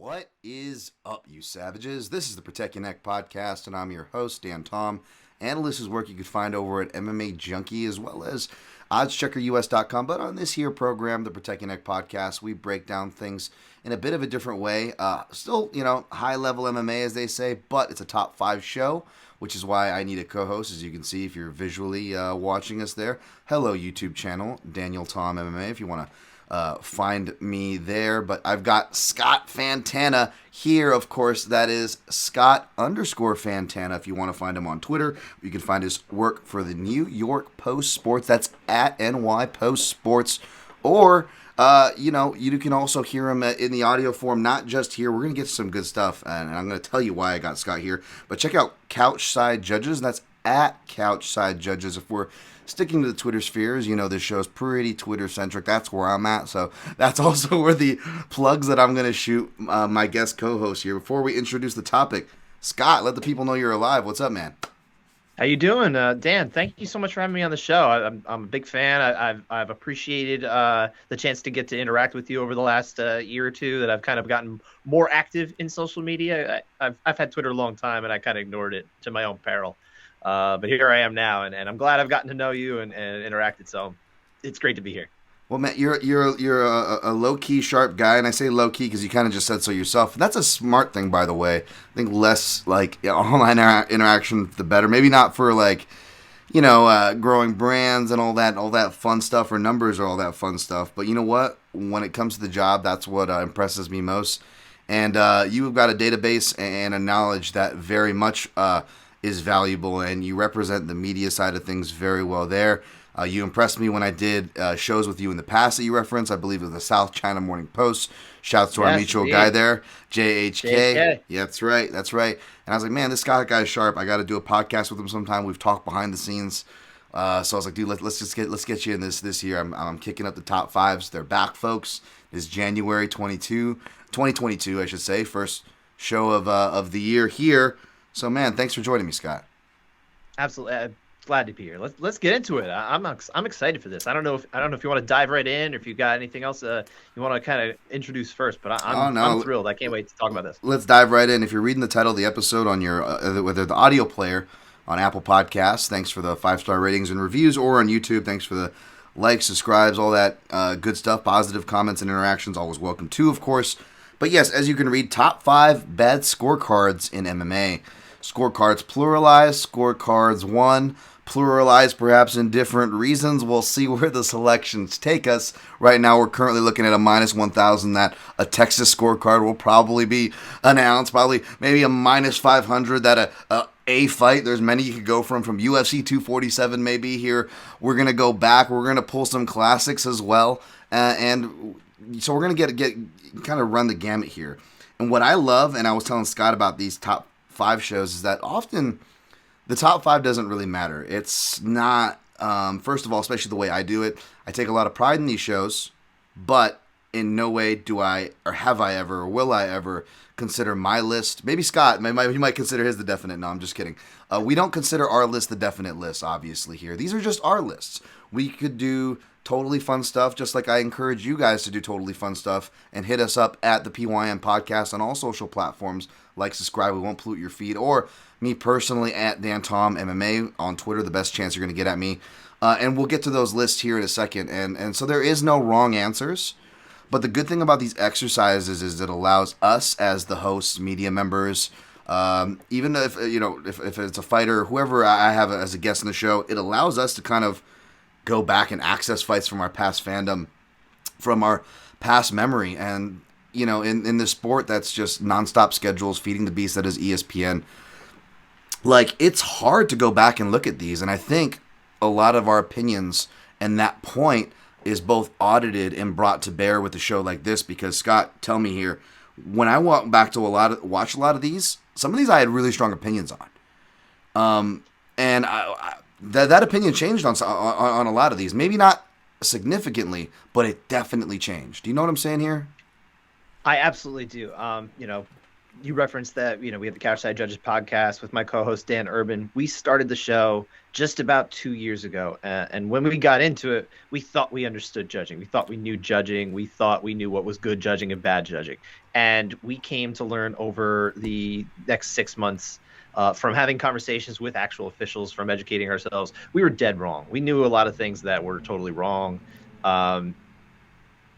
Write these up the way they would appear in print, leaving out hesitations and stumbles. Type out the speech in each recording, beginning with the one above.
What is up, you savages? This is the Protect Your Neck podcast, and I'm your host, Dan Tom. Analyst is work you can find over at MMA Junkie as well as oddscheckerus.com. But on this here program, the Protect Your Neck podcast, we break down things in a bit of a different way. Still, high level MMA, as they say, but it's a top 5 show, which is why I need a co host, as you can see if you're visually watching us there. Hello, YouTube channel, Daniel Tom MMA, if you want to find me there. But I've got Scott Fantana here, of course. That is Scott_Fantana. If you want to find him on Twitter, you can find his work for the New York Post Sports. That's at NY Post Sports. Or, you can also hear him in the audio form, not just here. We're going to get some good stuff, and I'm going to tell you why I got Scott here. But check out Couchside Judges, and that's at Couchside Judges. If we're sticking to the Twitter spheres, this show's pretty Twitter-centric. That's where I'm at, so that's also where the plugs that I'm going to shoot my guest co-host here. Before we introduce the topic, Scott, let the people know you're alive. What's up, man? How you doing, Dan? Thank you so much for having me on the show. I'm a big fan. I've appreciated the chance to get to interact with you over the last year or two. That I've kind of gotten more active in social media. I've had Twitter a long time, and I kind of ignored it to my own peril. But here I am now, and I'm glad I've gotten to know you and interacted. So it's great to be here. Well, Matt, you're a low-key sharp guy, and I say low-key because you kind of just said so yourself. And that's a smart thing, by the way. I think less online interaction, the better. Maybe not for growing brands and all that fun stuff, or numbers or all that fun stuff. But you know what? When it comes to the job, that's what impresses me most. And you've got a database and a knowledge that very much is valuable, and you represent the media side of things very well there. You impressed me when I did shows with you in the past that you referenced. I believe it was the South China Morning Post. Shouts to our mutual guy there, JHK. Yeah, that's right. And I was like, man, this guy's sharp. I got to do a podcast with him sometime. We've talked behind the scenes. So I was like, dude, let's get you in this year. I'm kicking up the top 5s. They're back, folks. It's January 2022, I should say. First show of the year here. So, man, thanks for joining me, Scott. Absolutely. Glad to be here. Let's get into it. I'm excited for this. I don't know if you want to dive right in, or if you got anything else you want to kind of introduce first. But I'm thrilled. I can't wait to talk about this. Let's dive right in. If you're reading the title of the episode on your whether the audio player on Apple Podcasts, thanks for the 5-star ratings and reviews, or on YouTube, thanks for the likes, subscribes, all that good stuff. Positive comments and interactions always welcome too, of course. But yes, as you can read, top 5 bad scorecards in MMA. Scorecards pluralized, scorecards won. Pluralized perhaps in different reasons. We'll see where the selections take us. Right now we're currently looking at a -1,000 that a Texas scorecard will probably be announced. Probably maybe a -500 that a fight. There's many you could go from UFC 247 maybe here. We're going to go back. We're going to pull some classics as well. And so we're going to get kind of run the gamut here. And what I love, and I was telling Scott about these top 5 shows, is that often the top 5 doesn't really matter. It's not, first of all, especially the way I do it, I take a lot of pride in these shows, but in no way do I, or have I ever, or will I ever consider my list. Maybe Scott, he might consider his the definite. No, I'm just kidding. We don't consider our list the definite list, obviously, here. These are just our lists. We could do totally fun stuff, just like I encourage you guys to do totally fun stuff, and hit us up at the PYN Podcast on all social platforms. Like, subscribe, we won't pollute your feed, or me personally at Dan Tom MMA on Twitter, the best chance you're going to get at me. And we'll get to those lists here in a second. And so there is no wrong answers. But the good thing about these exercises is it allows us as the hosts, media members, even if it's a fighter, whoever I have as a guest in the show, it allows us to kind of go back and access fights from our past fandom, from our past memory. And, in this sport that's just nonstop schedules, feeding the beast that is ESPN, it's hard to go back and look at these. And I think a lot of our opinions and that point is both audited and brought to bear with a show like this. Because, Scott, tell me here, when I went back to watch a lot of these, some of these I had really strong opinions on. And that opinion changed on a lot of these. Maybe not significantly, but it definitely changed. Do you know what I'm saying here? I absolutely do. you referenced that, we have the Couchside Judges podcast with my co-host Dan Urban. We started the show just about 2 years ago, and when we got into it, we thought we understood judging. We thought we knew judging. We thought we knew what was good judging and bad judging. And we came to learn over the next 6 months, from having conversations with actual officials, from educating ourselves, we were dead wrong. We knew a lot of things that were totally wrong.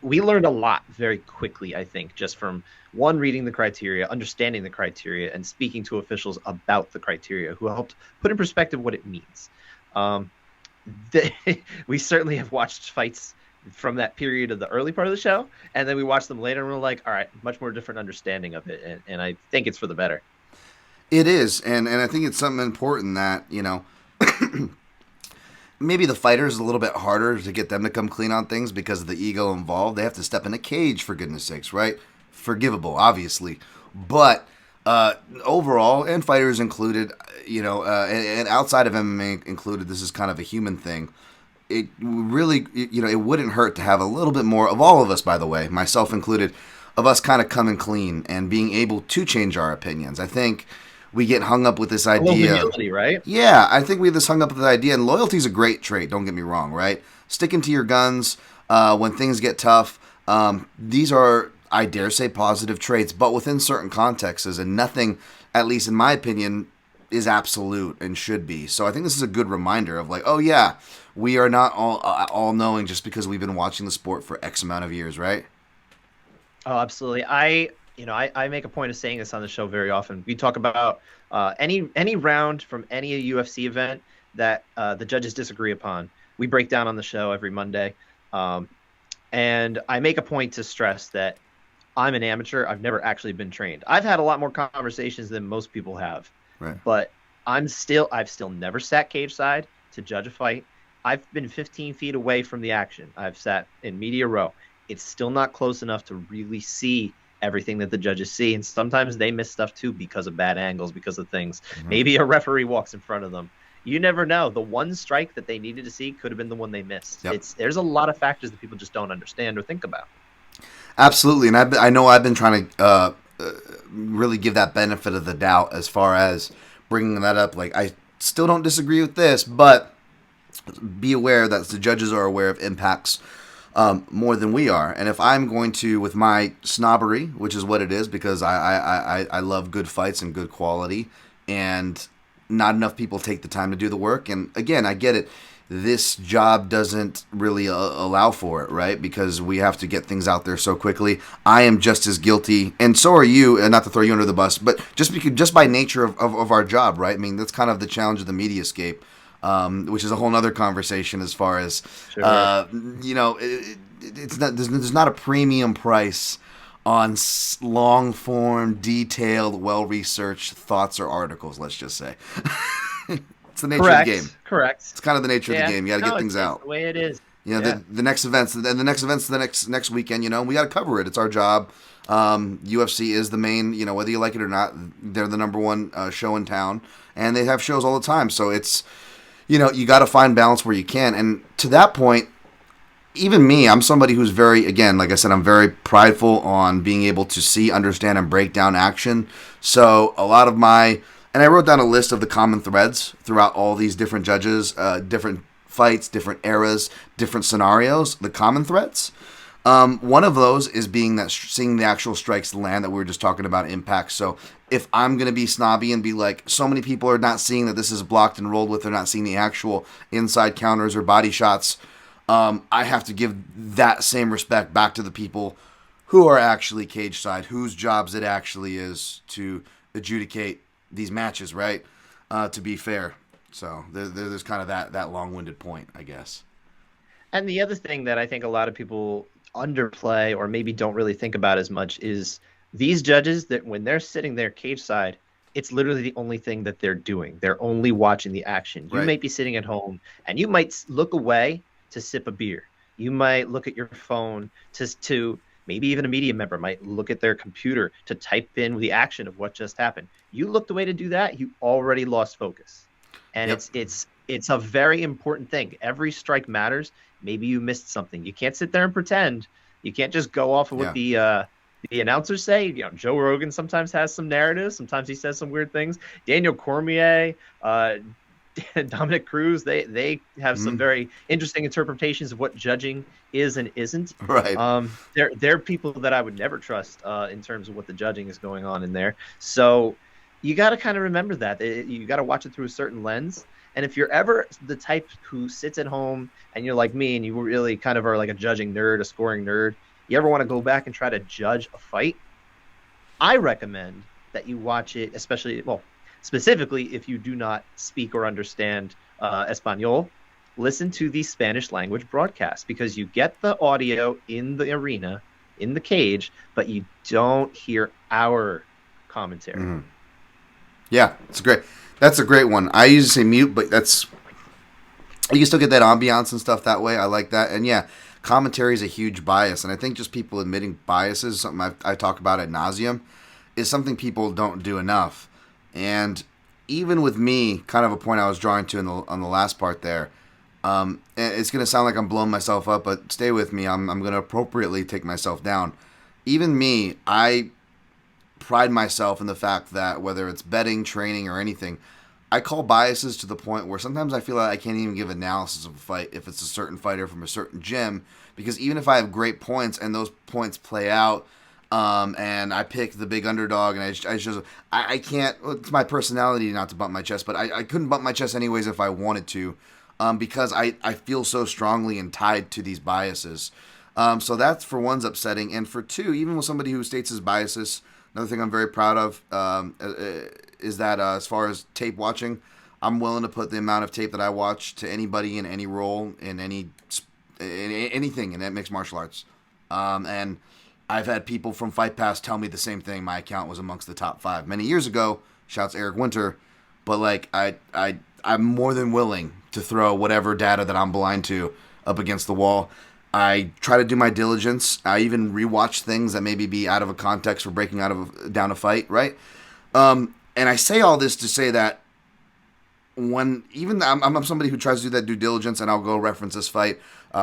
We learned a lot very quickly, I think, just from reading the criteria, understanding the criteria, and speaking to officials about the criteria who helped put in perspective what it means. We certainly have watched fights from that period of the early part of the show, and then we watched them later and we're like, all right, much more different understanding of it. And I think it's for the better. It is. And I think it's something important that, maybe the fighters is a little bit harder to get them to come clean on things because of the ego involved. They have to step in a cage, for goodness sakes, right? Forgivable, obviously. But overall, and fighters included, and outside of MMA included, this is kind of a human thing. It really, it wouldn't hurt to have a little bit more of all of us, by the way, myself included, of us kind of coming clean and being able to change our opinions. I think we get hung up with this idea. Humility, right? Yeah, I think we just hung up with the idea, and loyalty is a great trait, don't get me wrong, right? Sticking to your guns when things get tough. These are, I dare say, positive traits, but within certain contexts, and nothing, at least in my opinion, is absolute and should be. So I think this is a good reminder of like, oh yeah, we are not all knowing just because we've been watching the sport for X amount of years, right? Oh, absolutely. I make a point of saying this on the show very often. We talk about any round from any UFC event that the judges disagree upon. We break down on the show every Monday. And I make a point to stress that I'm an amateur. I've never actually been trained. I've had a lot more conversations than most people have. Right. But I've still never sat cage side to judge a fight. I've been 15 feet away from the action. I've sat in media row. It's still not close enough to really see everything that the judges see, and sometimes they miss stuff too because of bad angles, because of things. Mm-hmm. Maybe a referee walks in front of them. You never know. The one strike that they needed to see could have been the one they missed. Yep. There's a lot of factors that people just don't understand or think about. Absolutely, and I know I've been trying to really give that benefit of the doubt as far as bringing that up. Like, I still don't disagree with this, but be aware that the judges are aware of impacts more than we are. And if I'm going to, with my snobbery, which is what it is, because I love good fights and good quality, and not enough people take the time to do the work. And again, I get it. This job doesn't really allow for it, right? Because we have to get things out there so quickly. I am just as guilty, and so are you, and not to throw you under the bus, but just by nature of our job, right? I mean, that's kind of the challenge of the mediascape. Which is a whole other conversation as far as, Sure. It's not, there's not a premium price on long form, detailed, well-researched thoughts or articles, let's just say. It's the nature of the game. Correct. It's kind of the nature of the game. You got to get things out. It's the way it is. The next events, and the next events the next weekend, we got to cover it. It's our job. UFC is the main, whether you like it or not, they're the number one show in town, and they have shows all the time. So it's, you got to find balance where you can. And to that point, even me, I'm somebody who's very, again, like I said, I'm very prideful on being able to see, understand, and break down action. So a lot of and I wrote down a list of the common threads throughout all these different judges, different fights, different eras, different scenarios, the common threads. One of those is seeing the actual strikes land that we were just talking about, impact. So if I'm going to be snobby and be like, so many people are not seeing that this is blocked and rolled with, they're not seeing the actual inside counters or body shots, I have to give that same respect back to the people who are actually cage side, whose jobs it actually is to adjudicate these matches, right? To be fair. So there's kind of that long-winded point, I guess. And the other thing that I think a lot of people underplay or maybe don't really think about as much is these judges, that when they're sitting there cage side, it's literally the only thing that they're doing. They're only watching the action. You might be sitting at home and you might look away to sip a beer. You might look at your phone to maybe even a media member might look at their computer to type in the action of what just happened. You looked away to do that, you already lost focus. And it's a very important thing. Every strike matters. Maybe you missed something. You can't sit there and pretend. You can't just go off of what the the announcers say, Joe Rogan sometimes has some narratives. Sometimes he says some weird things. Daniel Cormier, Dominic Cruz, they have some Mm, very interesting interpretations of what judging is and isn't. right. They're people that I would never trust in terms of what the judging is going on in there. So you got to kind of remember that you got to watch it through a certain lens. And if you're ever the type who sits at home and you're like me and you really kind of are like a judging nerd, a scoring nerd, you ever want to go back and try to judge a fight, I recommend that you watch it, especially, well, specifically if you do not speak or understand Espanol, listen to the Spanish language broadcast because you get the audio in the arena, in the cage, but you don't hear our commentary. Mm. Yeah, it's great. That's a great one. I usually say mute, but you can still get that ambiance and stuff that way. I like that. And yeah, commentary is a huge bias. And I think just people admitting biases, something I talk about ad nauseum, is something people don't do enough. And even with me, kind of a point I was drawing to on the last part there, and it's going to sound like I'm blowing myself up, but stay with me. I'm going to appropriately take myself down. Even me, I pride myself in the fact that whether it's betting, training, or anything, I call biases to the point where sometimes I feel like I can't even give analysis of a fight if it's a certain fighter from a certain gym, because even if I have great points and those points play out, and I pick the big underdog, and I can't. It's my personality not to bump my chest, but I couldn't bump my chest anyways if I wanted to, because I feel so strongly and tied to these biases. So that's for one's upsetting, and for two, even with somebody who states his biases, another thing I'm very proud of is that as far as tape watching, I'm willing to put the amount of tape that I watch to anybody in any role in anything in mixed martial arts, and I've had people from Fight Pass tell me the same thing. My account was amongst the top 5 many years ago. Shouts Eric Winter, but like I'm more than willing to throw whatever data that I'm blind to up against the wall. I try to do my diligence. I even rewatch things that maybe be out of a context for breaking down a fight, right? And I say all this to say that when even I'm somebody who tries to do that due diligence, and I'll go reference this fight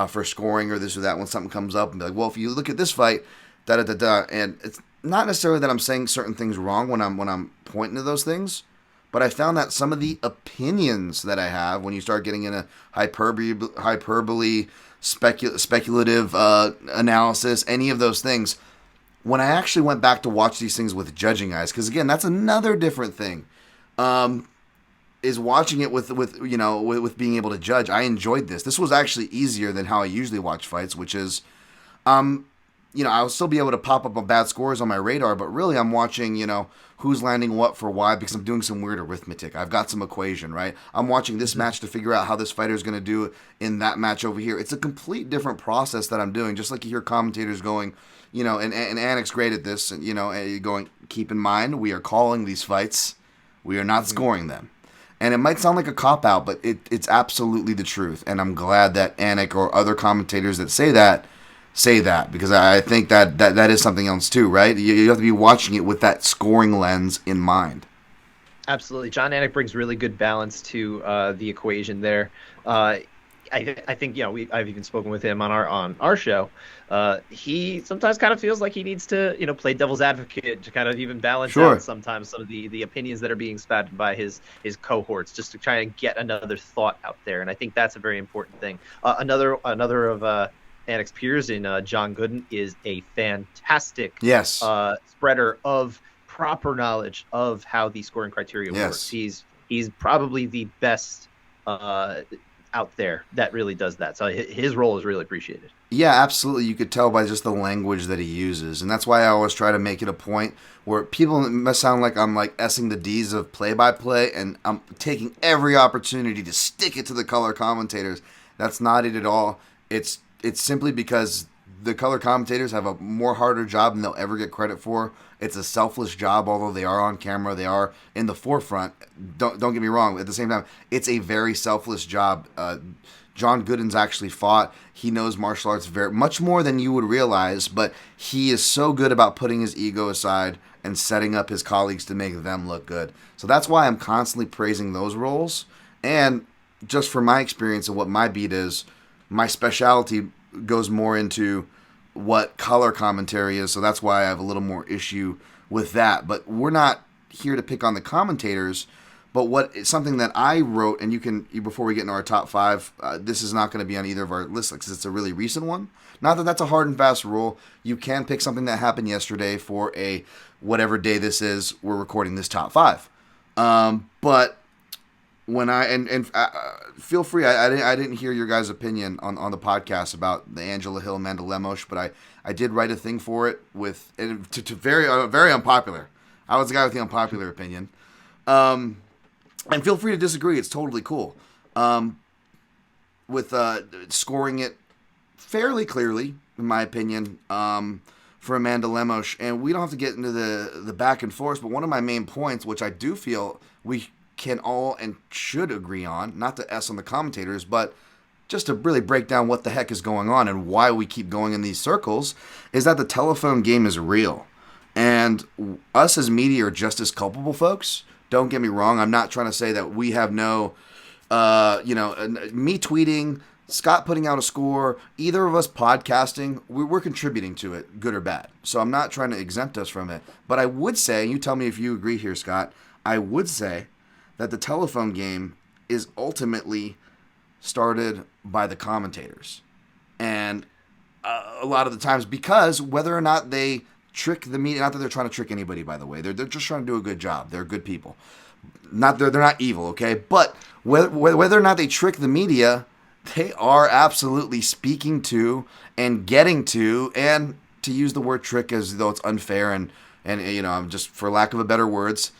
for scoring or this or that when something comes up and be like, well, if you look at this fight, da da da da, and it's not necessarily that I'm saying certain things wrong when I'm pointing to those things, but I found that some of the opinions that I have when you start getting into hyperbole, speculative analysis, any of those things, when I actually went back to watch these things with judging eyes, because again, that's another different thing, is watching it with being able to judge. I enjoyed this. This was actually easier than how I usually watch fights, which is, I'll still be able to pop up on bad scores on my radar, but really I'm watching, who's landing what for why, because I'm doing some weird arithmetic. I've got some equation, right? I'm watching this match to figure out how this fighter is going to do in that match over here. It's a complete different process that I'm doing, just like you hear commentators going, and Anik's great at this, and going, keep in mind, we are calling these fights. We are not scoring them. And it might sound like a cop-out, but it's absolutely the truth. And I'm glad that Anik or other commentators that say that, because I think that is something else too, right? You have to be watching it with that scoring lens in mind. Absolutely. John Anik brings really good balance to the equation there. I think I've even spoken with him on our show. He sometimes kind of feels like he needs to play devil's advocate to kind of even balance out sometimes some of the opinions that are being spouted by his cohorts, just to try and get another thought out there. And I think that's a very important thing. Another of Anik's peers in John Gooden is a fantastic spreader of proper knowledge of how the scoring criteria works. He's probably the best out there that really does that. So his role is really appreciated. Yeah, absolutely. You could tell by just the language that he uses. And that's why I always try to make it a point where people must sound like I'm like S-ing the D's of play-by-play, and I'm taking every opportunity to stick it to the color commentators. That's not it at all. It's simply because the color commentators have a more harder job than they'll ever get credit for. It's a selfless job, although they are on camera, they are in the forefront. Don't get me wrong. At the same time, it's a very selfless job. John Gooden's actually fought. He knows martial arts very much more than you would realize, but he is so good about putting his ego aside and setting up his colleagues to make them look good. So that's why I'm constantly praising those roles. And just from my experience and what my beat is, my specialty goes more into what color commentary is, so that's why I have a little more issue with that. But we're not here to pick on the commentators. But something that I wrote, and before we get into our top five, this is not going to be on either of our lists because it's a really recent one. Not that that's a hard and fast rule. You can pick something that happened yesterday for a whatever day this is. We're recording this top five. But when feel free. I didn't hear your guys' opinion on the podcast about the Angela Hill Amanda Lemos, but I did write a thing for it very unpopular. I was the guy with the unpopular opinion. And feel free to disagree. It's totally cool. With scoring it fairly clearly, in my opinion, for Amanda Lemos. And we don't have to get into the back and forth, but one of my main points, which I do feel we can all and should agree on, not to S on the commentators, but just to really break down what the heck is going on and why we keep going in these circles, is that the telephone game is real. And us as media are just as culpable, folks. Don't get me wrong. I'm not trying to say that we have no, me tweeting, Scott putting out a score, either of us podcasting, we're contributing to it, good or bad. So I'm not trying to exempt us from it. But I would say, you tell me if you agree here, Scott, I would say that the telephone game is ultimately started by the commentators. And a lot of the times, because whether or not they trick the media, not that they're trying to trick anybody, by the way, they're just trying to do a good job. They're good people. They're not evil, okay? But whether or not they trick the media, they are absolutely speaking to and getting to, and to use the word trick as though it's unfair and just for lack of a better words,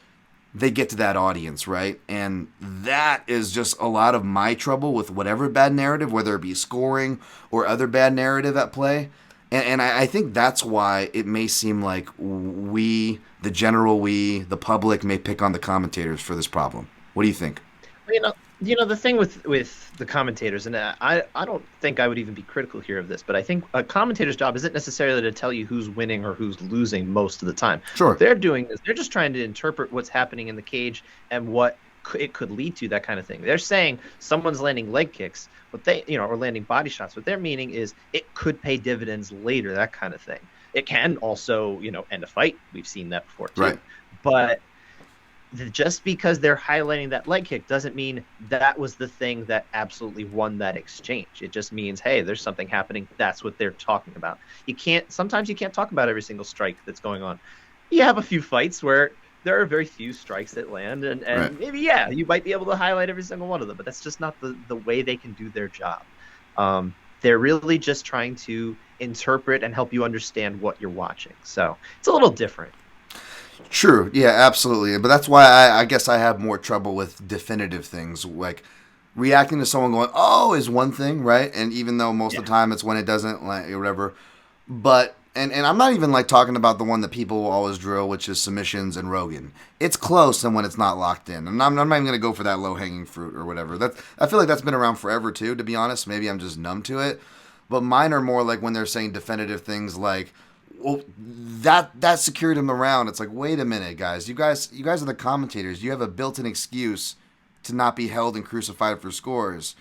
they get to that audience, right? And that is just a lot of my trouble with whatever bad narrative, whether it be scoring or other bad narrative at play. And I think that's why it may seem like the public may pick on the commentators for this problem. What do you think? The thing with the commentators, and I don't think I would even be critical here of this, but I think a commentator's job isn't necessarily to tell you who's winning or who's losing most of the time. Sure. What they're doing is they're just trying to interpret what's happening in the cage and what it could lead to, that kind of thing. They're saying someone's landing leg kicks, or landing body shots. What their meaning is it could pay dividends later, that kind of thing. It can also, end a fight. We've seen that before too. Right. But just because they're highlighting that leg kick doesn't mean that was the thing that absolutely won that exchange. It just means, hey, there's something happening. That's what they're talking about. Sometimes you can't talk about every single strike that's going on. You have a few fights where there are very few strikes that land, and right. Maybe, you might be able to highlight every single one of them, but that's just not the way they can do their job. They're really just trying to interpret and help you understand what you're watching. So it's a little different. True. Yeah, absolutely. But that's why I guess I have more trouble with definitive things. Like reacting to someone going, oh, is one thing, right? And even though most of the time it's when it doesn't, like, or whatever. But, and I'm not even like talking about the one that people will always drill, which is submissions and Rogan. It's close and when it's not locked in. And I'm not even going to go for that low-hanging fruit or whatever. I feel like that's been around forever too, to be honest. Maybe I'm just numb to it. But mine are more like when they're saying definitive things like, well, that secured him the round. It's like, wait a minute, guys. You guys are the commentators. You have a built-in excuse to not be held and crucified for scores.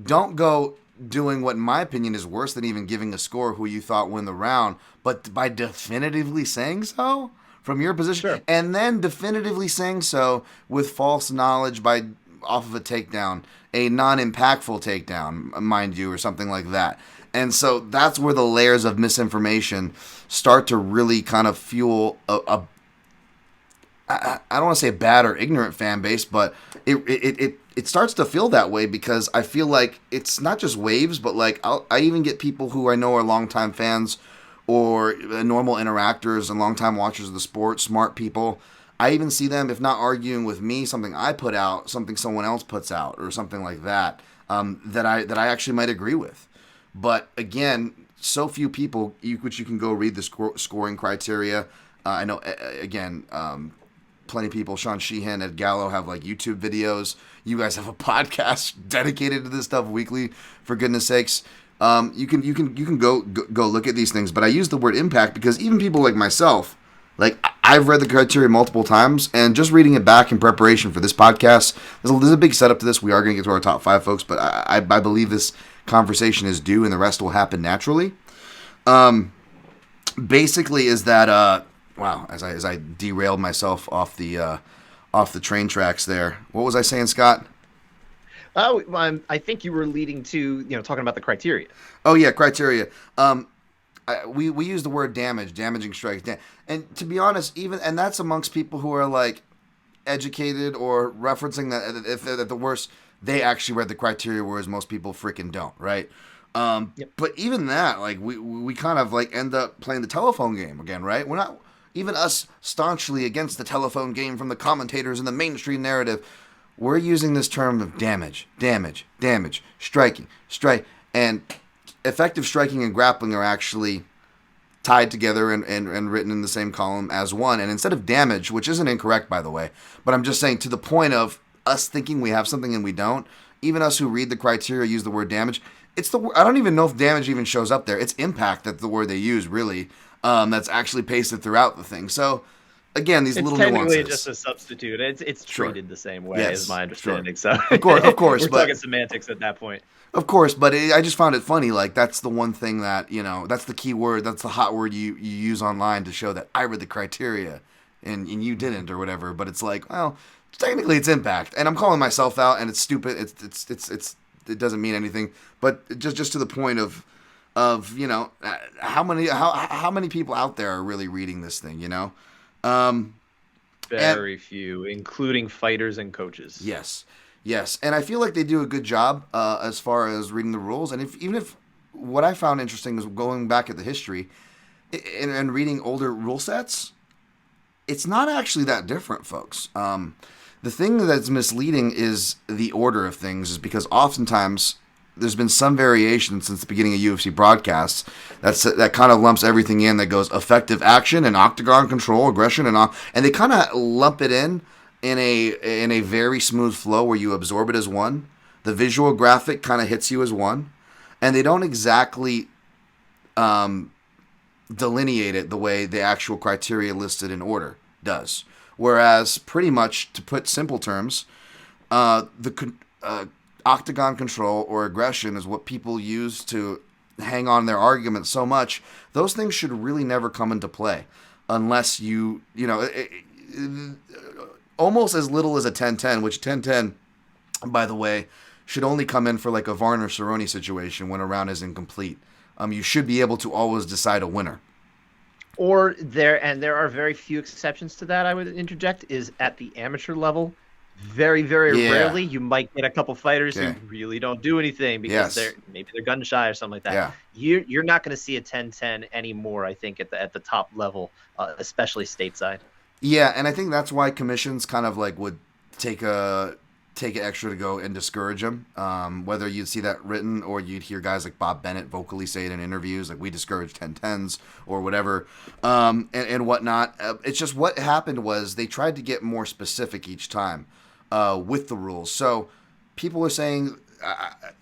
Don't go doing what, in my opinion, is worse than even giving a score who you thought won the round, but by definitively saying so from your position, sure. And then definitively saying so with false knowledge off of a takedown, a non-impactful takedown, mind you, or something like that. And so that's where the layers of misinformation start to really kind of fuel I don't want to say a bad or ignorant fan base, but it starts to feel that way because I feel like it's not just waves, but like I even get people who I know are longtime fans or normal interactors and longtime watchers of the sport, smart people. I even see them, if not arguing with me, something I put out, something someone else puts out, or something like that, that I actually might agree with. But again, so few people, which you can go read the scoring criteria. I know, again, plenty of people, Sean Sheehan, Ed Gallo, have like YouTube videos. You guys have a podcast dedicated to this stuff weekly, for goodness sakes. You can go look at these things. But I use the word impact because even people like myself, like I've read the criteria multiple times, and just reading it back in preparation for this podcast, there's a big setup to this. We are going to get to our top five, folks, but I believe this conversation is due and the rest will happen naturally. Basically, is that wow? As I derailed myself off the train tracks there. What was I saying, Scott? Oh, I think you were leading to, talking about the criteria. Oh yeah, criteria. We use the word damaging strikes, and to be honest, even and that's amongst people who are like educated or referencing that if at the worst they actually read the criteria, whereas most people freaking don't, right? Yep. But even that, like we kind of like end up playing the telephone game again, right? We're not even us staunchly against the telephone game from the commentators in the mainstream narrative. We're using this term of damage, striking, strike, and effective striking and grappling are actually tied together and written in the same column as one. And instead of damage, which isn't incorrect, by the way, but I'm just saying to the point of us thinking we have something and we don't, even us who read the criteria use the word damage. I don't even know if damage even shows up there. It's impact that's the word they use, really, that's actually pasted throughout the thing. So, again, these It's little technically nuances. just a substitute. It's Sure. treated the same way, Yes, is my sure. understanding. So Of course, we're but talking semantics at that point. of course, but I just found it funny. Like that's the one thing that that's the key word. That's the hot word you use online to show that I read the criteria, and you didn't or whatever. But it's like, well, technically it's impact, and I'm calling myself out, and it's stupid. It doesn't mean anything. But just to the point of how many people out there are really reading this thing, Um, and Very few, including fighters and coaches. yes, yes, and I feel like they do a good job as far as reading the rules. And even if what I found interesting is going back at the history and reading older rule sets, it's not actually that different, folks. The thing that's misleading is the order of things, is because oftentimes there's been some variation since the beginning of UFC broadcasts that kind of lumps everything in that goes effective action and octagon control, aggression, and they kind of lump it in a very smooth flow where you absorb it as one. The visual graphic kind of hits you as one, and they don't exactly delineate it the way the actual criteria listed in order does. Whereas, pretty much, to put simple terms, octagon control or aggression is what people use to hang on their arguments so much. Those things should really never come into play unless almost as little as a 10-10, which 10-10, by the way, should only come in for like a Varner Cerrone situation when a round is incomplete. You should be able to always decide a winner. Or there are very few exceptions to that, I would interject, is at the amateur level. Very, very rarely you might get a couple fighters who really don't do anything because maybe they're gun shy or something like that. Yeah. You're not going to see a 10-10 anymore, I think, at the top level, especially stateside. Yeah, and I think that's why commissions kind of like would take it extra to go and discourage them. Whether you'd see that written or you'd hear guys like Bob Bennett vocally say it in interviews, like we discourage 10-10s or whatever, and whatnot. It's just what happened was they tried to get more specific each time with the rules. So people are saying,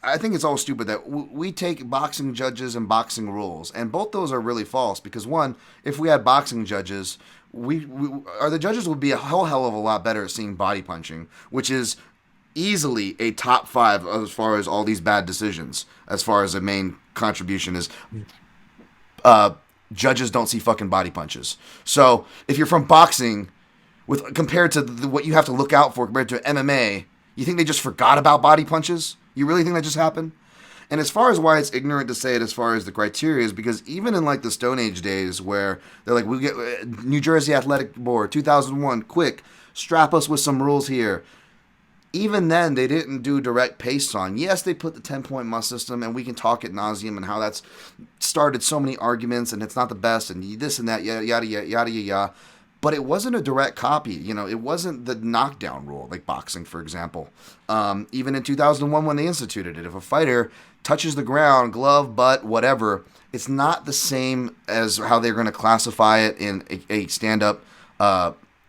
I think it's all stupid that we take boxing judges and boxing rules, and both those are really false because one, if we had boxing judges, the judges would be a whole hell of a lot better at seeing body punching, which is easily a top 5 as far as all these bad decisions. As far as the main contribution is, judges don't see fucking body punches. So if you're from boxing, compared to what you have to look out for compared to MMA, you think they just forgot about body punches? You really think that just happened? And as far as why it's ignorant to say it as far as the criteria is because even in like the Stone Age days where they're like, we get New Jersey Athletic Board, 2001, quick, strap us with some rules here. Even then, they didn't do direct pace on. Yes, they put the 10-point must system, and we can talk ad nauseum and how that's started so many arguments, and it's not the best, and this and that, yada, yada, yada, yada. But it wasn't a direct copy. It wasn't the knockdown rule, like boxing, for example. Even in 2001 when they instituted it, if a fighter touches the ground, glove, butt, whatever, it's not the same as how they're going to classify it in a stand-up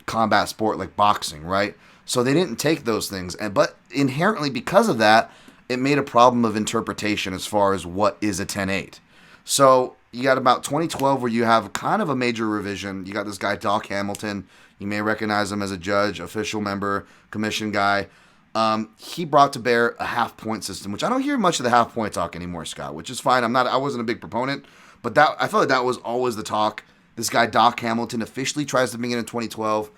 combat sport like boxing, right? So they didn't take those things. But inherently, because of that, it made a problem of interpretation as far as what is a 10-8. So you got about 2012 where you have kind of a major revision. You got this guy, Doc Hamilton. You may recognize him as a judge, official member, commission guy. He brought to bear a half-point system, which I don't hear much of the half-point talk anymore, Scott, which is fine. I wasn't a big proponent, But that I feel like that was always the talk. This guy Doc Hamilton officially tries to bring it in 2012.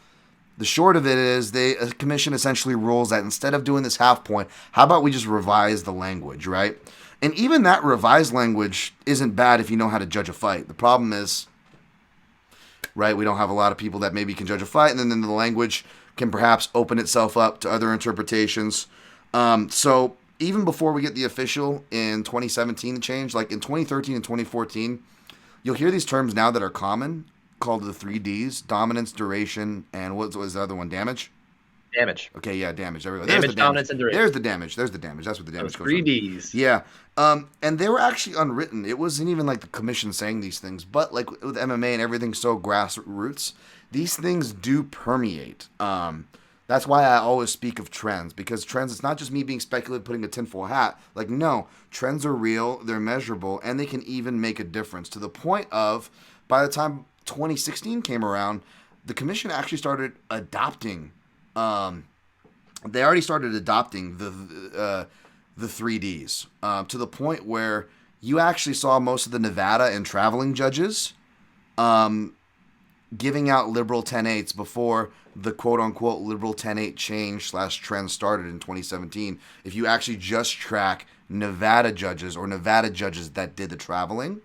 The short of it is the commission essentially rules that instead of doing this half point, how about we just revise the language, right? And even that revised language isn't bad if you know how to judge a fight. The problem is, right, we don't have a lot of people that maybe can judge a fight, and then the language can perhaps open itself up to other interpretations. So even before we get the official in 2017 change, like in 2013 and 2014, you'll hear these terms now that are common called the 3Ds: dominance, duration, and what was the other one? Damage? Damage. Okay, yeah, damage. There we go. Damage, dominance, and duration. There's the damage. There's the damage. That's what the damage Those goes 3Ds. Yeah. And they were actually unwritten. It wasn't even like the commission saying these things, but like with MMA and everything so grassroots, these things do permeate. That's why I always speak of trends, because trends, it's not just me being speculative, putting a tinfoil hat. Like, no, trends are real, they're measurable, and they can even make a difference to the point of, by the time 2016 came around, the commission actually started adopting, they already started adopting the 3Ds to the point where you actually saw most of the Nevada and traveling judges giving out liberal 10-8s before the quote-unquote liberal 10-8 change / trend started in 2017. If you actually just track Nevada judges or Nevada judges that did the traveling,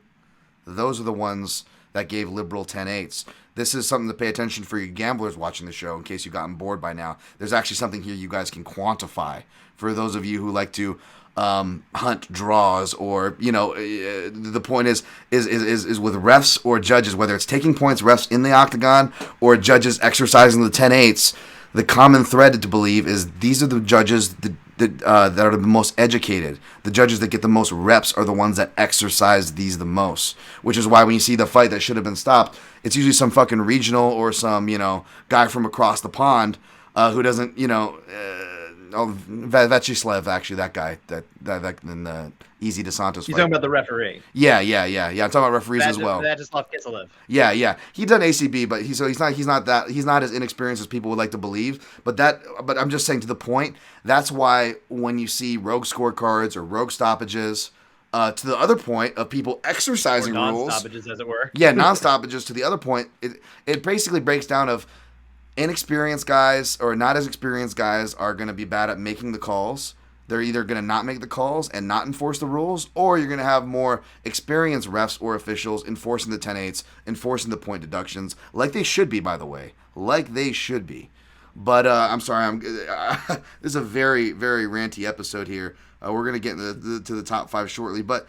those are the ones that gave liberal 10-8s. This is something to pay attention for you gamblers watching the show in case you've gotten bored by now. There's actually something here you guys can quantify for those of you who like to hunt draws, or the point is with refs or judges, whether it's taking points, refs in the octagon, or judges exercising the 10-8s. The common thread to believe is these are the judges that are the most educated. The judges that get the most reps are the ones that exercise these the most. Which is why when you see the fight that should have been stopped, it's usually some fucking regional or some guy from across the pond who doesn't Vyacheslav, actually, that guy that in the Easy DeSantos fight. You're talking about the referee. Yeah. I'm talking about referees as well. Vyacheslav Kiselev. Yeah. He done ACB, but he's not as inexperienced as people would like to believe. But I'm just saying, to the point. That's why when you see rogue scorecards or rogue stoppages, to the other point of people exercising rules, non-stoppages, as it were. Yeah, non-stoppages. To the other point, it basically breaks down of inexperienced guys or not as experienced guys are going to be bad at making the calls. They're either going to not make the calls and not enforce the rules, or you're going to have more experienced refs or officials enforcing the 10-8s, enforcing the point deductions, like they should be, by the way. Like they should be. But I'm sorry, this is a very, very ranty episode here. We're going to get to the top 5 shortly. But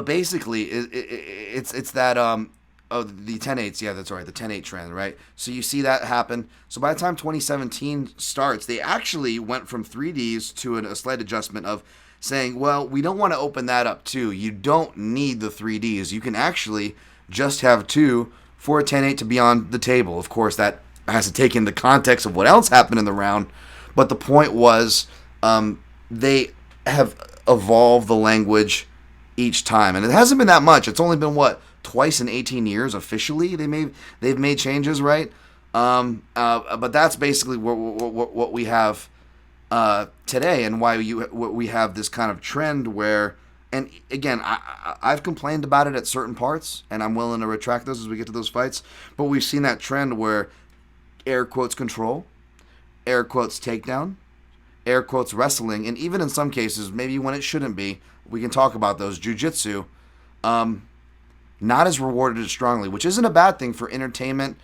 basically, it's that... Oh, the 10-8s, yeah, that's right, the 10-8 trend, right? So you see that happen. So by the time 2017 starts, they actually went from 3Ds to a slight adjustment of saying, well, we don't want to open that up too. You don't need the 3Ds. You can actually just have 2 for a 10-8 to be on the table. Of course, that has to take in the context of what else happened in the round. But the point was they have evolved the language each time. And it hasn't been that much. It's only been, twice in 18 years officially they've made changes, right? But that's basically what we have today, and why we have this kind of trend where, and again, I've complained about it at certain parts, and I'm willing to retract those as we get to those fights, but we've seen that trend where air quotes control, air quotes takedown, air quotes wrestling, and even in some cases, maybe when it shouldn't be, we can talk about those, jiu-jitsu, not as rewarded as strongly, which isn't a bad thing for entertainment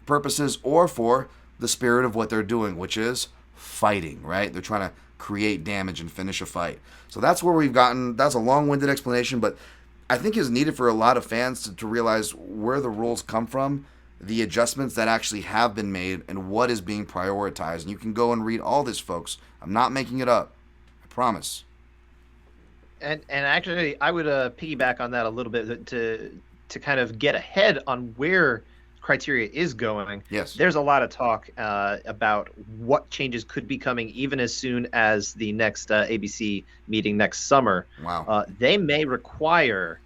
purposes or for the spirit of what they're doing, which is fighting, right? They're trying to create damage and finish a fight. So that's where we've gotten. That's a long-winded explanation, but I think is needed for a lot of fans to realize where the rules come from, the adjustments that actually have been made, and what is being prioritized. And you can go and read all this, folks. I'm not making it up. I promise. And actually, I would piggyback on that a little bit to kind of get ahead on where criteria is going. Yes. There's a lot of talk about what changes could be coming even as soon as the next ABC meeting next summer. Wow. They may require,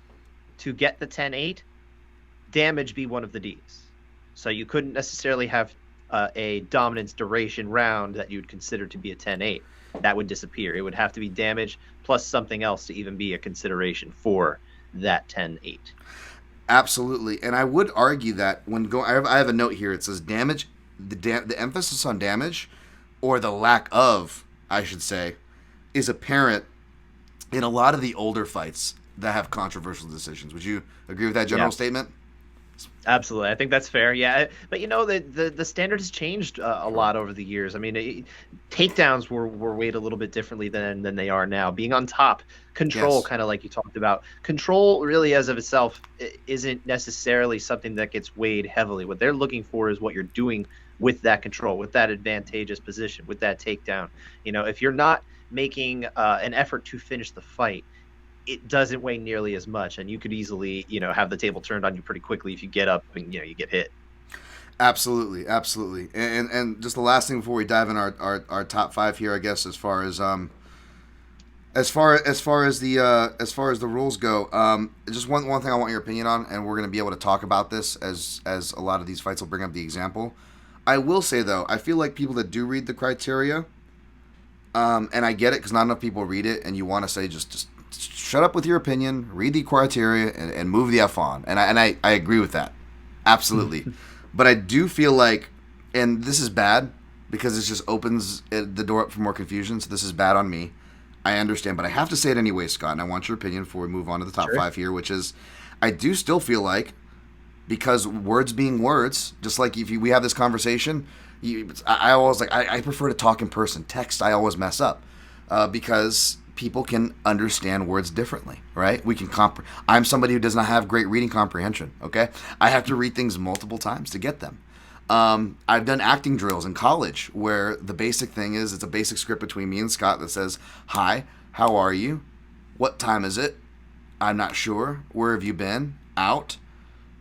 to get the 10-8, damage be one of the Ds. So you couldn't necessarily have a dominance duration round that you'd consider to be a 10-8. That would disappear. It would have to be damage plus something else to even be a consideration for that 10-8. Absolutely, and I would argue that when going, I have a note here. It says damage, the emphasis on damage, or the lack of, I should say, is apparent in a lot of the older fights that have controversial decisions. Would you agree with that general Yeah. statement? Absolutely, I think that's fair. Yeah, but the standard has changed a Sure. lot over the years. I mean, takedowns were weighed a little bit differently than they are now. Being on top, control, Yes. kind of like you talked about, control really as of itself isn't necessarily something that gets weighed heavily. What they're looking for is what you're doing with that control, with that advantageous position, with that takedown. If you're not making an effort to finish the fight, it doesn't weigh nearly as much, and you could easily, have the table turned on you pretty quickly if you get up and you get hit. Absolutely, absolutely. And just the last thing before we dive in our top five here, I guess, as far as the rules go, just one thing I want your opinion on, and we're going to be able to talk about this as a lot of these fights will bring up the example. I will say though, I feel like people that do read the criteria, and I get it because not enough people read it, and you want to say just shut up with your opinion, read the criteria, and move the F on. And I agree with that, absolutely. But I do feel like, and this is bad because it just opens the door up for more confusion. So this is bad on me. I understand, but I have to say it anyway, Scott. And I want your opinion before we move on to the top Sure. five here, which is, I do still feel like, because words being words, just like if we have this conversation, I always I prefer to talk in person. Text, I always mess up because people can understand words differently, right? We can I'm somebody who does not have great reading comprehension. Okay, I have to read things multiple times to get them. I've done acting drills in college where the basic thing is it's a basic script between me and Scott that says, "Hi, how are you? What time is it? I'm not sure. Where have you been? Out."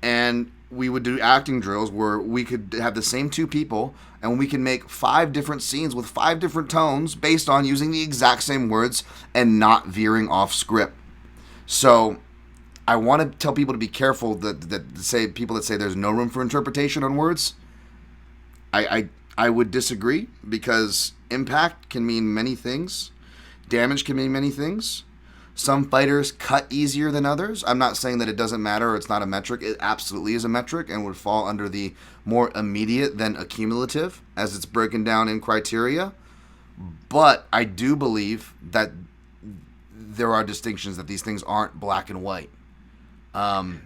And we would do acting drills where we could have the same two people and we can make 5 different scenes with 5 different tones based on using the exact same words and not veering off script. So I want to tell people to be careful that say people that say there's no room for interpretation on words. I would disagree because impact can mean many things. Damage can mean many things. Some fighters cut easier than others. I'm not saying that it doesn't matter or it's not a metric. It absolutely is a metric and would fall under the more immediate than accumulative as it's broken down in criteria. But I do believe that there are distinctions, that these things aren't black and white. And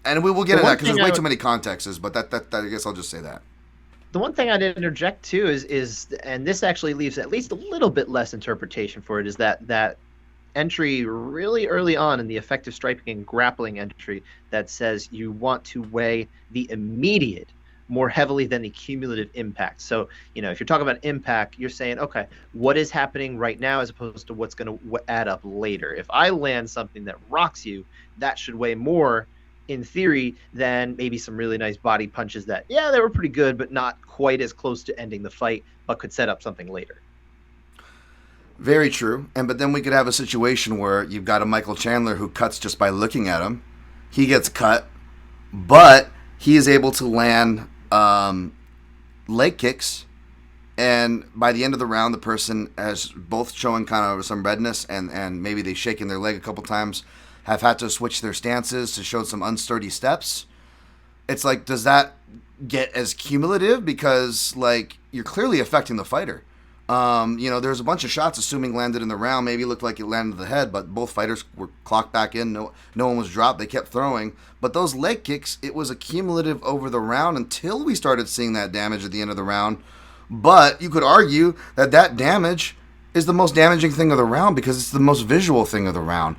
we will get The into that one because there's thing way I too many contexts, but that I guess I'll just say that. the one thing I'd interject too is, and this actually leaves at least a little bit less interpretation for it, is that entry really early on in the effective striking and grappling entry that says you want to weigh the immediate more heavily than the cumulative impact. So, if you're talking about impact, you're saying, okay, what is happening right now as opposed to what's going to add up later. If I land something that rocks you, that should weigh more in theory than maybe some really nice body punches that, yeah, they were pretty good, but not quite as close to ending the fight, but could set up something later. Very true. But then we could have a situation where you've got a Michael Chandler who cuts just by looking at him. He gets cut, but he is able to land leg kicks, and by the end of the round, the person has both showing kind of some redness and maybe they've shaken their leg a couple times, have had to switch their stances to show some unsturdy steps. It's like, does that get as cumulative? Because, like, you're clearly affecting the fighter. There's a bunch of shots assuming landed in the round. Maybe it looked like it landed the head, but both fighters were clocked back in. No one was dropped. They kept throwing. But those leg kicks, it was accumulative over the round until we started seeing that damage at the end of the round. But you could argue that damage is the most damaging thing of the round because it's the most visual thing of the round.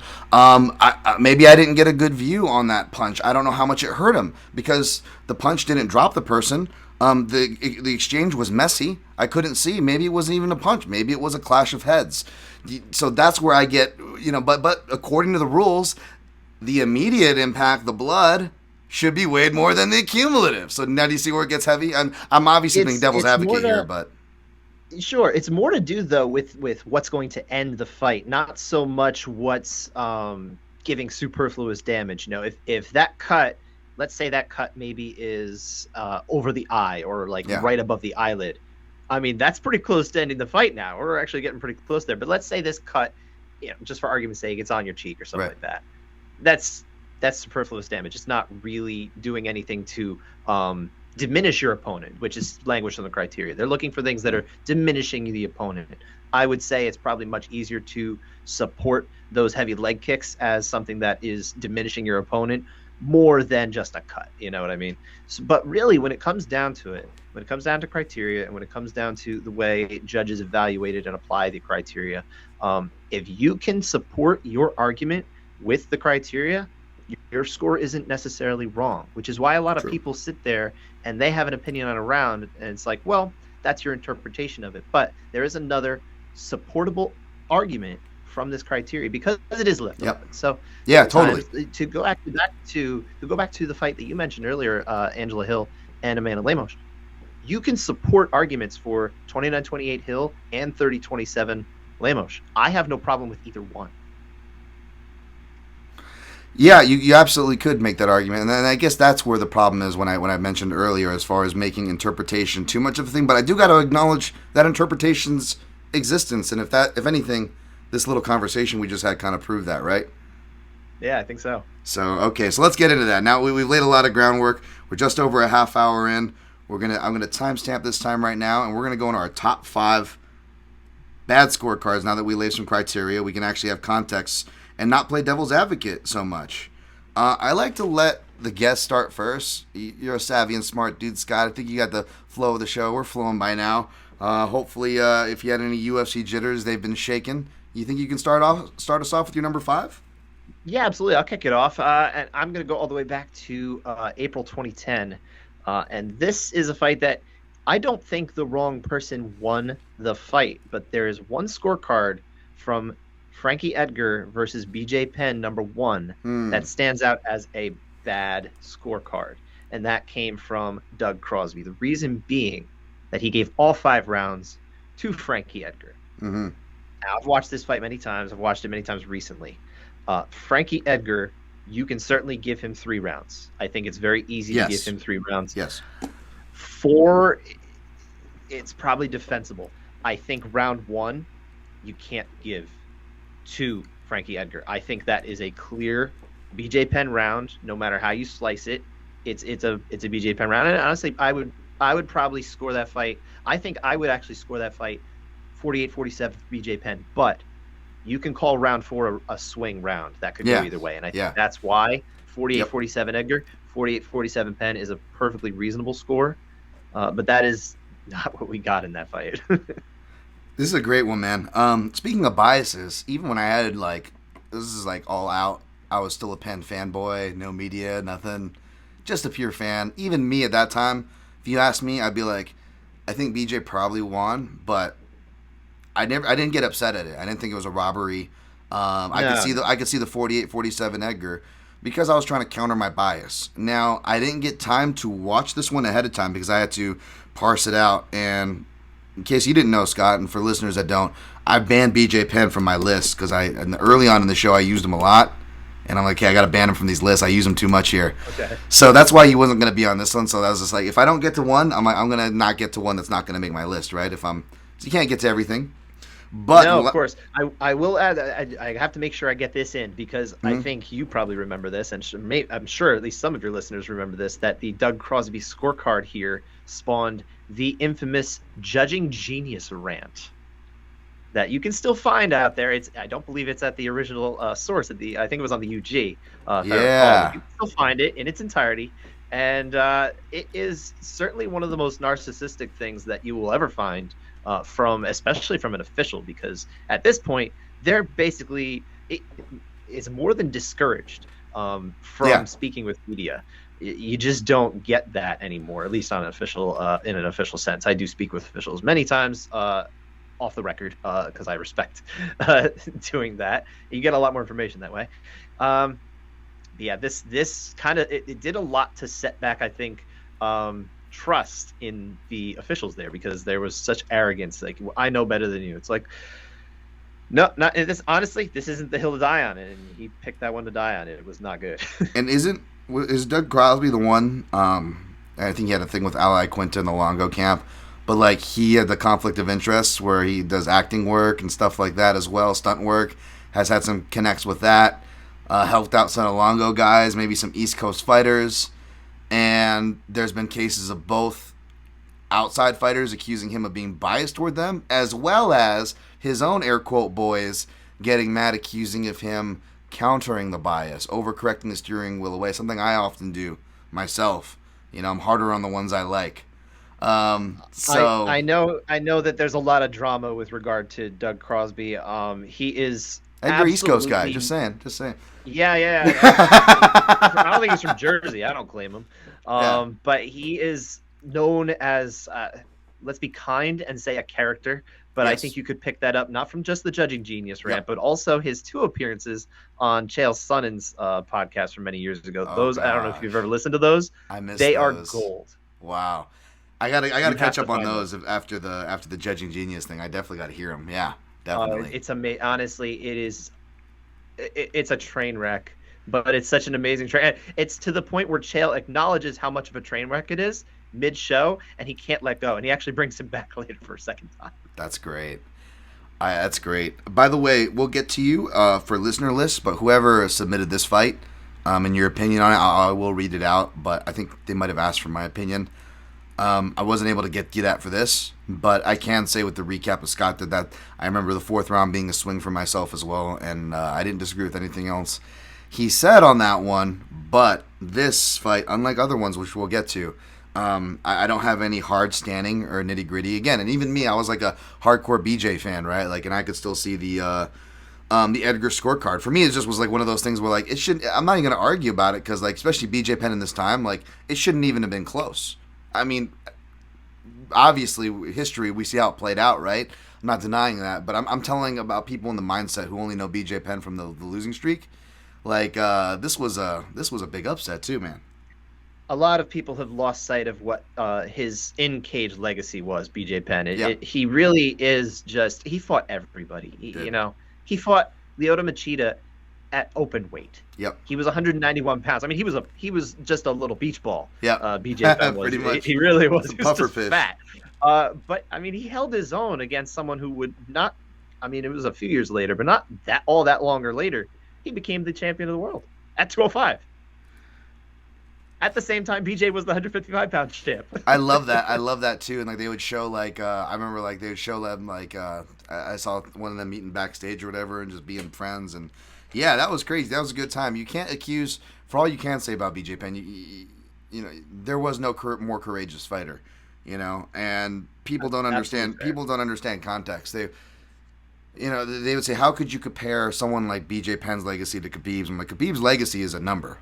Maybe I didn't get a good view on that punch. I don't know how much it hurt him because the punch didn't drop the person. The exchange was messy. I couldn't see. Maybe it wasn't even a punch. Maybe it was a clash of heads. So that's where I get, but according to the rules, the immediate impact, the blood, should be weighed more than the cumulative. So now do you see where it gets heavy? I'm obviously being devil's advocate here, but Sure, it's more to do though with what's going to end the fight, not so much what's giving superfluous damage. If that cut, let's say that cut maybe is over the eye or right above the eyelid. I mean, that's pretty close to ending the fight now. We're actually getting pretty close there. But let's say this cut, just for argument's sake, it's on your cheek or something like that. that's superfluous damage. It's not really doing anything to diminish your opponent, which is language on the criteria. They're looking for things that are diminishing the opponent. I would say it's probably much easier to support those heavy leg kicks as something that is diminishing your opponent more than just a cut. You know what I mean? So, but really, when it comes down to it, when it comes down to criteria, and when it comes down to the way judges evaluate and apply the criteria, if you can support your argument with the criteria, your score isn't necessarily wrong, which is why a lot of people sit there and they have an opinion on a round, and it's like, well, that's your interpretation of it. But there is another supportable argument from this criteria because it is left open. So yeah, totally. To go back to the fight that you mentioned earlier, Angela Hill and Amanda Lemos, you can support arguments for 29-28 Hill and 30-27 Lemos. I have no problem with either one. Yeah, you absolutely could make that argument, and I guess that's where the problem is when I mentioned earlier as far as making interpretation too much of a thing. But I do got to acknowledge that interpretation's existence, and if anything, this little conversation we just had kind of proved that, right? Yeah, I think so. So okay, so let's get into that. Now we've laid a lot of groundwork. We're just over a half hour in. I'm gonna timestamp this time right now, and we're gonna go into our top 5 bad scorecards. Now that we laid some criteria, we can actually have context and not play devil's advocate so much. I like to let the guest start first. You're a savvy and smart dude, Scott. I think you got the flow of the show. We're flowing by now. Hopefully, if you had any UFC jitters, they've been shaken. You think you can start us off with your number 5? Yeah, absolutely. I'll kick it off. And I'm going to go all the way back to April 2010. And this is a fight that I don't think the wrong person won the fight, but there is one scorecard from Frankie Edgar versus BJ Penn, number 1, that stands out as a bad scorecard. And that came from Doug Crosby. The reason being that he gave all 5 rounds to Frankie Edgar. Mm-hmm. Now, I've watched this fight many times. I've watched it many times recently. Frankie Edgar, you can certainly give him 3 rounds. I think it's very easy to give him 3 rounds. Yes. 4, it's probably defensible. I think round 1, you can't give to Frankie Edgar. I think that is a clear BJ Penn round, no matter how you slice it. It's a BJ Penn round. And honestly, I would probably score that fight. I think I would actually score that fight 48-47 BJ Penn, but you can call round 4 a swing round. That could go either way. And I think that's why 48-47 Edgar, 48-47 Penn is a perfectly reasonable score. But that is not what we got in that fight. This is a great one, man. Speaking of biases, even when I added, this is all out, I was still a Penn fanboy, no media, nothing, just a pure fan. Even me at that time, if you asked me, I'd be like, I think BJ probably won, but I didn't get upset at it. I didn't think it was a robbery. I could see the 48-47 Edgar because I was trying to counter my bias. Now, I didn't get time to watch this one ahead of time because I had to parse it out. And in case you didn't know, Scott, and for listeners that don't, I banned BJ Penn from my list because early on in the show I used him a lot. And I'm like, hey, I got to ban him from these lists. I use him too much here. Okay. So that's why he wasn't going to be on this one. So that was just like, if I don't get to one, I'm going to not get to one that's not going to make my list, right? So you can't get to everything. But no, of course. I will add, I have to make sure I get this in because I think you probably remember this, and I'm sure at least some of your listeners remember this, that the Doug Crosby scorecard here spawned the infamous Judging Genius rant that you can still find out there. I don't believe it's at the original source. I think it was on the UG. You can still find it in its entirety. And it is certainly one of the most narcissistic things that you will ever find especially from an official, because at this point they're basically it's more than discouraged from speaking with media. You just don't get that anymore, at least on an official in an official sense. I do speak with officials many times off the record because I respect doing that. You get a lot more information that way. This kind of it did a lot to set back, I think, trust in the officials there, because there was such arrogance, like, I know better than you. It's like, no, not this. Honestly, this isn't the hill to die on, and he picked that one to die on. It was not good. And is Doug Crosby the one? I think he had a thing with Ally Quinta in the Longo camp, but he had the conflict of interest where he does acting work and stuff like that as well, stunt work. Has had some connects with that. helped out some Longo guys, maybe some East Coast fighters, and there's been cases of both outside fighters accusing him of being biased toward them, as well as his own air quote boys getting mad, accusing of him countering the bias, overcorrecting the steering wheel away, something I often do myself. I'm harder on the ones I like. I know that there's a lot of drama with regard to Doug Crosby. He is Edgar East Coast guy. Just saying. Yeah. I don't think he's from Jersey. I don't claim him. But he is known as, let's be kind and say a character. But yes. I think you could pick that up not from just the Judging Genius rant, but also his 2 appearances on Chael Sonnen's podcast from many years ago. Those I don't know if you've ever listened to those. I missed They those. are gold. Wow. I gotta catch up on those after the Judging Genius thing. I definitely got to hear them. Yeah, definitely. It's amazing. Honestly, it's a train wreck, but it's such an amazing train. It's to the point where Chael acknowledges how much of a train wreck it is mid-show, and he can't let go, and he actually brings him back later for a second time. That's great. That's great. By the way, we'll get to you for listener lists, but whoever submitted this fight, and your opinion on it, I will read it out. But I think they might have asked for my opinion. I wasn't able to get that for this, but I can say with the recap of Scott that I remember the 4th round being a swing for myself as well, and I didn't disagree with anything else he said on that one. But this fight, unlike other ones, which we'll get to, I don't have any hard standing or nitty gritty. Again, and even me, I was like a hardcore BJ fan, right? Like, and I could still see the Edgar scorecard. For me, it just was like one of those things where like it should. I'm not even gonna argue about it because like especially BJ Penn in this time, like it shouldn't even have been close. I mean, obviously history, we see how it played out, right? I'm not denying that, but I'm telling about people in the mindset who only know BJ Penn from the losing streak. Like this was a big upset too, man. A lot of people have lost sight of what his in-cage legacy was, BJ Penn. He really is just – he fought everybody. He fought Lyoto Machida at open weight. Yep. He was 191 pounds. I mean, he was just a little beach ball. Yeah. BJ Penn was. Pretty much. He really was. He was puffer just fish. Fat. But, I mean, he held his own against someone who would not – I mean, it was a few years later, but not that longer later. He became the champion of the world at 205. At the same time, BJ was the 155-pound champ. I love that too. And like they would show like I remember like they would show them like I saw one of them meeting backstage or whatever and just being friends. And yeah, that was crazy. That was a good time. You can't accuse, for all you can say about BJ Penn, you know, there was no more courageous fighter, you know. And people don't understand. People don't understand context. They would say, how could you compare someone like BJ Penn's legacy to Khabib's? And like Khabib's legacy is a number.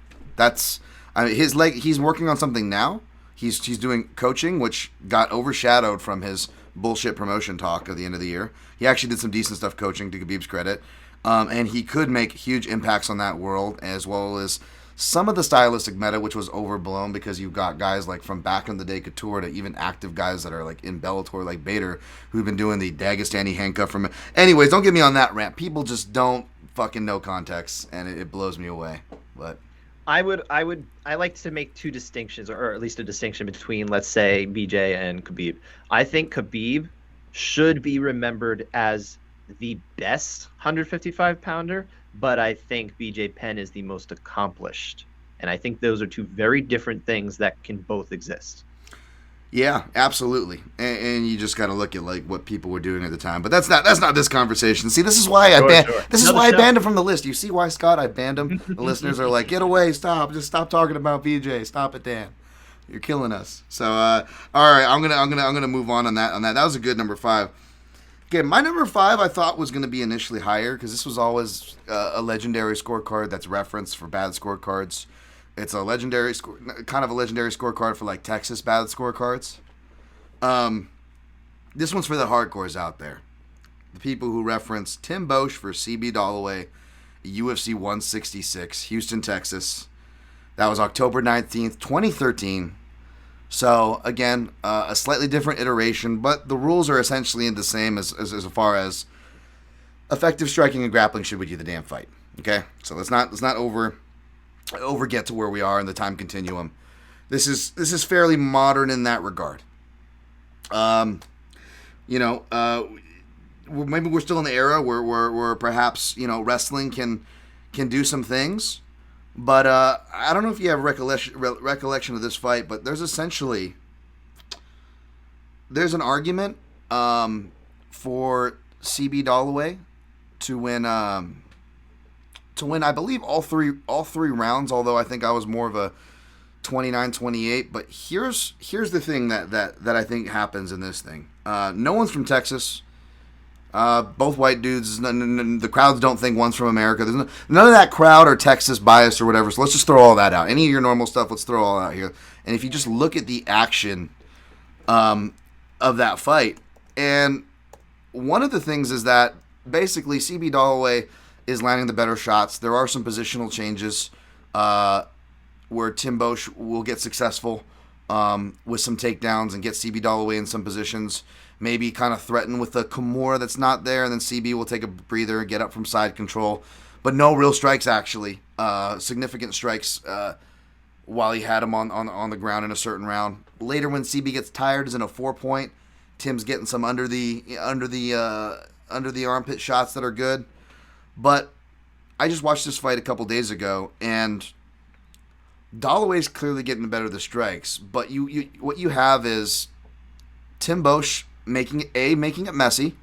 I mean, he's working on something now. He's doing coaching, which got overshadowed from his bullshit promotion talk at the end of the year. He actually did some decent stuff coaching, to Khabib's credit. And he could make huge impacts on that world, as well as some of the stylistic meta, which was overblown because you've got guys like from back in the day, Couture, to even active guys that are like in Bellator, like Bader, who've been doing the Dagestani handcuff from it. Anyways, don't get me on that rant. People just don't fucking know context, and it blows me away. But I like to make 2 distinctions, or at least a distinction between, let's say, BJ and Khabib. I think Khabib should be remembered as the best 155-pounder, but I think BJ Penn is the most accomplished. And I think those are 2 very different things that can both exist. Yeah, absolutely. And you just got to look at like what people were doing at the time. But that's not this conversation. See, this is why I banned him from the list. You see why, Scott? I banned him. The listeners are like, "Get away, stop. Just stop talking about BJ. Stop it, Dan. You're killing us." So, all right, I'm going to move on that. That was a good number 5. Okay, my number 5 I thought was going to be initially higher because this was always a legendary scorecard that's referenced for bad scorecards. It's a legendary kind of a legendary scorecard for like Texas bad scorecards. This one's for the hardcores out there, the people who reference Tim Boesch for CB Dollaway, UFC 166, Houston, Texas. That was October 19th, 2013. So again, a slightly different iteration, but the rules are essentially the same as far as effective striking and grappling should win you the damn fight. Okay, so let's not get to where we are in the time continuum. This is fairly modern in that regard. Maybe we're still in the era where perhaps wrestling can can do some things. But I don't know if you have recollection of this fight, but there's an argument for CB Dollaway to win I believe all three rounds, although I think I was more of a 29-28. But here's the thing that I think happens in this thing. No one's from Texas. Both white dudes. The crowds don't think one's from America. There's none of that crowd or Texas bias or whatever. So let's just throw all that out. Any of your normal stuff, let's throw all out here. And if you just look at the action of that fight, and one of the things is that basically CB Dollaway is landing the better shots. There are some positional changes where Tim Boesch will get successful with some takedowns and get CB Dollaway in some positions. Maybe kind of threaten with a Kimura that's not there, and then CB will take a breather and get up from side control. But no real strikes, actually. Significant strikes while he had him on the ground in a certain round. Later, when CB gets tired, is in a 4-point. Tim's getting some under the armpit shots that are good. But I just watched this fight a couple days ago, and Dollaway's clearly getting the better of the strikes. But what you have is Tim Boesch making it messy.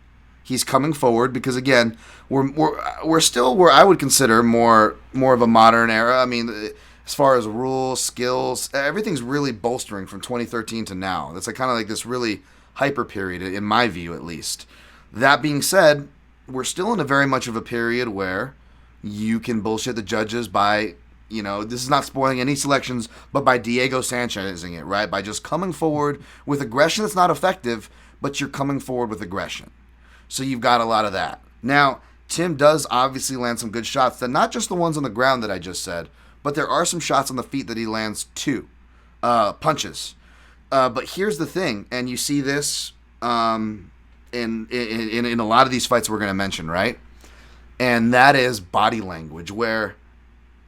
He's coming forward because, again, we're still where I would consider more of a modern era. I mean, as far as rules, skills, everything's really bolstering from 2013 to now. That's kind of like this really hyper period, in my view, at least. That being said, we're still in a very much of a period where you can bullshit the judges by, this is not spoiling any selections, but by Diego Sanchezing it, right? By just coming forward with aggression that's not effective, but you're coming forward with aggression. So you've got a lot of that. Now, Tim does obviously land some good shots, that not just the ones on the ground that I just said, but there are some shots on the feet that he lands too. Punches. But here's the thing, and you see this in a lot of these fights we're going to mention, right? And that is body language, where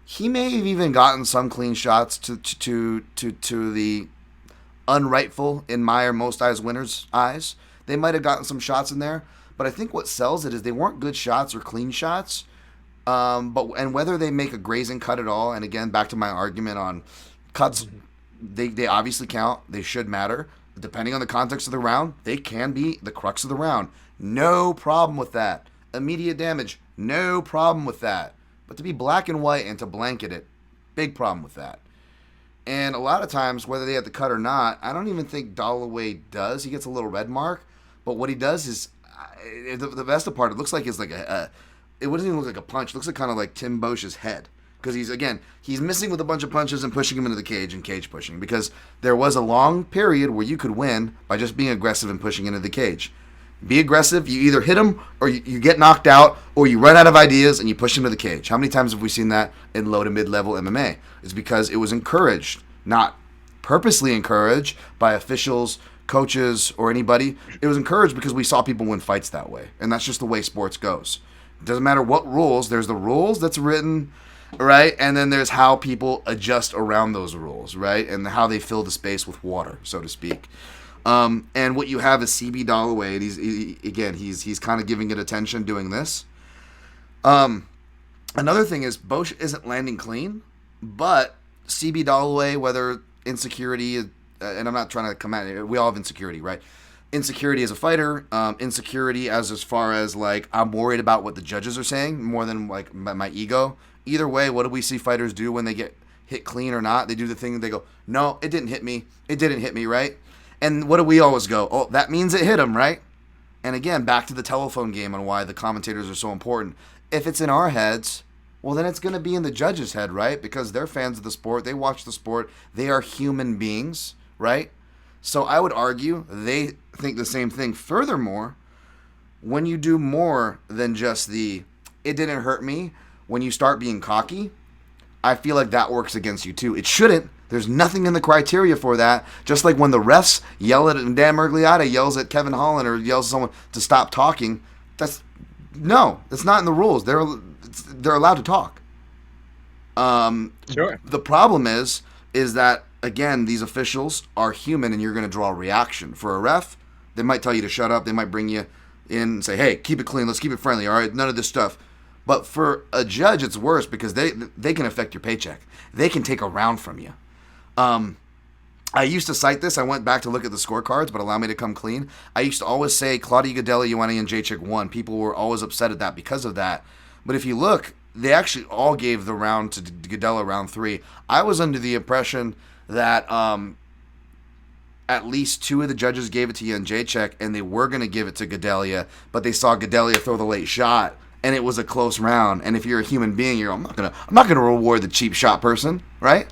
he may have even gotten some clean shots to the unrightful, in my or most eyes winners' eyes. They might have gotten some shots in there, but I think what sells it is they weren't good shots or clean shots. And whether they make a grazing cut at all, and again, back to my argument on cuts, they obviously count. They should matter. Depending on the context of the round, they can be the crux of the round. No problem with that. Immediate damage, no problem with that. But to be black and white and to blanket it, big problem with that. And a lot of times, whether they have the cut or not, I don't even think Dollaway does. He gets a little red mark, but what he does is, the best part, it looks like it's like it wouldn't even look like a punch. It looks like kind of like Tim Boesch's head. Because he's missing with a bunch of punches and pushing him into the cage and cage pushing. Because there was a long period where you could win by just being aggressive and pushing into the cage. Be aggressive, you either hit him or you get knocked out, or you run out of ideas and you push him to the cage. How many times have we seen that in low to mid-level MMA? It's because it was encouraged, not purposely encouraged by officials, coaches, or anybody. It was encouraged because we saw people win fights that way. And that's just the way sports goes. It doesn't matter what rules. There's the rules that's written, right? And then there's how people adjust around those rules, right? And how they fill the space with water, so to speak. And what you have is CB Dollaway, and he's kind of giving it attention doing this. Another thing is Boesch isn't landing clean, but CB Dollaway, whether insecurity, and I'm not trying to come at it, we all have insecurity, right? Insecurity as a fighter, insecurity as far as like I'm worried about what the judges are saying more than like my ego. Either way, what do we see fighters do when they get hit clean or not? They do the thing, they go, no, it didn't hit me. It didn't hit me, right? And what do we always go? Oh, that means it hit him, right? And again, back to the telephone game and why the commentators are so important. If it's in our heads, well, then it's going to be in the judge's head, right? Because they're fans of the sport. They watch the sport. They are human beings, right? So I would argue they think the same thing. Furthermore, when you do more than just it didn't hurt me, when you start being cocky, I feel like that works against you too. It shouldn't. There's nothing in the criteria for that. Just like when the refs yell at Dan Miragliotta yells at Kevin Holland or yells at someone to stop talking, that's not in the rules. They're allowed to talk. Sure. The problem is that, again, these officials are human and you're going to draw a reaction. For a ref, they might tell you to shut up. They might bring you in and say, hey, keep it clean. Let's keep it friendly. All right, none of this stuff. But for a judge, it's worse because they can affect your paycheck. They can take a round from you. I used to cite this. I went back to look at the scorecards, but allow me to come clean. I used to always say Claudia Gadelha, Joanna Jędrzejczyk won. People were always upset at that because of that. But if you look, they actually all gave the round to Gadelha round 3. I was under the impression that at least 2 of the judges gave it to Jędrzejczyk, and they were going to give it to Gadelha, but they saw Gadelha throw the late shot, and it was a close round. And if you're a human being, I'm not gonna reward the cheap shot person, right?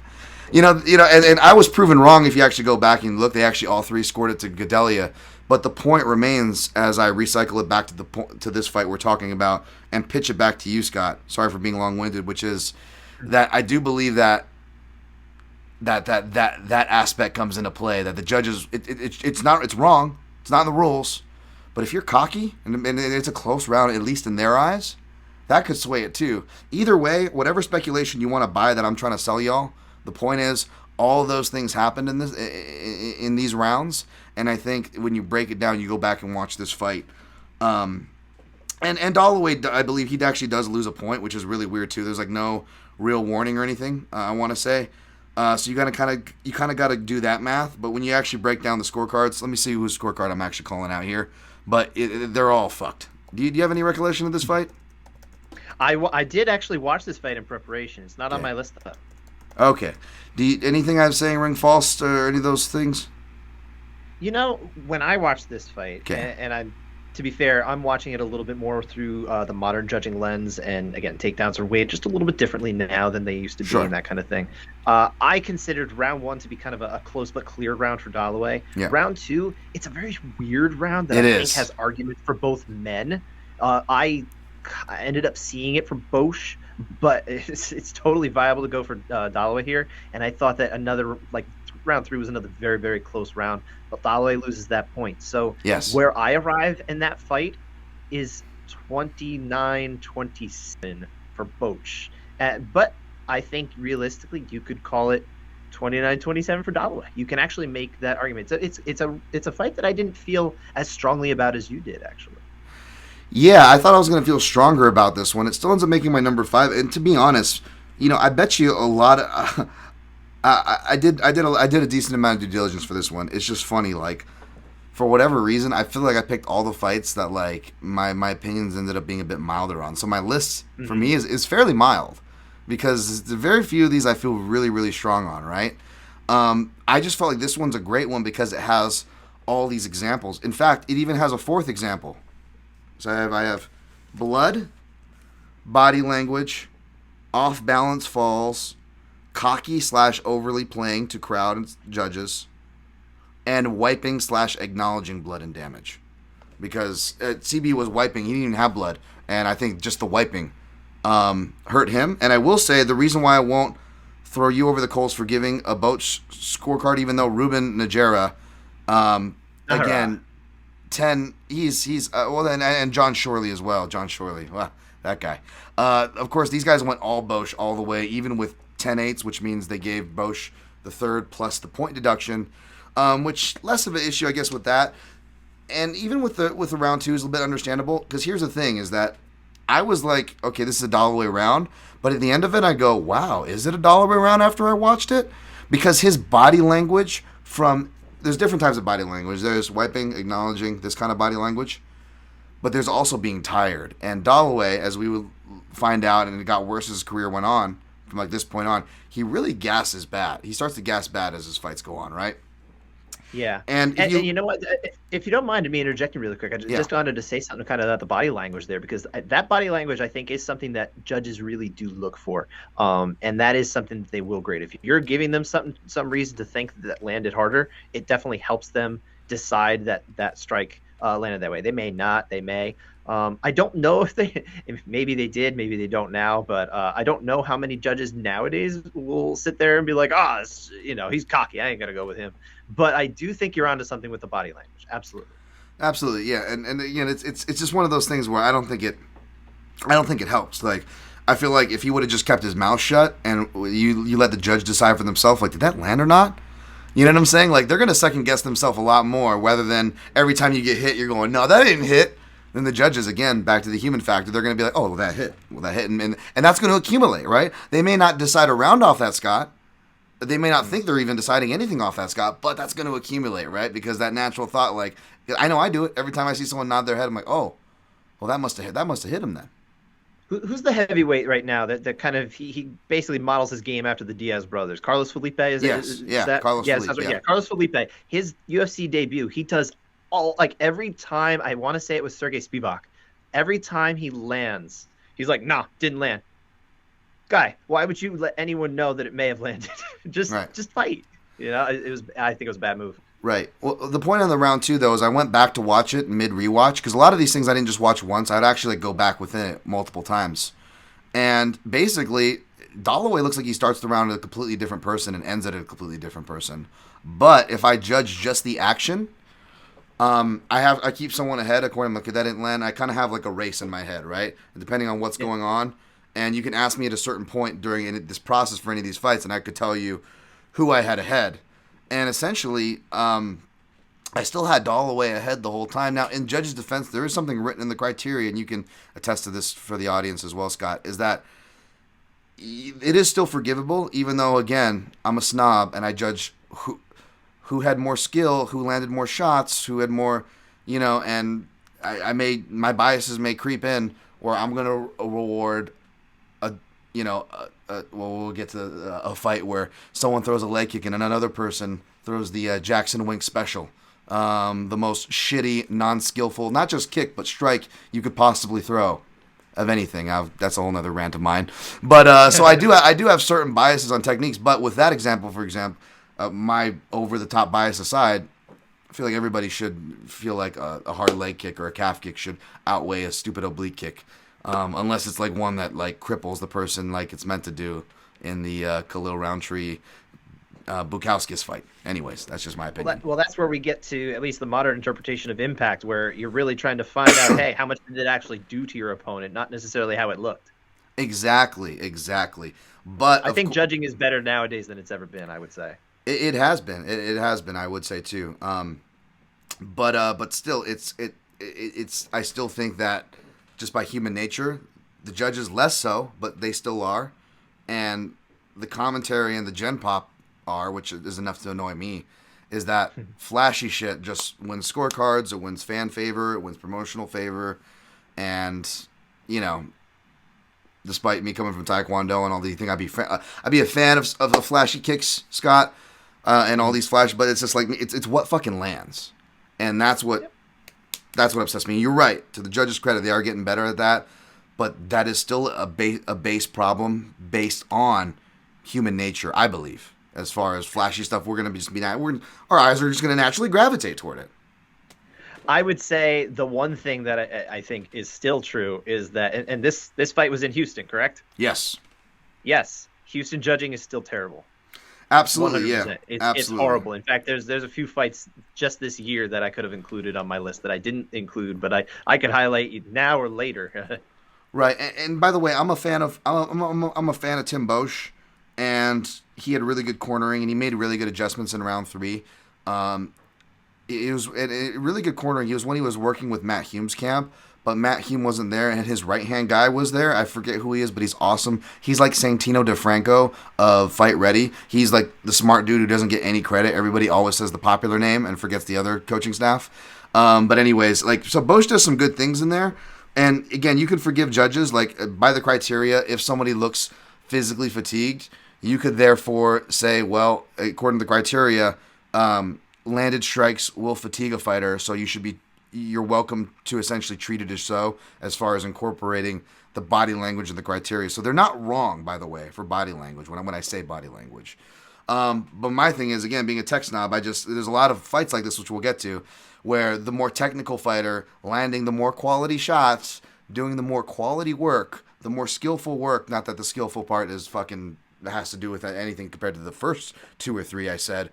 You know, and I was proven wrong. If you actually go back and look, they actually all 3 scored it to Gadelha. But the point remains, as I recycle it back to this fight we're talking about, and pitch it back to you, Scott. Sorry for being long-winded, which is that I do believe that aspect comes into play. That the judges, it's wrong. It's not in the rules. But if you're cocky and it's a close round, at least in their eyes, that could sway it too. Either way, whatever speculation you want to buy that I'm trying to sell y'all, the point is all of those things happened in these rounds, and I think when you break it down, you go back and watch this fight. And Dalloway, I believe he actually does lose a point, which is really weird too. There's like no real warning or anything. I want to say, so you kind of got to do that math. But when you actually break down the scorecards, let me see whose scorecard I'm actually calling out here. But they're all fucked. Do you have any recollection of this fight? I did actually watch this fight in preparation. It's not on my list though. Okay. Anything I'm saying ring false or any of those things? You know, when I watched this fight, and I'm, to be fair, I'm watching it a little bit more through the modern judging lens, and again, takedowns are weighed just a little bit differently now than they used to be, and that kind of thing. I considered round 1 to be kind of a close but clear round for Dalloway. Yeah. Round 2, it's a very weird round that I think has arguments for both men. I ended up seeing it from Bosch, but it's totally viable to go for Dalloway here. And I thought that another, round 3 was another very, very close round, but Dalloway loses that point. So where I arrive in that fight is 29-27 for Bosch. But I think realistically you could call it 29-27 for Dalloway. You can actually make that argument. So it's a fight that I didn't feel as strongly about as you did, actually. Yeah, I thought I was going to feel stronger about this one. It still ends up making my number 5. And to be honest, I bet you a lot of... I did a decent amount of due diligence for this one. It's just funny, for whatever reason, I feel like I picked all the fights that, my opinions ended up being a bit milder on. So my list, for me, is fairly mild. Because very few of these I feel really, really strong on, right? I just felt like this one's a great one because it has all these examples. In fact, it even has a 4th example. So I have blood, body language, off-balance falls, cocky/overly playing to crowd and judges, and wiping/acknowledging blood and damage. Because CB was wiping, he didn't even have blood, and I think just the wiping hurt him. And I will say the reason why I won't throw you over the coals for giving a Boach scorecard, even though Ruben Najera, again, 10. He's and John Shorley as well. John Shorley, well, that guy. Of course, these guys went all Bosch all the way, even with 10-8s, which means they gave Bosch the 3rd plus the point deduction, which less of an issue, I guess, with that. And even with the round 2 is a little bit understandable, because here's the thing: is that I was like, okay, this is a Dalloway round, but at the end of it, I go, wow, is it a Dalloway round after I watched it? Because his body language there's different types of body language. There's wiping, acknowledging, this kind of body language. But there's also being tired. And Dalloway, as we would find out, and it got worse as his career went on, from this point on, he really gasses bad. He starts to gas bad as his fights go on, right? Yeah. And you know what? If you don't mind me interjecting really quick, I just wanted to say something kind of about the body language there, because that body language, I think, is something that judges really do look for. And that is something that they will grade. If you're giving them some reason to think that landed harder, it definitely helps them decide that strike landed that way. They may not. They may. I don't know if maybe they did, maybe they don't now, but I don't know how many judges nowadays will sit there and be like, he's cocky, I ain't gonna go with him. But I do think you're onto something with the body language. Absolutely, yeah. And again, it's just one of those things where I don't think it helps. I feel like if he would have just kept his mouth shut and you let the judge decide for themselves, did that land or not? You know what I'm saying? They're gonna second guess themselves a lot more, rather than every time you get hit, you're going, no, that didn't hit. Then the judges, again, back to the human factor, they're going to be like, oh, well, that hit. Well, that hit. And that's going to accumulate, right? They may not decide a round off that, Scott. They may not think they're even deciding anything off that, Scott, but that's going to accumulate, right? Because that natural thought, like, I know I do it. Every time I see someone nod their head, I'm like, oh, well, that must have hit him then. Who's the heavyweight right now that kind of he basically models his game after the Diaz brothers? Carlos Felipe is that? Carlos Felipe. Right. Yeah, Carlos Felipe. His UFC debut, he does all like every time. I want to say it was Sergey Spivak. Every time he lands, he's like, "Nah, didn't land." Guy, why would you let anyone know that it may have landed? just fight. You know, I think it was a bad move. Right. Well, the point on the round 2, though, is I went back to watch it mid rewatch because a lot of these things I didn't just watch once. I'd actually go back within it multiple times. And basically, Dalloway looks like he starts the round as a completely different person and ends it at a completely different person. But if I judge just the action, I keep someone ahead according to, okay, that didn't land. I kind of have like a race in my head, right? And depending on what's going on. And you can ask me at a certain point during this process for any of these fights, and I could tell you who I had ahead. And essentially, I still had Dalloway ahead the whole time. Now, in judge's defense, there is something written in the criteria, and you can attest to this for the audience as well, Scott, is that it is still forgivable, even though, again, I'm a snob, and I judge who had more skill, who landed more shots, who had more, and my biases may creep in, or I'm going to reward we'll get to a fight where someone throws a leg kick and another person throws the Jackson Wink special. The most shitty, non-skillful, not just kick, but strike you could possibly throw of anything. That's a whole nother rant of mine. But so I do have certain biases on techniques. But with that example, for example, my over-the-top bias aside, I feel like everybody should feel like a hard leg kick or a calf kick should outweigh a stupid oblique kick. Unless it's like one that like cripples the person like it's meant to do in the Khalil Roundtree Bukauskas fight. Anyways, that's just my opinion. Well, that's where we get to at least the modern interpretation of impact, where you're really trying to find out, hey, how much did it actually do to your opponent, not necessarily how it looked. Exactly. But I think judging is better nowadays than it's ever been, I would say. It has been. It has been, I would say too. But still, it's. I still think that. Just by human nature, the judges less so, but they still are, and the commentary and the Gen Pop are, which is enough to annoy me, is that flashy shit just wins scorecards, it wins fan favor, it wins promotional favor, and despite me coming from Taekwondo and all these things, I'd be a fan of the flashy kicks, Scott, and all these flash, but it's just like it's what fucking lands, and that's what. Yep. That's what upsets me. You're right. To the judges' credit, they are getting better at that, but that is still a base problem based on human nature, I believe. As far as flashy stuff, our eyes are just going to naturally gravitate toward it. I would say the one thing that I think is still true is that, and this fight was in Houston, correct? Yes. Yes. Houston judging is still terrible. Absolutely, 100%. Yeah. It's horrible. In fact, there's a few fights just this year that I could have included on my list that I didn't include, but I could highlight now or later. Right, and by the way, I'm a fan of Tim Bosch, and he had really good cornering, and he made really good adjustments in round 3. It was a really good cornering. He was when he was working with Matt Hume's camp. But Matt Hume wasn't there, and his right-hand guy was there. I forget who he is, but he's awesome. He's like Santino DeFranco of Fight Ready. He's like the smart dude who doesn't get any credit. Everybody always says the popular name and forgets the other coaching staff. But anyways, so Bosch does some good things in there. And again, you can forgive judges, by the criteria, if somebody looks physically fatigued, you could therefore say, well, according to the criteria, landed strikes will fatigue a fighter, so you're welcome to essentially treat it as so, as far as incorporating the body language and the criteria. So they're not wrong, by the way, for body language when I say body language. But my thing is, again, being a tech snob, there's a lot of fights like this, which we'll get to, where the more technical fighter landing the more quality shots, doing the more quality work, the more skillful work. Not that the skillful part has to do with anything compared to the first 2 or 3 I said.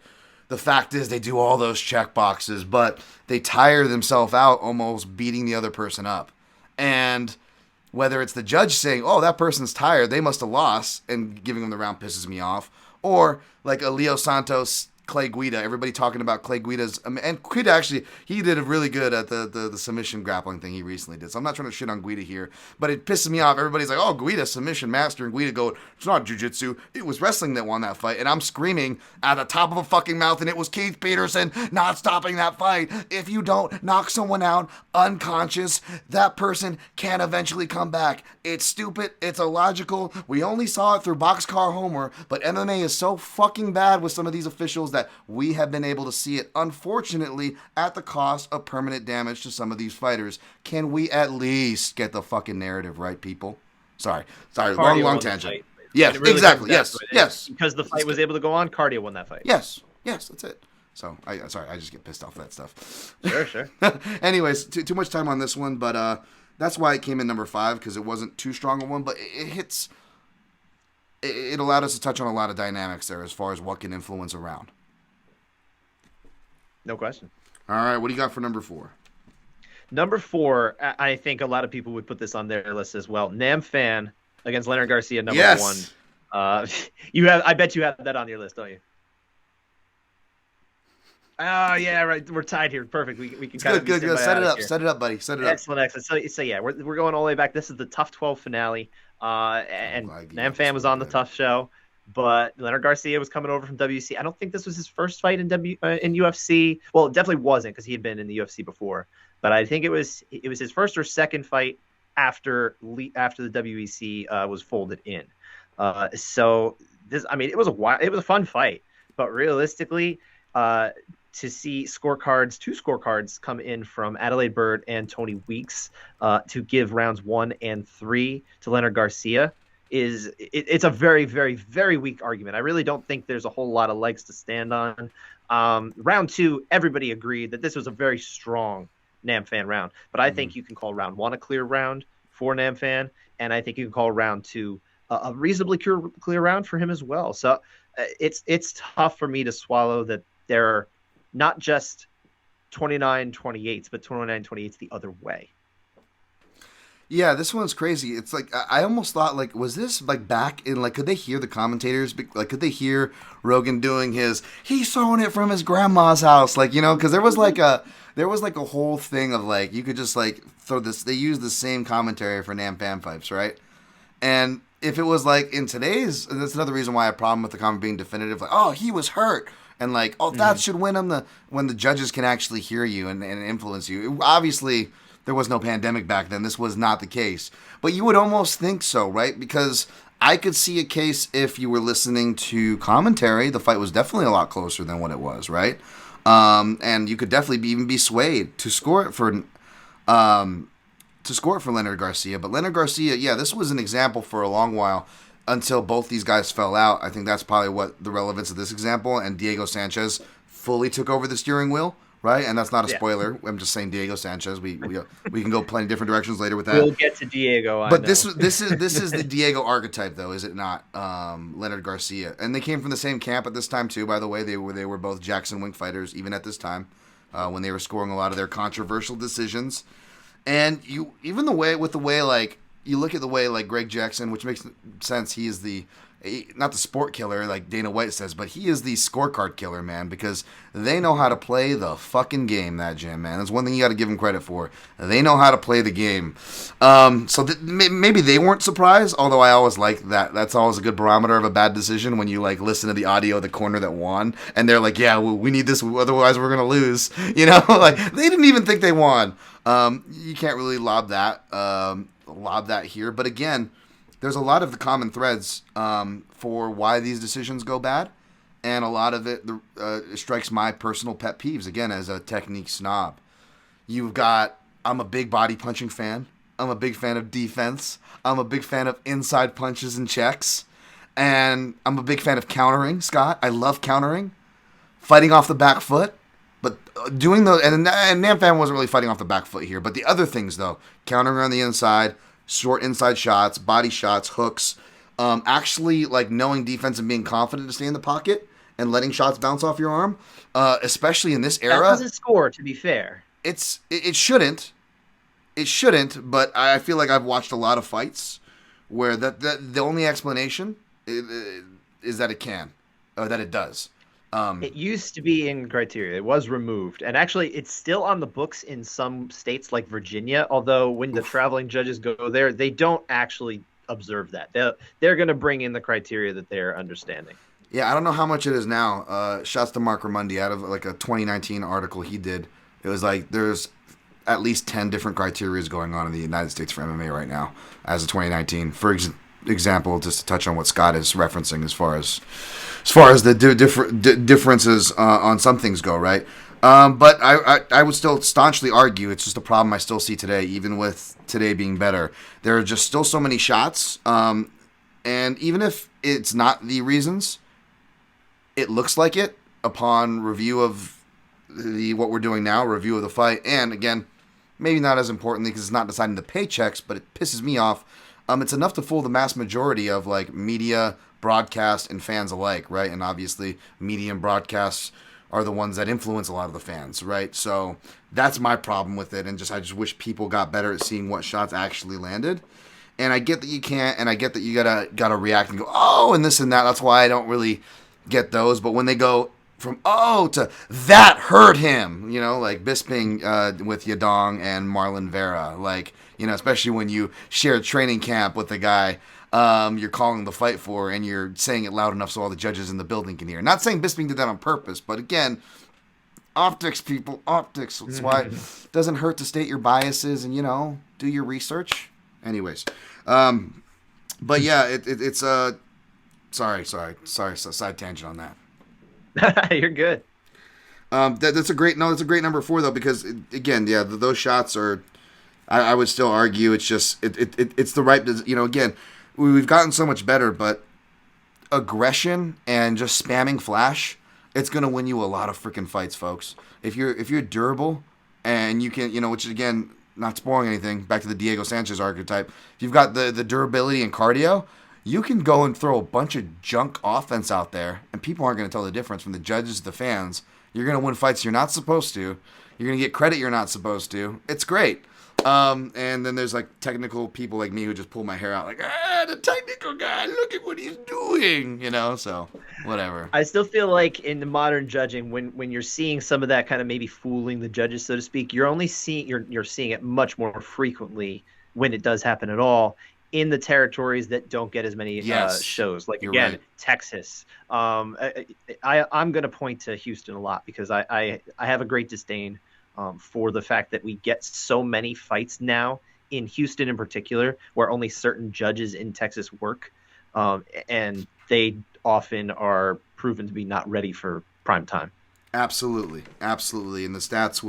The fact is they do all those check boxes, but they tire themselves out almost beating the other person up. And whether it's the judge saying, oh, that person's tired, they must have lost, and giving them the round pisses me off, or like a Leo Santos Clay Guida. Everybody talking about Clay Guida's, and Guida actually, he did really good at the submission grappling thing he recently did. So I'm not trying to shit on Guida here, but it pisses me off. Everybody's like, oh, Guida submission master, and Guida go, it's not jiu-jitsu, it was wrestling that won that fight. And I'm screaming at the top of a fucking mouth, and it was Keith Peterson not stopping that fight. If you don't knock someone out unconscious, that person can eventually come back. It's stupid, it's illogical. We only saw it through Boxcar Homer, but MMA is so fucking bad with some of these officials that we have been able to see it, unfortunately, at the cost of permanent damage to some of these fighters. Can we at least get the fucking narrative right, people? Sorry, long tangent. Yes, really exactly. Yes. Because the fight was able to go on, cardio won that fight. Yes, that's it. So, I just get pissed off at that stuff. Sure. Anyways, too much time on this one, but that's why it came in number 5, because it wasn't too strong a one, but it hits. It allowed us to touch on a lot of dynamics there as far as what can influence a round. No question. All right, what do you got for number 4? Number 4, I think a lot of people would put this on their list as well. Nam Phan against Leonard Garcia, number 1. I bet you have that on your list, don't you? Oh yeah, right. We're tied here. Perfect. We can kind of good. Set it up, buddy. Set it up. Excellent. So yeah, we're going all the way back. This is the Tough 12 finale, and Nam Phan was on the Tough show, but Leonard Garcia was coming over from WC. I don't think this was his first fight in UFC. Well, it definitely wasn't, because he had been in the UFC before, but I think it was his first or second fight after the WEC was folded in. So this, I mean, it was a fun fight, but realistically, to see two scorecards come in from Adelaide Byrd and Tony Weeks to give rounds 1 and 3 to Leonard Garcia it's a very, very, very weak argument. I really don't think there's a whole lot of legs to stand on. Round 2, everybody agreed that this was a very strong Nam Phan round, but I think you can call round 1 a clear round for Nam Phan, and I think you can call round 2 a reasonably clear round for him as well. So it's tough for me to swallow that there are not just 29-28s, but 29-28s the other way. Yeah, this one's crazy. It's like, I almost thought, like, was this, like, back in, like, could they hear the commentators? Like, could they hear Rogan doing he's throwing it from his grandma's house? Like, you know, because there was like a whole thing of, like, you could just, like, throw this, they use the same commentary for Nam Phan fights, right? And if it was, like, in today's, that's another reason why I have a problem with the comment being definitive, like, oh, he was hurt. And, like, oh, that should win him when the judges can actually hear you and influence you. Obviously, there was no pandemic back then. This was not the case. But you would almost think so, right? Because I could see a case if you were listening to commentary. The fight was definitely a lot closer than what it was, right? And you could definitely even be swayed to score it for Leonard Garcia. But Leonard Garcia, yeah, this was an example for a long while until both these guys fell out. I think that's probably what the relevance of this example. And Diego Sanchez fully took over the steering wheel. Right, and that's not a spoiler. I'm just saying Diego Sanchez. We can go plenty different directions later with that. We'll get to Diego. But this is the Diego archetype, though, is it not? Leonard Garcia, and they came from the same camp at this time too. By the way, they were both Jackson Wink fighters, even at this time, when they were scoring a lot of their controversial decisions. And you look at the way like Greg Jackson, which makes sense. He is not the sport killer like Dana White says, but he is the scorecard killer, man, because they know how to play the fucking game, that gym, man. That's one thing you got to give them credit for. They know how to play the game. Maybe they weren't surprised, although I always like that. That's always a good barometer of a bad decision when you like listen to the audio of the corner that won, and they're like, yeah, we need this, otherwise we're going to lose. You know, like they didn't even think they won. You can't really lob that here. But again, there's a lot of the common threads for why these decisions go bad, and a lot of it strikes my personal pet peeves, again, as a technique snob. I'm a big body punching fan. I'm a big fan of defense. I'm a big fan of inside punches and checks. And I'm a big fan of countering, Scott. I love countering. Fighting off the back foot. But doing and Nam Phan wasn't really fighting off the back foot here, but the other things, though, countering on the inside, short inside shots, body shots, hooks, actually like knowing defense and being confident to stay in the pocket and letting shots bounce off your arm, especially in this era. That doesn't score, to be fair. It shouldn't. It shouldn't, but I feel like I've watched a lot of fights where the only explanation is that it can, or that it does. It used to be in criteria. It was removed. And actually, it's still on the books in some states like Virginia, although when the Oof. traveling judges go there, they don't actually observe that. They're going to bring in the criteria that they're understanding. Yeah, I don't know how much it is now. Shouts to Mark Ramundi out of like a 2019 article he did. It was like there's at least 10 different criterias going on in the United States for MMA right now as of 2019. For example, just to touch on what Scott is referencing as far as the differences on some things go, right? But I would still staunchly argue it's just a problem I still see today, even with today being better. There are just still so many shots, and even if it's not the reasons, it looks like it upon review of what we're doing now, review of the fight, and again, maybe not as importantly because it's not deciding the paychecks, but it pisses me off. It's enough to fool the mass majority of like media, broadcast, and fans alike, right? And obviously, media and broadcasts are the ones that influence a lot of the fans, right? So that's my problem with it, and I just wish people got better at seeing what shots actually landed. And I get that you can't, and I get that you gotta react and go, oh, and this and that. That's why I don't really get those. But when they go from oh to that hurt him, like Bisping with Yadong and Marlon Vera, like especially when you share training camp with the guy you're calling the fight for, and you're saying it loud enough so all the judges in the building can hear. Not saying Bisping did that on purpose, but again, optics, people, optics. That's why it doesn't hurt to state your biases and do your research. Anyways, but yeah, it's sorry, side tangent on that. You're good. That's a great number 4 though, because again, yeah, those shots are. I would still argue it's just it's the right. Again, we've gotten so much better, but aggression and just spamming flash, it's gonna win you a lot of freaking fights, folks. If you're durable and you can, which is again not spoiling anything. Back to the Diego Sanchez archetype. If you've got the durability and cardio, you can go and throw a bunch of junk offense out there, and people aren't going to tell the difference from the judges to the fans. You're going to win fights you're not supposed to. You're going to get credit you're not supposed to. It's great. And then there's like technical people like me who just pull my hair out like, the technical guy, look at what he's doing, so whatever. I still feel like in the modern judging, when you're seeing some of that kind of maybe fooling the judges, so to speak, you're seeing it much more frequely when it does happen at all in the territories that don't get as many shows. Like again, right. Texas. I'm going to point to Houston a lot because I have a great disdain for the fact that we get so many fights now in Houston in particular, where only certain judges in Texas work, and they often are proven to be not ready for prime time. Absolutely, and the stats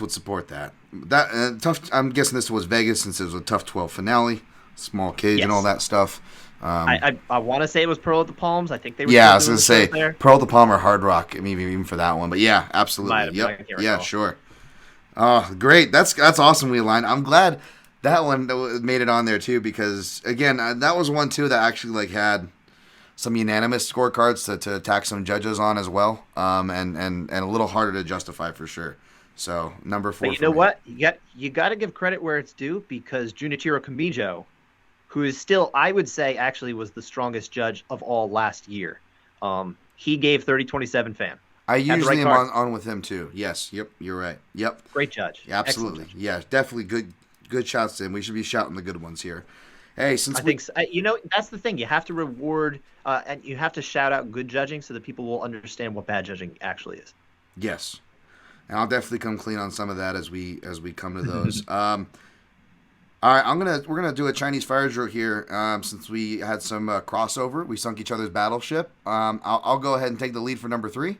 would support that. Tough. I'm guessing this was Vegas since it was a tough 12 finale, small cage, and all that stuff. I want to say it was Pearl at the Palms. I think they were. Yeah, I was going to say Pearl at the Palm or Hard Rock, maybe even for that one. But yeah, absolutely. Yep. Yeah, sure. Oh, great. That's awesome. We aligned. I'm glad that one made it on there too, because again, that was one too that actually had some unanimous scorecards to attack some judges on as well, and a little harder to justify for sure. So number 4. But you know what? You got to give credit where it's due, because Junichiro Kamijo, who is still, I would say, actually was the strongest judge of all last year. He gave 30-27 fan. I usually am on with him too. Yes. Yep. You're right. Yep. Great judge. Yeah, absolutely. Judge. Yeah, definitely good shots to him. We should be shouting the good ones here. Hey, since I think so. That's the thing. You have to reward and you have to shout out good judging so that people will understand what bad judging actually is. Yes. And I'll definitely come clean on some of that as we come to those. All right, we're gonna do a Chinese fire drill here. Since we had some crossover, we sunk each other's battleship. I'll go ahead and take the lead for number 3.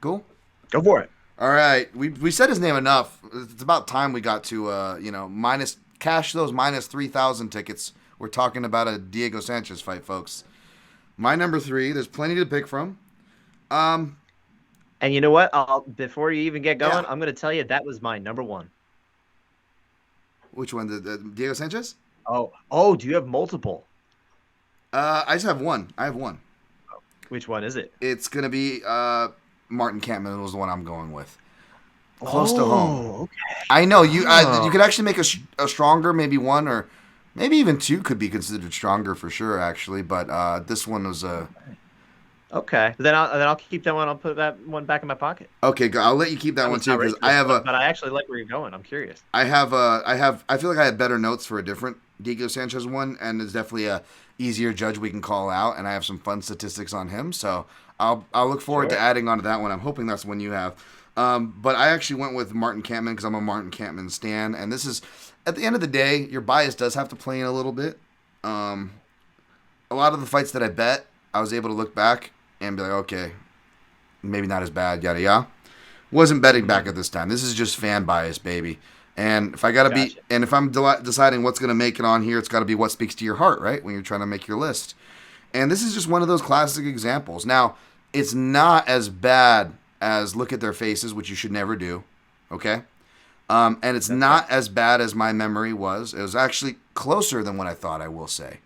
Cool. Go for it. All right, we said his name enough. It's about time we got to cash those minus 3,000 tickets. We're talking about a Diego Sanchez fight, folks. My number 3. There's plenty to pick from. And you know what? Before you even get going, I'm going to tell you that was my number 1. Which one? The Diego Sanchez? Oh, do you have multiple? I just have one. I have one. Which one is it? It's going to be Martin Kampmann was the one I'm going with. Close to home. Okay. I know. You could actually make a stronger, maybe 1 or maybe even 2 could be considered stronger for sure, actually. But this one was Okay, then I'll keep that one. I'll put that one back in my pocket. Okay, I'll let you keep that I one was too not ready because for this, but I actually like where you're going. I'm curious. I feel like I had better notes for a different Diego Sanchez one, and it's definitely a easier judge we can call out, and I have some fun statistics on him, so I'll look forward to Sure. adding on to that one. I'm hoping that's one you have. But I actually went with Martin Kampman because I'm a Martin Kampman stan, and this is at the end of the day, your bias does have to play in a little bit. Um, a lot of the fights that I bet, I was able to look back and be like, okay, maybe not as bad, yada yada. Wasn't betting back Hmm. at this time. This is just fan bias, baby. And if I gotta be, Gotcha. and if I'm deciding what's gonna make it on here, it's gotta be what speaks to your heart, right? When you're trying to make your list. And this is just one of those classic examples. Now, it's not as bad as look at their faces, which you should never do. Okay. And it's That's fair. not as bad as my memory was. It was actually closer than what I thought. I will say,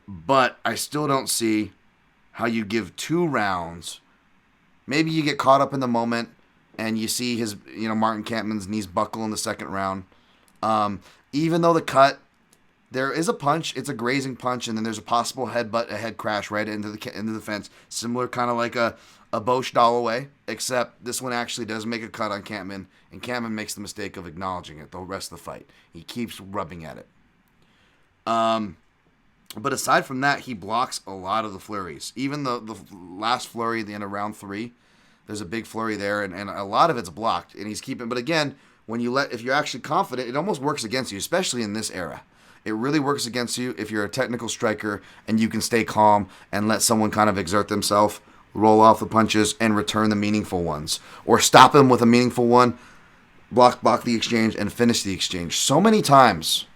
but I still don't see how you give 2 rounds. Maybe you get caught up in the moment and you see his, Martin Kampman's knees buckle in the second round. Even though the cut, there is a punch. It's a grazing punch, and then there's a possible headbutt, a head crash right into the fence, similar kind of like a Bosch Dalloway, except this one actually does make a cut on Kampman, and Kampman makes the mistake of acknowledging it the rest of the fight. He keeps rubbing at it. But aside from that, he blocks a lot of the flurries. Even the last flurry at the end of round 3, there's a big flurry there, and a lot of it's blocked, and he's keeping. But again, if you're actually confident, it almost works against you, especially in this era. It really works against you if you're a technical striker and you can stay calm and let someone kind of exert themselves, roll off the punches, and return the meaningful ones, or stop them with a meaningful one, block the exchange, and finish the exchange. So many times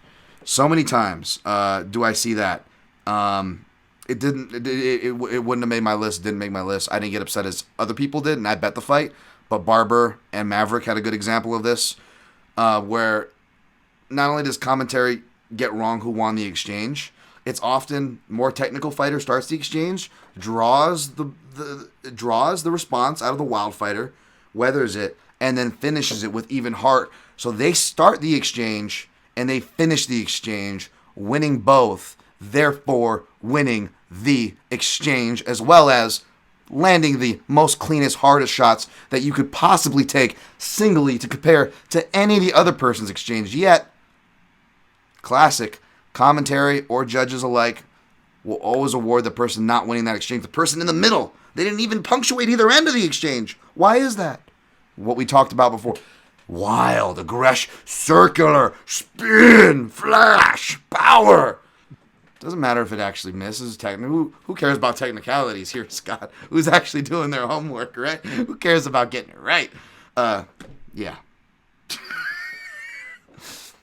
do I see that. It didn't. It wouldn't have made my list. Didn't make my list. I didn't get upset as other people did, and I bet the fight. But Barber and Maverick had a good example of this, where not only does commentary get wrong who won the exchange, it's often more technical fighter starts the exchange, draws the response out of the wild fighter, weathers it, and then finishes it with even heart. So they start the exchange and they finish the exchange, winning both, therefore winning the exchange, as well as landing the most cleanest, hardest shots that you could possibly take singly to compare to any of the other person's exchange. Yet, classic commentary or judges alike will always award the person not winning that exchange, the person in the middle. They didn't even punctuate either end of the exchange. Why is that? What we talked about before. Wild, aggression, circular, spin, flash, power. Doesn't matter if it actually misses. Who cares about technicalities here, Scott? Who's actually doing their homework, right? Who cares about getting it right? Yeah.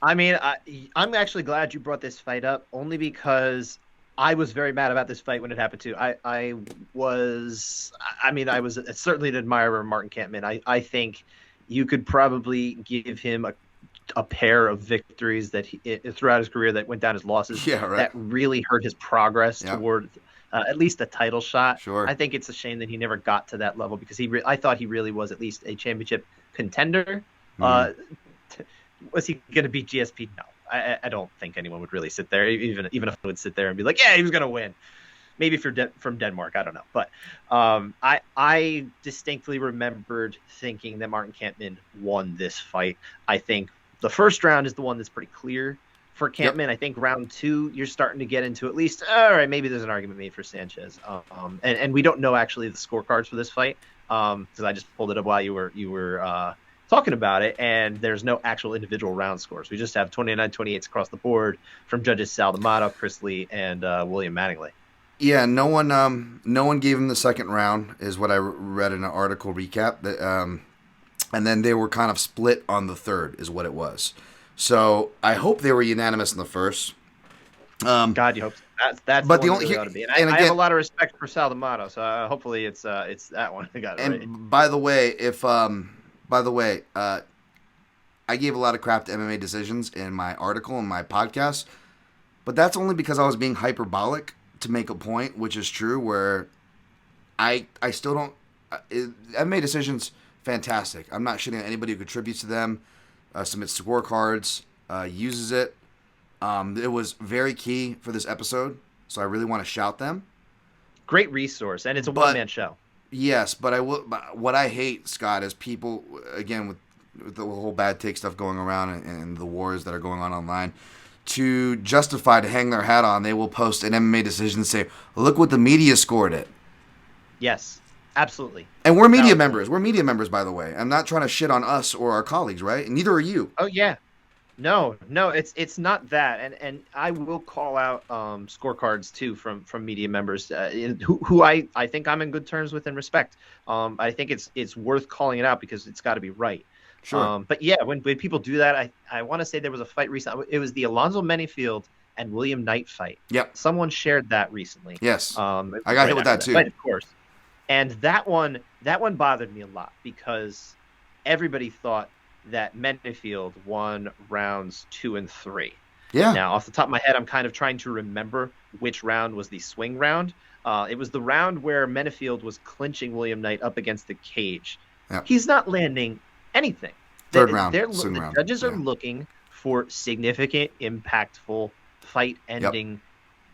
I mean, I'm actually glad you brought this fight up, only because I was very mad about this fight when it happened too. I was certainly an admirer of Martin Kampman. I think you could probably give him a pair of victories throughout his career that went down as losses Yeah, right. that really hurt his progress Yeah, toward at least a title shot. sure. I think it's a shame that he never got to that level because I thought he really was at least a championship contender. Mm. Was he going to beat GSP? No, I don't think anyone would really sit there, even if I would sit there and be like, yeah, he was going to win. Maybe if you're from Denmark, I don't know. But I distinctly remembered thinking that Martin Kampman won this fight. I think the first round is the one that's pretty clear for Yep. Kampman. I think round 2, you're starting to get into at least, all right, maybe there's an argument made for Sanchez. And we don't know actually the scorecards for this fight because I just pulled it up while you were talking about it, and there's no actual individual round scores. We just have 29-28s across the board from judges Sal D'Amato, Chris Lee, and William Mattingly. Yeah, no one gave him the second round, is what I read in an article recap. And then they were kind of split on the third, is what it was. So I hope they were unanimous in the first. God, you hope so. That's But the the one that only really ought to be. And and I have a again, lot of respect for Sal D'Amato, so hopefully it's that one that got it right. and by the way, if by the way, I gave a lot of crap to MMA decisions in my article and my podcast, but that's only because I was being hyperbolic to make a point, which is true. Where I still don't. MMA decisions, fantastic. I'm not shitting on anybody who contributes to them, submits scorecards, uses it. It was very key for this episode, so I really want to shout them. Great resource, and it's a But one-man show. yes, but what I hate, Scott, is people again with the whole bad take stuff going around and the wars that are going on online. To justify to hang their hat on, they will post an MMA decision and say, "Look what the media scored it." Yes, absolutely. And we're media members. We're media members, by the way. I'm not trying to shit on us or our colleagues, right? And neither are you. Oh yeah. No, it's not that, and I will call out scorecards too from media members who I think I'm in good terms with and respect. I think it's worth calling it out because it's got to be right. Sure. But yeah, when people do that, I want to say there was a fight recently. It was the Alonzo Menifield and William Knight fight. Yep. Someone shared that recently. Yes. I got right hit with that too. Fight, of course. And that one bothered me a lot because everybody thought that Menifield won rounds 2 and 3. Yeah. Now, off the top of my head, I'm kind of trying to remember which round was the swing round. It was the round where Menifield was clinching William Knight up against the cage. Yep. He's not landing anything. Third round. The judges are looking for significant, impactful, fight-ending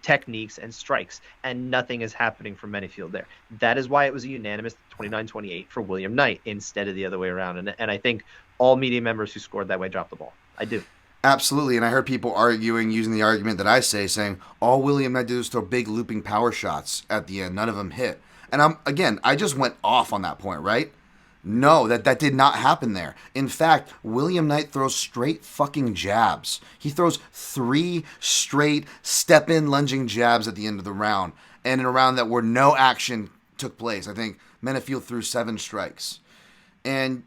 techniques and strikes, and nothing is happening for Menifield there. That is why it was a unanimous 29-28 for William Knight instead of the other way around. And I think all media members who scored that way dropped the ball. I do. Absolutely, and I heard people arguing, using the argument that I say, saying all William Knight did was throw big looping power shots at the end. None of them hit. And I just went off on that point, right? No, that did not happen there. In fact, William Knight throws straight fucking jabs. He throws 3 straight step-in lunging jabs at the end of the round. And in a round that where no action took place. I think Menifield threw 7 strikes. And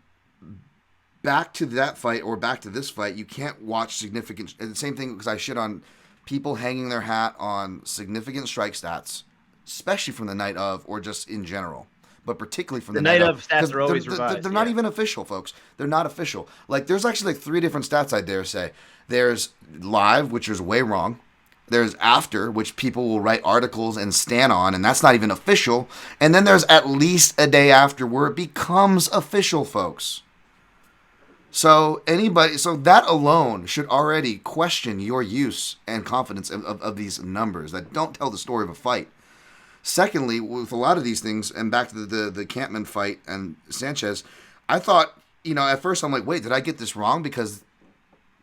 back to that fight, or back to this fight, you can't watch significant... And the same thing, because I shit on people hanging their hat on significant strike stats, especially from the night of, or just in general. But particularly from the night of stats are always revised. They're not even official, folks. They're not official. Like, there's actually 3 different stats, I dare say. There's live, which is way wrong. There's after, which people will write articles and stand on, and that's not even official. And then there's at least a day after, where it becomes official, folks. So that alone should already question your use and confidence of these numbers that don't tell the story of a fight. Secondly, with a lot of these things, and back to the Kampmann fight and Sanchez, I thought, at first I'm like, wait, did I get this wrong? Because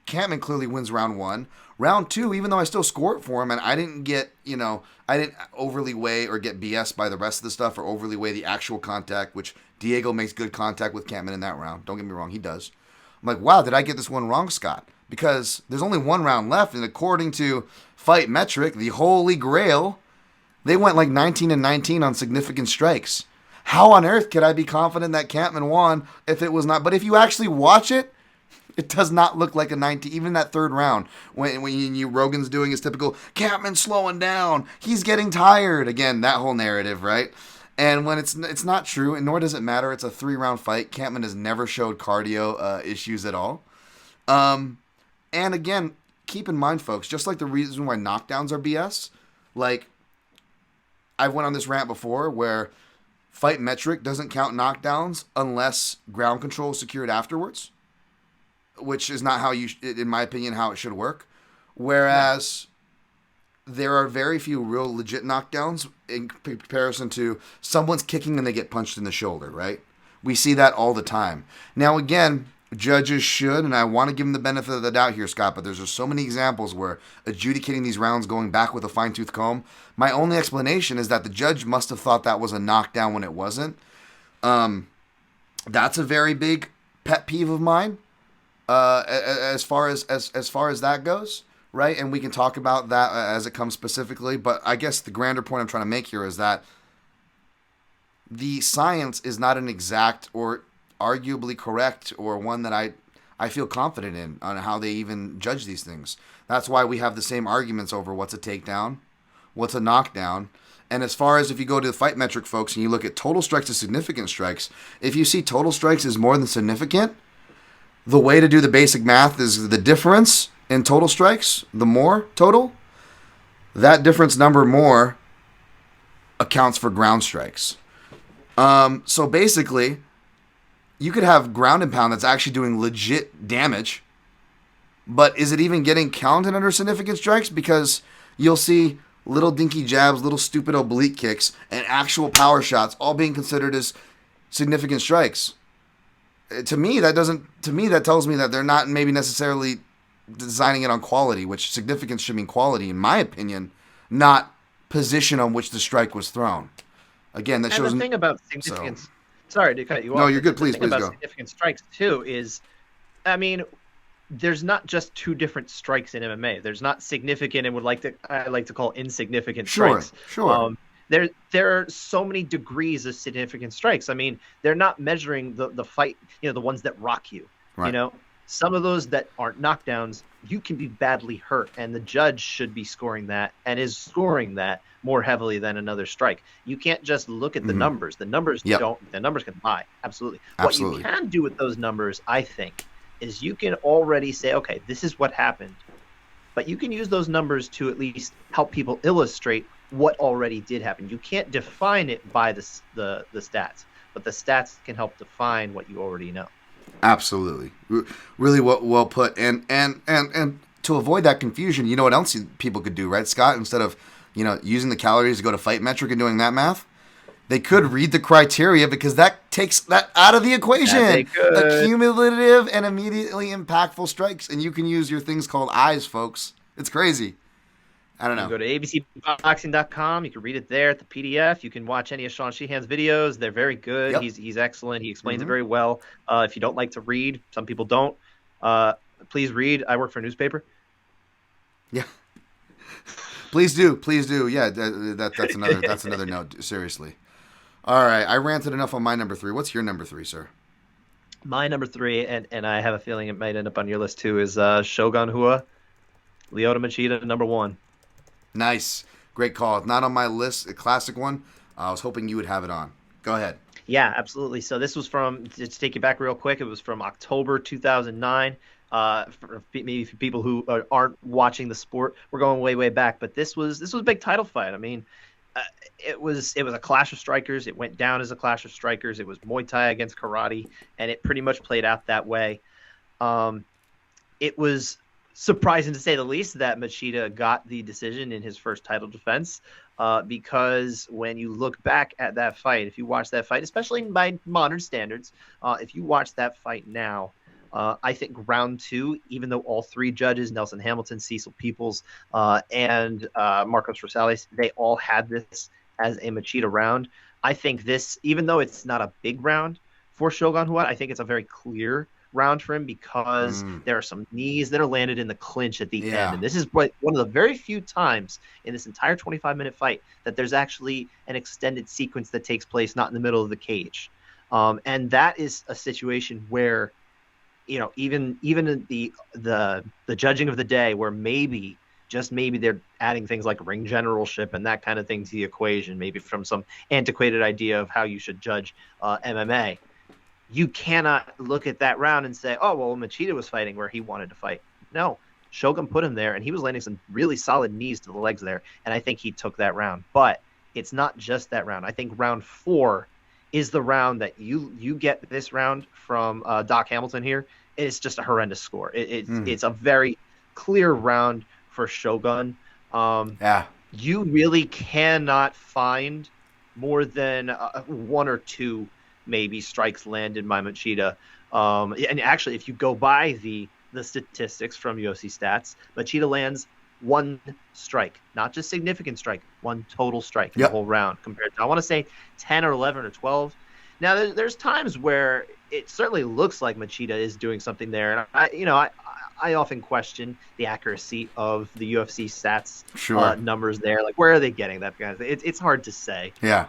Kampmann clearly wins round 1. Round 2, even though I still score it for him, and I didn't get, I didn't overly weigh or get BS by the rest of the stuff or overly weigh the actual contact, which Diego makes good contact with Kampmann in that round. Don't get me wrong, he does. I'm like, wow, did I get this one wrong, Scott? Because there's only 1 round left, and according to Fight Metric, the Holy Grail, they went like 19 and 19 on significant strikes. How on earth could I be confident that Kampmann won if it was not? But if you actually watch it, it does not look like a 19. Even that 3rd round, when Rogan's doing his typical Kampmann slowing down, he's getting tired. Again, that whole narrative, right? And when it's not true, and nor does it matter. It's a 3-round fight. Kampmann has never showed cardio issues at all. And again, keep in mind, folks, just like the reason why knockdowns are BS, like, I've went on this rant before where Fight Metric doesn't count knockdowns unless ground control is secured afterwards, which is not how in my opinion, how it should work. Whereas there are very few real legit knockdowns in comparison to someone's kicking and they get punched in the shoulder, right? We see that all the time. Now, again, judges should, and I want to give them the benefit of the doubt here, Scott, but there's just so many examples where adjudicating these rounds going back with a fine-tooth comb. My only explanation is that the judge must have thought that was a knockdown when it wasn't. That's a very big pet peeve of mine, as far as that goes, right? And we can talk about that as it comes specifically, but I guess the grander point I'm trying to make here is that the science is not an exact or arguably correct or one that I feel confident in on how they even judge these things. That's why we have the same arguments over what's a takedown, what's a knockdown. And as far as if you go to the Fight Metric, folks, and you look at total strikes to significant strikes, if you see total strikes is more than significant, the way to do the basic math is the difference in total strikes, the more total, that difference number more accounts for ground strikes. So basically, you could have ground and pound that's actually doing legit damage, but is it even getting counted under significant strikes? Because you'll see little dinky jabs, little stupid oblique kicks, and actual power shots all being considered as significant strikes. To me, that tells me that they're not maybe necessarily designing it on quality, which significance should mean quality, in my opinion, not position on which the strike was thrown. Again, that shows. And the thing about significance. So. Sorry to cut you off. No, you're good. Please go. Significant strikes too is, I mean, there's not just two different strikes in MMA. There's not significant and I like to call insignificant strikes. Sure. There are so many degrees of significant strikes. I mean, they're not measuring the fight, the ones that rock you. Right. Some of those that aren't knockdowns, you can be badly hurt, and the judge should be scoring that and is scoring that more heavily than another strike. You can't just look at the numbers. The numbers The numbers can lie. Absolutely. What you can do with those numbers, I think, is you can already say, okay, this is what happened, but you can use those numbers to at least help people illustrate what already did happen. You can't define it by the stats, but the stats can help define what you already know. Absolutely, really well put. And to avoid that confusion, you know what else people could do, right, Scott? Instead of using the calories to go to Fight Metric and doing that math, they could read the criteria, because that takes that out of the equation. The cumulative and immediately impactful strikes, and you can use your things called eyes, folks. It's crazy. I don't know. You go to abcboxing.com. You can read it there at the PDF. You can watch any of Sean Sheehan's videos. They're very good. Yep. He's excellent. He explains it very well. If you don't like to read, some people don't. Please read. I work for a newspaper. Yeah. Please do. Yeah, that's another note. Seriously. All right. I ranted enough on my number 3. What's your number 3, sir? My number 3, and I have a feeling it might end up on your list too, is Shogun Rua, Lyoto Machida, number 1. Nice. Great call. It's not on my list, a classic one. I was hoping you would have it on. Go ahead. Yeah, absolutely. So this was to take you back real quick, it was from October 2009. For people who aren't watching the sport, we're going way back, but this was a big title fight. I mean, it was a clash of strikers. It went down as a clash of strikers. It was Muay Thai against karate, and it pretty much played out that way. It was surprising, to say the least, that Machida got the decision in his first title defense, because when you look back at that fight, if you watch that fight, especially by modern standards, if you watch that fight now, I think round 2, even though all 3 judges, Nelson Hamilton, Cecil Peoples, and Marcos Rosales, they all had this as a Machida round, I think this, even though it's not a big round for Shogun Rua, I think it's a very clear round for him, because there are some knees that are landed in the clinch at the end, and this is one of the very few times in this entire 25-minute fight that there's actually an extended sequence that takes place not in the middle of the cage, and that is a situation where even the judging of the day, where maybe they're adding things like ring generalship and that kind of thing to the equation, maybe from some antiquated idea of how you should judge MMA. You cannot look at that round and say, oh, well, Machida was fighting where he wanted to fight. No, Shogun put him there, and he was landing some really solid knees to the legs there, and I think he took that round. But it's not just that round. I think round 4 is the round that you get this round from Doc Hamilton here. It's just a horrendous score. It's a very clear round for Shogun. You really cannot find more than 1 or 2 maybe strikes landed by Machida. And actually, if you go by the statistics from UFC Stats, Machida lands 1 strike, not just significant strike, 1 total strike in the whole round, compared to, I want to say, 10 or 11 or 12. Now, there's times where it certainly looks like Machida is doing something there, and I often question the accuracy of the UFC Stats numbers there. Like, where are they getting that? Because it's hard to say. Yeah.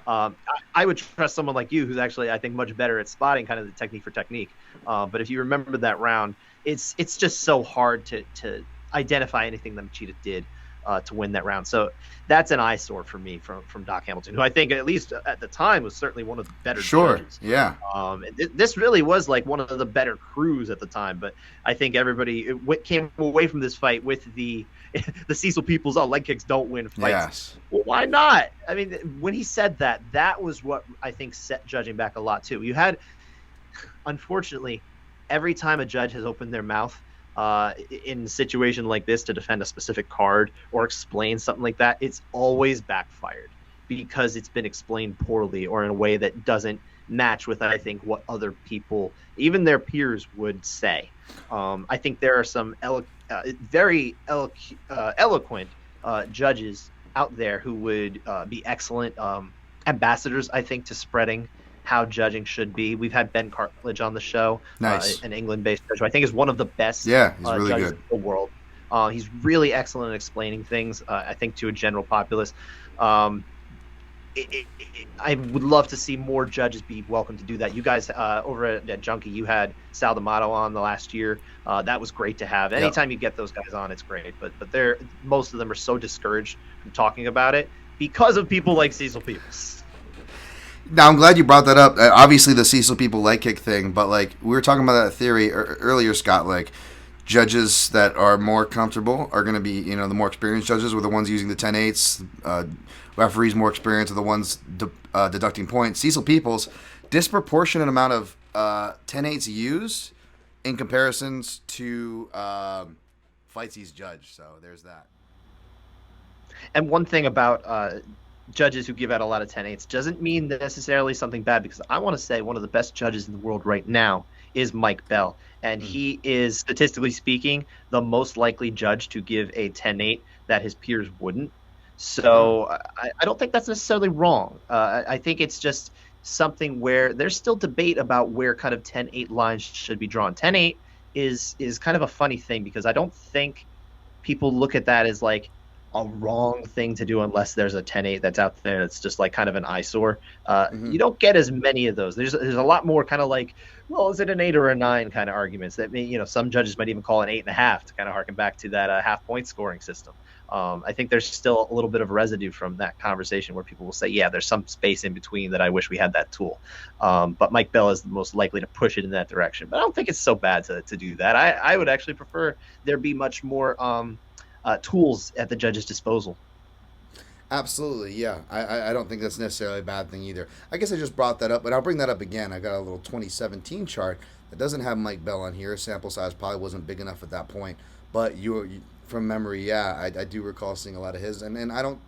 I would trust someone like you, who's actually, I think, much better at spotting kind of the technique for technique. But if you remember that round, it's just so hard to identify anything that Machida did to win that round. So that's an eyesore for me from Doc Hamilton, who I think, at least at the time, was certainly one of the better judges. Yeah. This really was like one of the better crews at the time, but I think everybody came away from this fight with the Cecil Peoples, leg kicks don't win fights. Yes. Well, why not? I mean, when he said that was what I think set judging back a lot too. You had, unfortunately, every time a judge has opened their mouth, in a situation like this to defend a specific card or explain something like that, it's always backfired because it's been explained poorly or in a way that doesn't match with, I think, what other people, even their peers, would say. I think there are some very eloquent judges out there who would be excellent ambassadors, I think, to spreading how judging should be. We've had Ben Cartledge on the show, Nice. an England-based judge, who I think is one of the best Yeah, he's really judges good. in the world. He's really excellent at explaining things, I think, to a general populace. I would love to see more judges be welcome to do that. You guys over at Junkie, you had Sal D'Amato on the last year. That was great to have. Anytime you get those guys on, it's great. But most of them are so discouraged from talking about it because of people like Cecil Peoples. Now, I'm glad you brought that up. Obviously, the Cecil people leg kick thing, but like we were talking about that theory earlier, Scott. Like judges that are more comfortable are going to be, the more experienced judges were the ones using the 10-8s. Referees more experienced are the ones deducting points. Cecil Peoples, disproportionate amount of 10-8s used in comparisons to fights he's judged. So there's that. And one thing about judges who give out a lot of 10-8s doesn't mean necessarily something bad, because I want to say one of the best judges in the world right now is Mike Bell. And he is, statistically speaking, the most likely judge to give a 10-8 that his peers wouldn't. So I don't think that's necessarily wrong. I think it's just something where there's still debate about where kind of 10-8 lines should be drawn. 10-8 is kind of a funny thing, because I don't think people look at that as like a wrong thing to do unless there's a 10-8 that's out there that's just like kind of an eyesore. You don't get as many of those. There's a lot more kind of like, well, is it an 8 or a 9 kind of arguments that some judges might even call an 8.5 to kind of harken back to that half point scoring system. I think there's still a little bit of residue from that conversation where people will say, yeah, there's some space in between that I wish we had that tool. But Mike Bell is the most likely to push it in that direction. But I don't think it's so bad to do that. I would actually prefer there be much more tools at the judge's disposal. Absolutely, yeah. I don't think that's necessarily a bad thing either. I guess I just brought that up, but I'll bring that up again. I got a little 2017 chart that doesn't have Mike Bell on here. Sample size probably wasn't big enough at that point. But from memory, yeah, I do recall seeing a lot of his. And I don't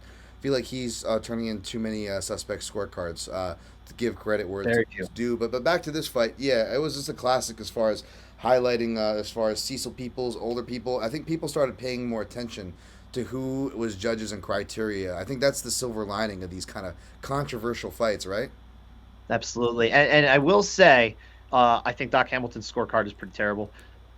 feel like he's turning in too many suspect scorecards to give credit where it's due. But back to this fight, yeah, it was just a classic as far as highlighting, as far as Cecil Peoples, older people. I think people started paying more attention to who was judges and criteria. I think that's the silver lining of these kind of controversial fights, right? Absolutely. And I will say, I think Doc Hamilton's scorecard is pretty terrible.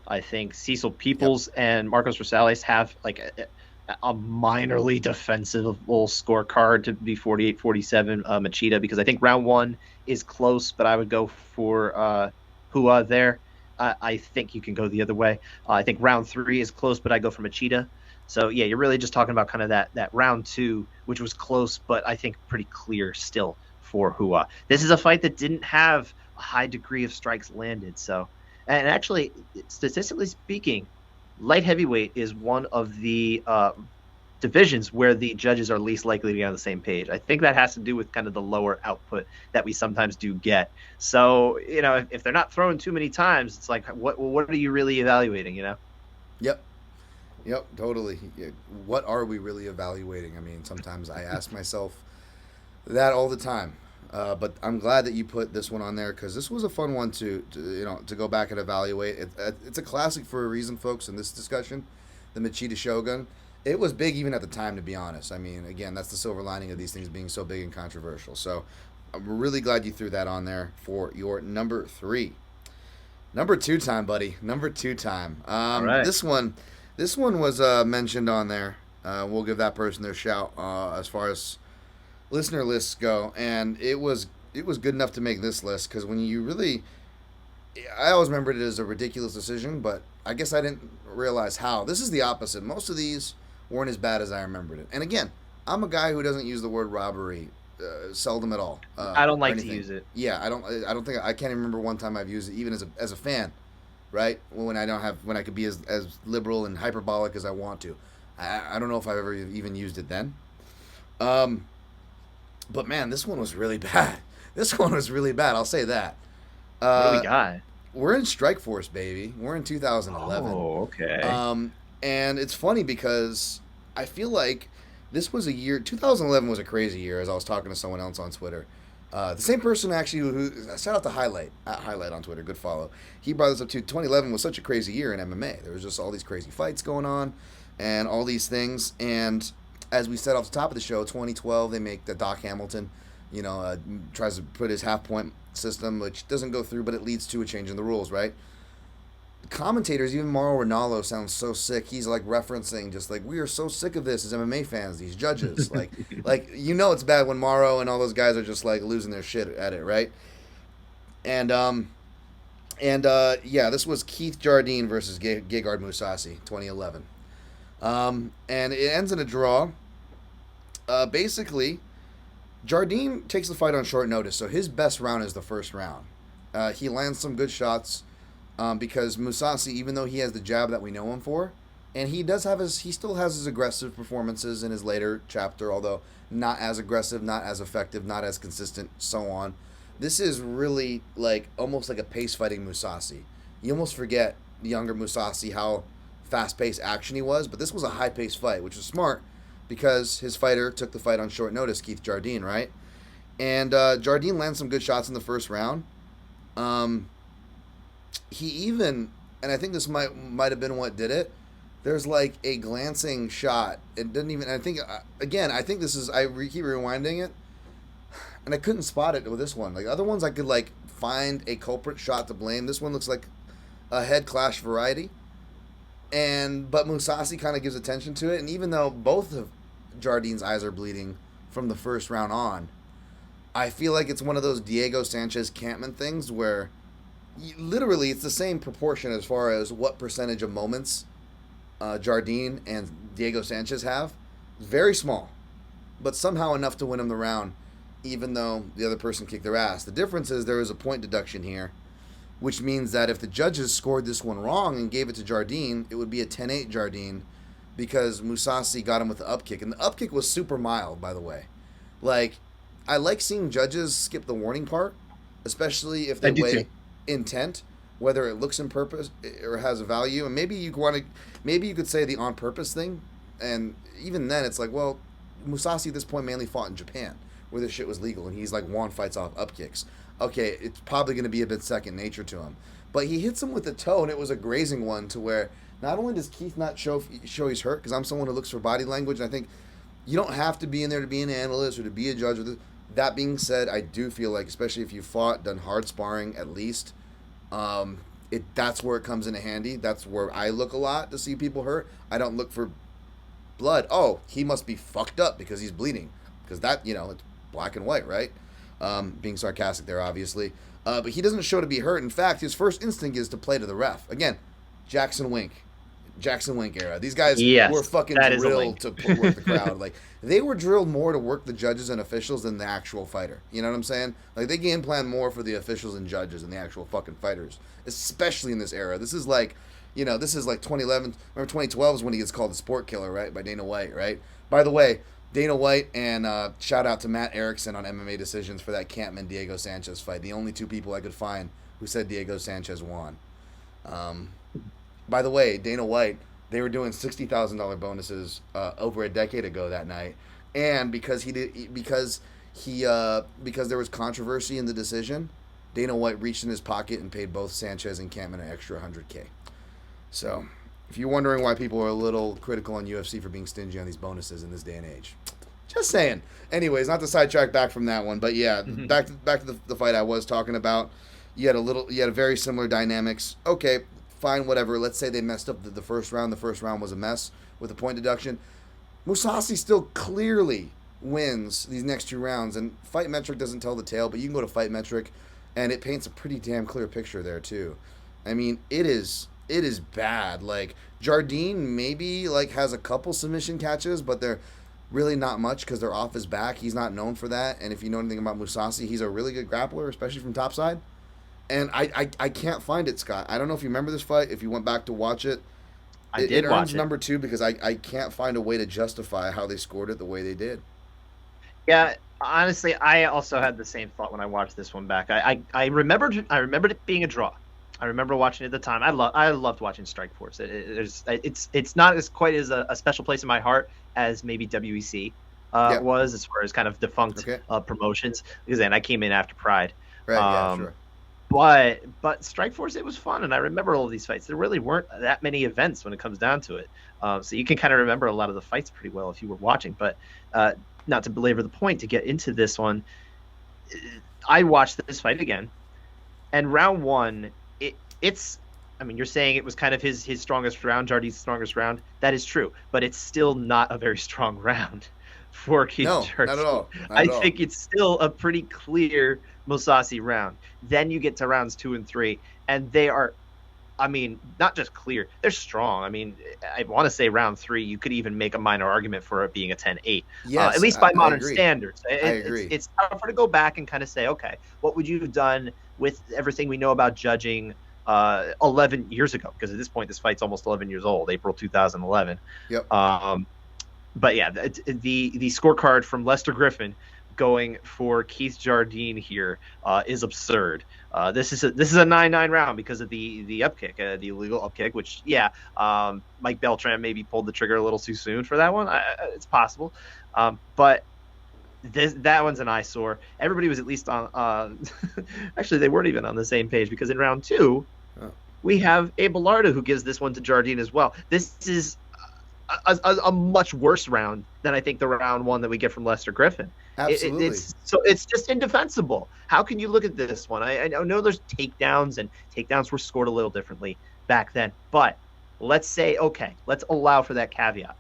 I think Cecil Peoples and Marcos Rosales have like a minorly defensive scorecard to be 48-47 Machida, because I think round 1 is close, but I would go for Hua there. I think you can go the other way. I think round 3 is close, but I go for Machida. So, yeah, you're really just talking about kind of that round 2, which was close, but I think pretty clear still for Hua. This is a fight that didn't have a high degree of strikes landed. So, and actually, statistically speaking, light heavyweight is one of the divisions where the judges are least likely to be on the same page. I think that has to do with kind of the lower output that we sometimes do get. So, if they're not throwing too many times, it's like, what are you really evaluating, Yep, totally. What are we really evaluating? I mean, sometimes I ask myself that all the time. But I'm glad that you put this one on there, because this was a fun one to go back and evaluate. It's a classic for a reason, folks. In this discussion, the Machida Shogun, it was big even at the time, to be honest. I mean, again, that's the silver lining of these things being so big and controversial. So I'm really glad you threw that on there for your number 3. Number 2 time, buddy. Number 2 time. All right. This one was mentioned on there. We'll give that person their shout as far as listener lists go, and it was good enough to make this list, because when you really, I always remembered it as a ridiculous decision, but I guess I didn't realize how. This is the opposite. Most of these weren't as bad as I remembered it. And again, I'm a guy who doesn't use the word robbery seldom at all. I don't like to use it. Yeah, I don't think I can't even remember one time I've used it, even as a fan. Right? When I could be as liberal and hyperbolic as I want to. I don't know if I've ever even used it then. But man, this one was really bad. I'll say that. What do we got? we're in Strikeforce, baby. We're in 2011. Oh, okay. And it's funny because I feel like this was a year. 2011 was a crazy year. As I was talking to someone else on Twitter, the same person actually who shout out to Highlight at Highlight on Twitter, good follow. He brought this up too. 2011 was such a crazy year in MMA. There was just all these crazy fights going on, and all these things. And as we said off the top of the show, 2012 they make the Doc Hamilton, tries to put his half point system, which doesn't go through, but it leads to a change in the rules, right? Commentators, even Mauro Ranallo sounds so sick. He's like referencing just like, we are so sick of this as MMA fans, these judges. like it's bad when Mauro and all those guys are just like losing their shit at it, right? And this was Keith Jardine versus Gegard Mousasi, 2011. And it ends in a draw. Basically, Jardine takes the fight on short notice, so his best round is the first round. He lands some good shots. Because Mousasi, even though he has the jab that we know him for, and he still has his aggressive performances in his later chapter, although not as aggressive, not as effective, not as consistent, so on. This is really like almost like a pace fighting Mousasi. You almost forget the younger Mousasi how fast paced action he was, but this was a high paced fight, which was smart because his fighter took the fight on short notice, Keith Jardine, right? And Jardine lands some good shots in the first round. He even, and I think this might have been what did it. There's like a glancing shot. It didn't even. I think this is. Keep rewinding it, and I couldn't spot it with this one. Like other ones, I could like find a culprit shot to blame. This one looks like a head clash variety, but Mousasi kind of gives attention to it. And even though both of Jardine's eyes are bleeding from the first round on, I feel like it's one of those Diego Sanchez Campman things where. Literally, it's the same proportion as far as what percentage of moments Jardine and Diego Sanchez have. Very small, but somehow enough to win him the round, even though the other person kicked their ass. The difference is there is a point deduction here, which means that if the judges scored this one wrong and gave it to Jardine, it would be a 10-8 Jardine because Mousasi got him with the up kick. And the up kick was super mild, by the way. Like, I like seeing judges skip the warning part, especially if they weigh intent, whether it looks in purpose or has a value. And maybe you could say the on purpose thing, and even then it's like, well, Mousasi at this point mainly fought in Japan where this shit was legal and he's like won fights off up kicks. Okay, it's probably going to be a bit second nature to him, but he hits him with the toe and it was a grazing one to where not only does Keith not show he's hurt, because I'm someone who looks for body language, and I think you don't have to be in there to be an analyst or to be a judge with it. That being said, I do feel like, especially if you done hard sparring at least, that's where it comes into handy. That's where I look a lot to see people hurt. I don't look for blood. Oh, he must be fucked up because he's bleeding. Because that, it's black and white, right? Being sarcastic there, obviously. But he doesn't show to be hurt. In fact, his first instinct is to play to the ref. Again, Jackson Wink era. These guys were fucking drilled to work the crowd. Like, they were drilled more to work the judges and officials than the actual fighter. You know what I'm saying? Like, they game plan more for the officials and judges than the actual fucking fighters, especially in this era. This is like 2011. Remember 2012 is when he gets called the sport killer, right? By Dana White, right? By the way, Dana White and shout out to Matt Erickson on MMA Decisions for that Campman Diego Sanchez fight. The only two people I could find who said Diego Sanchez won. By the way, Dana White, they were doing $60,000 bonuses over a decade ago that night, and because there was controversy in the decision, Dana White reached in his pocket and paid both Sanchez and Campman an extra $100K. So, if you're wondering why people are a little critical on UFC for being stingy on these bonuses in this day and age, just saying. Anyways, not to sidetrack back from that one, but yeah, back to the fight I was talking about. You had a very similar dynamics. Okay. Fine, whatever. Let's say they messed up the first round. The first round was a mess with a point deduction. Mousasi still clearly wins these next two rounds, and Fight Metric doesn't tell the tale, but you can go to Fight Metric, and it paints a pretty damn clear picture there too. I mean, it is bad. Like, Jardine maybe has a couple submission catches, but they're really not much because they're off his back. He's not known for that. And if you know anything about Mousasi, he's a really good grappler, especially from topside. And I can't find it, Scott. I don't know if you remember this fight, if you went back to watch it. It earns number 2 because I can't find a way to justify how they scored it the way they did. Yeah, honestly, I also had the same thought when I watched this one back. I remembered it being a draw. I remember watching it at the time. I loved watching Strikeforce. It's not as quite as a special place in my heart as maybe WEC Yep. was, as far as kind of defunct Okay. Promotions, because then I came in after Pride. Right. Yeah. Sure. But Strikeforce, it was fun, and I remember all of these fights. There really weren't that many events when it comes down to it, so you can kind of remember a lot of the fights pretty well if you were watching. But not to belabor the point, to get into this one, I watched this fight again, and round one, it's. I mean, you're saying it was kind of his strongest round, Jardin's strongest round. That is true, but it's still not a very strong round for Keith Jardine. Not at all. I think it's still a pretty clear Mousasi round. Then you get to rounds 2 and 3, and they are, I mean, not just clear, they're strong. I mean, I want to say round 3, you could even make a minor argument for it being a 10-8. Yes, at least by modern agree. standards. I agree. It's tougher to go back and kind of say, okay, what would you have done with everything we know about judging 11 years ago? Because at this point, this fight's almost 11 years old, April 2011. Yep. But yeah, the scorecard from Lester Griffin going for Keith Jardine here is absurd. This is a 9-9 round because of the upkick, the illegal upkick, which Mike Beltran maybe pulled the trigger a little too soon for that one. It's possible, but that one's an eyesore. Everybody was at least on. Actually, they weren't even on the same page, because in round 2, we have Abe Belarda, who gives this one to Jardine as well. This is a much worse round than I think the round 1 that we get from Lester Griffin. Absolutely. It's just indefensible. How can you look at this one? I know there's takedowns, and takedowns were scored a little differently back then, but let's allow for that caveat.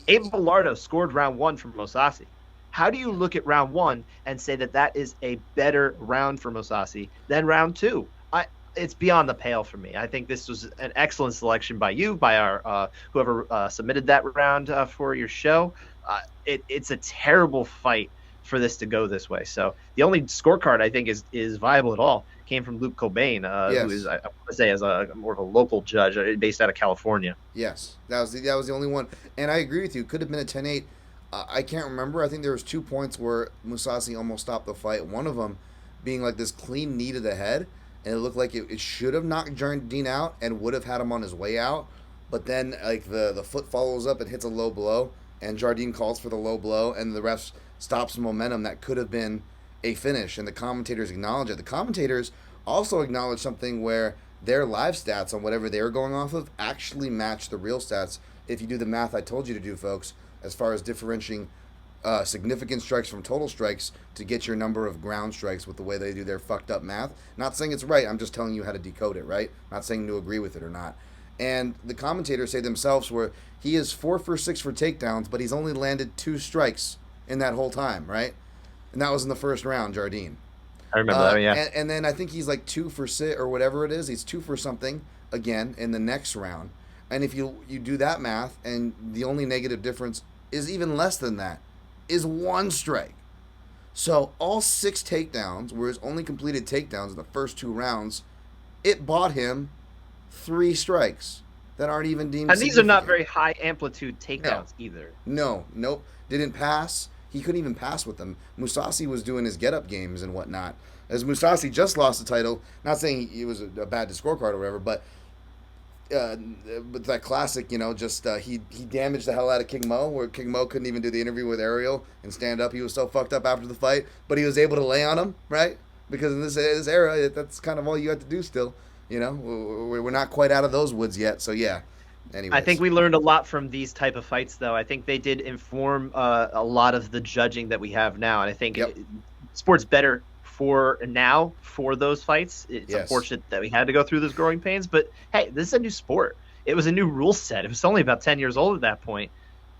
Abe Belarda scored round 1 from Mousasi. How do you look at round 1 and say that is a better round for Mousasi than round 2? It's beyond the pale for me. I think this was an excellent selection by you, by our whoever submitted that round for your show. It's a terrible fight for this to go this way. So the only scorecard I think is viable at all came from Luke Cobain, who is, I want to say, as a more of a local judge based out of California. Yes, that was the only one, and I agree with you. It could have been a 10-8. I can't remember. I think there was 2 points where Mousasi almost stopped the fight. One of them being like this clean knee to the head, and it looked like it should have knocked Jardine out and would have had him on his way out. But then like the foot follows up and hits a low blow, and Jardine calls for the low blow, and the refs stops momentum that could have been a finish, and the commentators acknowledge it. The commentators also acknowledge something where their live stats on whatever they were going off of actually match the real stats. If you do the math I told you to do, folks, as far as differentiating significant strikes from total strikes to get your number of ground strikes with the way they do their fucked up math. Not saying it's right, I'm just telling you how to decode it, right? Not saying to agree with it or not. And the commentators say themselves where he is 4 for 6 for takedowns, but he's only landed 2 strikes in that whole time, right? And that was in the first round, Jardine. I remember that, yeah. And then I think he's like 2 for 6 or whatever it is. He's 2 for something again in the next round. And if you do that math, and the only negative difference is even less than that, is 1 strike. So all 6 takedowns were his only completed takedowns in the first 2 rounds. It bought him 3 strikes that aren't even deemed And these are not very high amplitude takedowns either. Nope. Didn't pass. He couldn't even pass with them. Mousasi was doing his get-up games and whatnot. As Mousasi just lost the title, not saying it was a bad scorecard or whatever, but that classic, he damaged the hell out of King Mo, where King Mo couldn't even do the interview with Ariel and stand up. He was so fucked up after the fight, but he was able to lay on him, right? Because in this era, that's kind of all you have to do still. We're not quite out of those woods yet, so yeah. Anyways. I think we learned a lot from these type of fights, though. I think they did inform a lot of the judging that we have now, and I think sport's better for those fights. It's unfortunate that we had to go through those growing pains, but hey, this is a new sport. It was a new rule set. It was only about 10 years old at that point.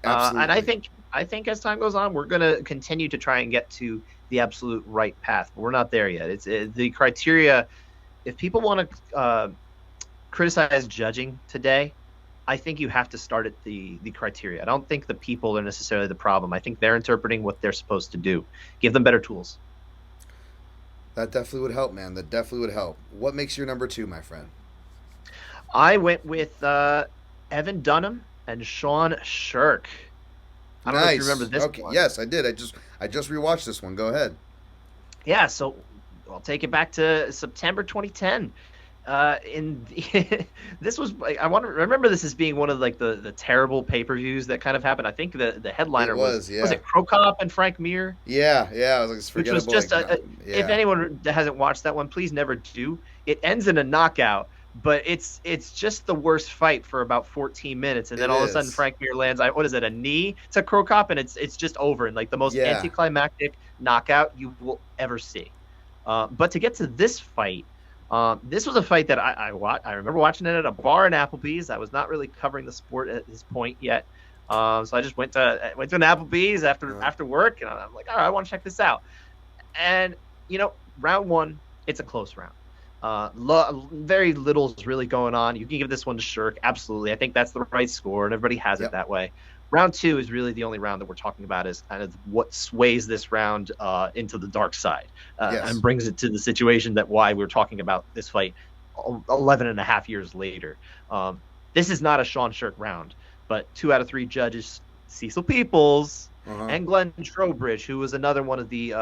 And I think as time goes on, we're going to continue to try and get to the absolute right path. But we're not there yet. It's the criteria. If people want to criticize judging today, I think you have to start at the criteria. I don't think the people are necessarily the problem. I think they're interpreting what they're supposed to do. Give them better tools. That definitely would help, man. That definitely would help. What makes your number 2, my friend? I went with Evan Dunham and Sean Shirk. I don't know if you remember this one. Yes, I did. I just rewatched this one. Go ahead. Yeah, so I'll take it back to September 2010. In this was I want to remember this as being one of like the terrible pay-per-views that kind of happened. I think the It headliner was, was yeah. it Crow Cop and Frank Mir, Yeah, yeah. It was like it's which was forgettable. just Like, no, if yeah, anyone hasn't watched that one, please never do. It ends in a knockout, but it's just the worst fight for about 14 minutes, and then it all of a sudden is. Frank Mir lands what is it, a knee to Crow Cop, and it's just over, and like the most Yeah. anticlimactic knockout you will ever see. But to get to this fight, this was a fight that I remember watching it at a bar in Applebee's. I was not really covering the sport at this point yet, so I just went to an Applebee's after work, and I'm like, all right, I want to check this out. And round one, it's a close round. Very little is really going on. You can give this one to Shirk, absolutely. I think that's the right score, and everybody has it Yep. that way. Round two is really the only round that we're talking about is kind of what sways this round into the dark side Yes. and brings it to the situation that why we're talking about this fight 11 and a half years later. This is not a Sean Shirk round, but 2 out of 3 judges, Cecil Peoples Uh-huh. and Glenn Trowbridge, who was another one of the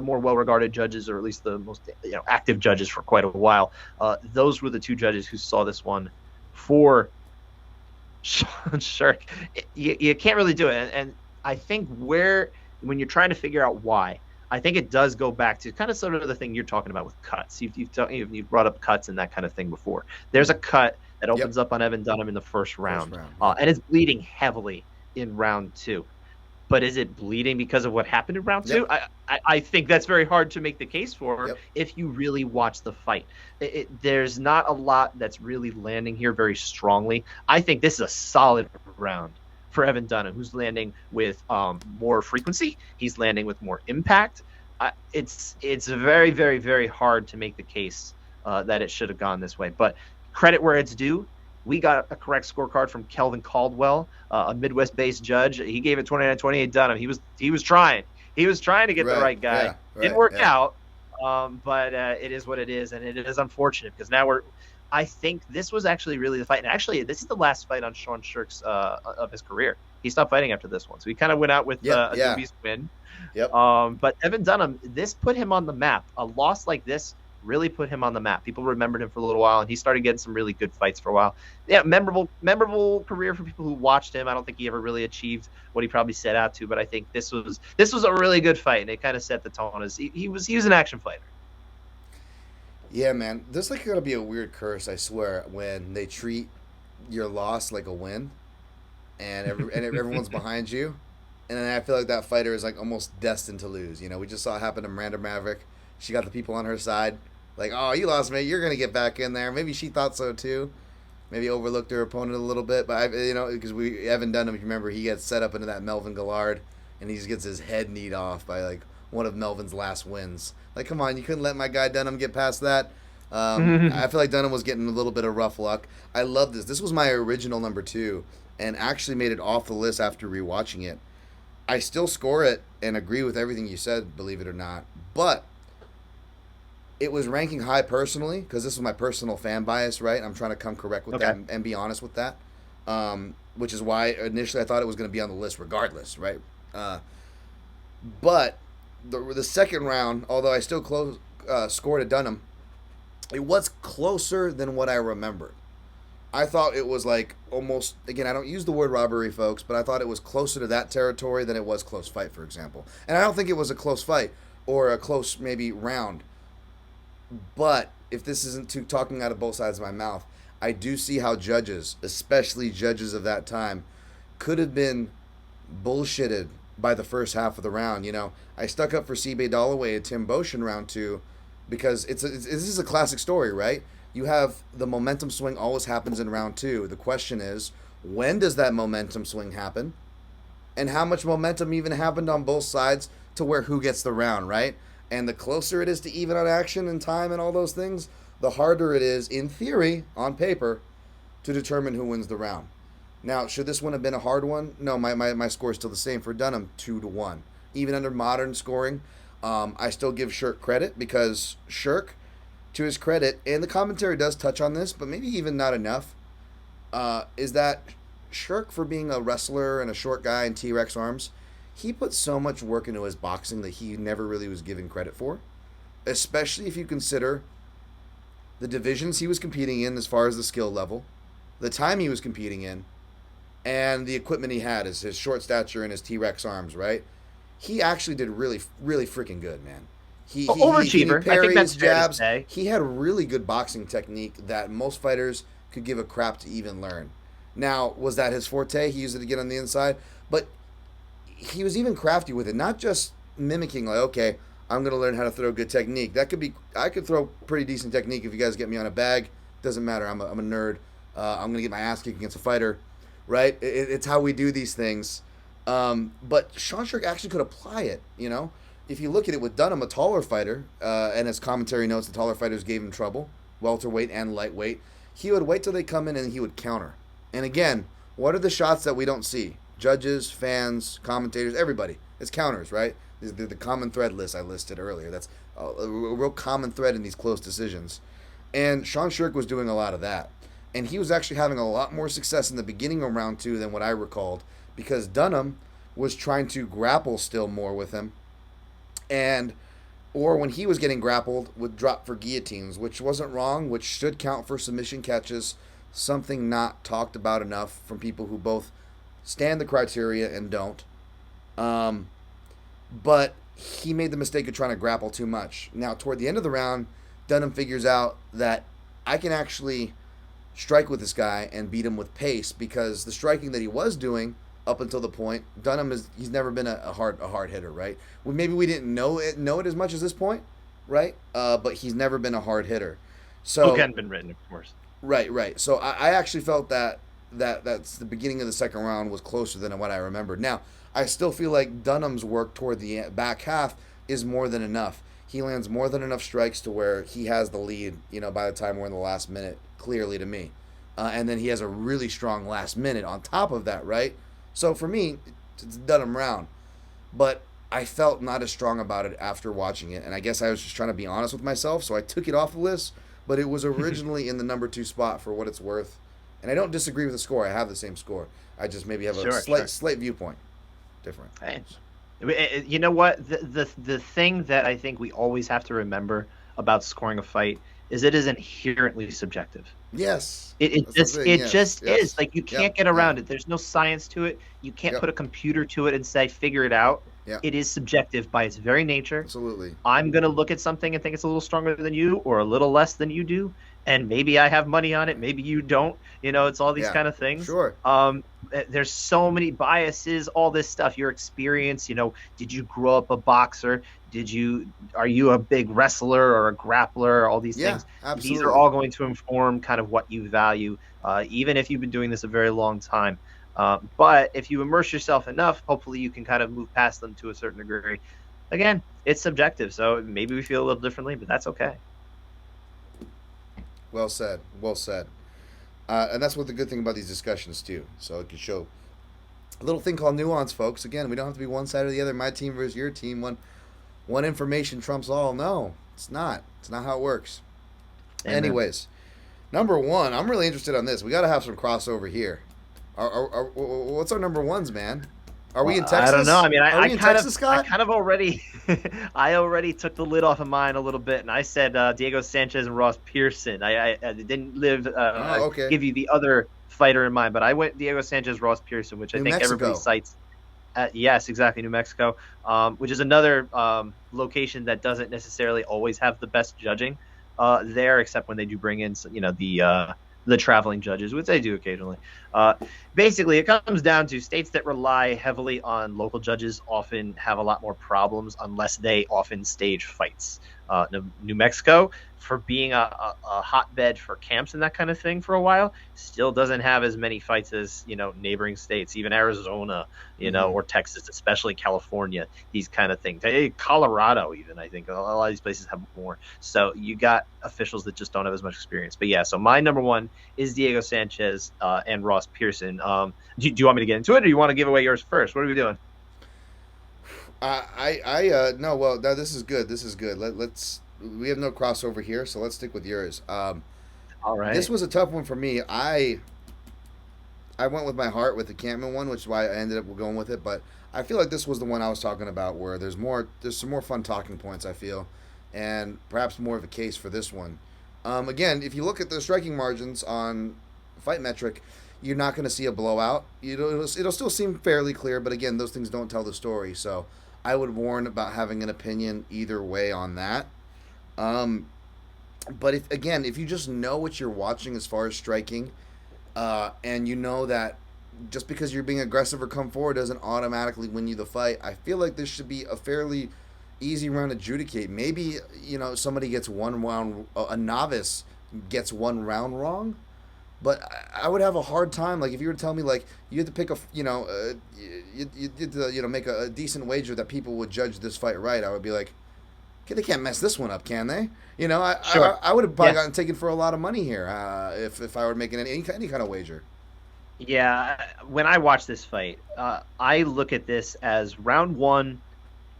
more well-regarded judges, or at least the most active judges for quite a while. Those were the 2 judges who saw this one for Sean Shirk. You can't really do it, and I think when you're trying to figure out why, I think it does go back to kind of sort of the thing you're talking about with cuts. You've brought up cuts and that kind of thing before. There's a cut that opens up on Evan Dunham in the first round, yeah. and it's bleeding heavily in round 2. But is it bleeding because of what happened in round 2? Yep. I think that's very hard to make the case for Yep. if you really watch the fight. There's not a lot that's really landing here very strongly. I think this is a solid round for Evan Dunham, who's landing with more frequency. He's landing with more impact. It's very, very, very hard to make the case that it should have gone this way. But credit where it's due. We got a correct scorecard from Kelvin Caldwell, a Midwest-based judge. He gave it 29-28 Dunham. He was trying. He was trying to get the right guy. Yeah, Didn't work out, but it is what it is, and it is unfortunate because now I think this was actually really the fight. And actually, this is the last fight on Sean Shirk's of his career. He stopped fighting after this one, so he kind of went out with a dubious win. Yep. But Evan Dunham, this put him on the map. A loss like this really put him on the map. People remembered him for a little while, and he started getting some really good fights for a while. Yeah, memorable career for people who watched him. I don't think he ever really achieved what he probably set out to, but I think this was a really good fight, and it kind of set the tone. As he was an action fighter. Yeah, man. There's like gonna be a weird curse, I swear, when they treat your loss like a win, and everyone's behind you, and then I feel like that fighter is like almost destined to lose. We just saw it happen to Miranda Maverick. She got the people on her side. Like, oh, you lost, mate. You're gonna get back in there. Maybe she thought so too. Maybe overlooked her opponent a little bit, but because Evan Dunham, if you remember, he gets set up into that Melvin Gillard, and he just gets his head kneed off by like one of Melvin's last wins. Like, come on, you couldn't let my guy Dunham get past that. I feel like Dunham was getting a little bit of rough luck. I love this. This was my original number 2, and actually made it off the list after rewatching it. I still score it and agree with everything you said, believe it or not, but it was ranking high personally because this was my personal fan bias, right? I'm trying to come correct with that and be honest with that, which is why initially I thought it was going to be on the list regardless, right? But the second round, although I still scored a Dunham, it was closer than what I remembered. I thought it was like almost, again, I don't use the word robbery, folks, but I thought it was closer to that territory than it was close fight, for example. And I don't think it was a close fight or a close maybe round. But if this isn't too talking out of both sides of my mouth, I do see how judges, especially judges of that time, could have been bullshitted by the first half of the round. I stuck up for C.B. Dalloway and Tim Bosch in round 2 because this is a classic story, right? You have the momentum swing always happens in round 2. The question is, when does that momentum swing happen? And how much momentum even happened on both sides to where who gets the round, right? And the closer it is to even on action and time and all those things, the harder it is, in theory, on paper, to determine who wins the round. Now, should this one have been a hard one? No, my score is still the same for Dunham, 2-1. Even under modern scoring, I still give Shirk credit because Shirk, to his credit, and the commentary does touch on this, but maybe even not enough, is that Shirk, for being a wrestler and a short guy and T-Rex arms, he put so much work into his boxing that he never really was given credit for, especially if you consider the divisions he was competing in as far as the skill level, the time he was competing in, and the equipment he had, his short stature and his T-Rex arms, right? He actually did really, really freaking good, man. He Overachiever. I think parries, that's fair to jabs. say. He had really good boxing technique that most fighters could give a crap to even learn. Now, was that his forte? He used it to get on the inside, but he was even crafty with it, not just mimicking like, okay, I'm gonna learn how to throw good technique. That could be, I could throw pretty decent technique if you guys get me on a bag. Doesn't matter. I'm a nerd. I'm gonna get my ass kicked against a fighter, right? It's how we do these things. But Sean Strick actually could apply it. You know, if you look at it with Dunham, a taller fighter, and as commentary notes, the taller fighters gave him trouble, welterweight and lightweight. He would wait till they come in and he would counter. And again, what are the shots that we don't see? Judges, fans, commentators, everybody. It's counters, right? The common thread list I listed earlier. That's a real common thread in these close decisions. And Sean Strick was doing a lot of that. And he was actually having a lot more success in the beginning of round 2 than what I recalled, because Dunham was trying to grapple still more with him. Or when he was getting grappled, would drop for guillotines, which wasn't wrong, which should count for submission catches, something not talked about enough from people who both stand the criteria and don't. But he made the mistake of trying to grapple too much. Now, toward the end of the round, Dunham figures out that I can actually strike with this guy and beat him with pace, because the striking that he was doing up until the point, he's never been a hard hitter, right? Well, maybe we didn't know it as much as this point, right? But he's never been a hard hitter. So Book hadn't been written, of course. Right. So I actually felt that's the beginning of the second round was closer than what I remembered. Now, I still feel like Dunham's work toward the back half is more than enough. He lands more than enough strikes to where he has the lead, by the time we're in the last minute, clearly to me. And then he has a really strong last minute on top of that, right? So for me, it's Dunham round. But I felt not as strong about it after watching it. And I guess I was just trying to be honest with myself, so I took it off the list. But it was originally in the number 2 spot for what it's worth. And I don't disagree with the score. I have the same score. I just maybe have a slight viewpoint different. Hey. You know what? The thing that I think we always have to remember about scoring a fight is it is inherently subjective. Yes. It just is. Like, you can't get around it. There's no science to it. You can't put a computer to it and say, figure it out. Yep. It is subjective by its very nature. Absolutely. I'm going to look at something and think it's a little stronger than you or a little less than you do. And maybe I have money on it. Maybe you don't. It's all these kind of things. Sure. There's so many biases, all this stuff, your experience, did you grow up a boxer? Are you a big wrestler or a grappler? All these things. Absolutely. These are all going to inform kind of what you value, even if you've been doing this a very long time. But if you immerse yourself enough, hopefully you can kind of move past them to a certain degree. Again, it's subjective, so maybe we feel a little differently, but that's okay. Well said. And that's what the good thing about these discussions, too. So it can show a little thing called nuance, folks. Again, we don't have to be one side or the other. My team versus your team. One information trumps all. No, it's not. It's not how it works. Amen. Anyways, number 1. I'm really interested on this. We got to have some crossover here. What's our number 1s, man? Are we in Texas? I don't know. I mean, I already took the lid off of mine a little bit, and I said Diego Sanchez and Ross Pearson. I didn't give you the other fighter in mind, but I went Diego Sanchez, Ross Pearson, which I think everybody cites. Yes, exactly, New Mexico, which is another location that doesn't necessarily always have the best judging there, except when they do bring in, the traveling judges, which they do occasionally. Basically, it comes down to states that rely heavily on local judges often have a lot more problems unless they often stage fights. New Mexico, for being a hotbed for camps and that kind of thing for a while, still doesn't have as many fights as neighboring states, even Arizona, or Texas, especially California, these kind of things. Hey, Colorado, even, I think a lot of these places have more. So you got officials that just don't have as much experience. But yeah, so my number 1 is Diego Sanchez and Ross Pearson. Do you want me to get into it, or do you want to give away yours first? What are we doing? No. Well, no, this is good. Let's. We have no crossover here, so let's stick with yours. All right. This was a tough one for me. I went with my heart with the Campman one, which is why I ended up going with it. But I feel like this was the one I was talking about, where there's some more fun talking points, I feel, and perhaps more of a case for this one. Again, if you look at the striking margins on Fight Metric, you're not going to see a blowout. It'll still seem fairly clear, but again, those things don't tell the story. So I would warn about having an opinion either way on that. Um, but if you just know what you're watching as far as striking, and you know that just because you're being aggressive or come forward doesn't automatically win you the fight, I feel like this should be a fairly easy round to adjudicate. Maybe somebody gets one round, a novice gets one round wrong, but I would have a hard time. Like if you were to tell me like you had to pick you had to make a decent wager that people would judge this fight right, I would be like, okay, they can't mess this one up, can they? Sure. I would have probably Yeah. gotten taken for a lot of money here if I were making any kind of wager. Yeah. When I watch this fight, I look at this as round one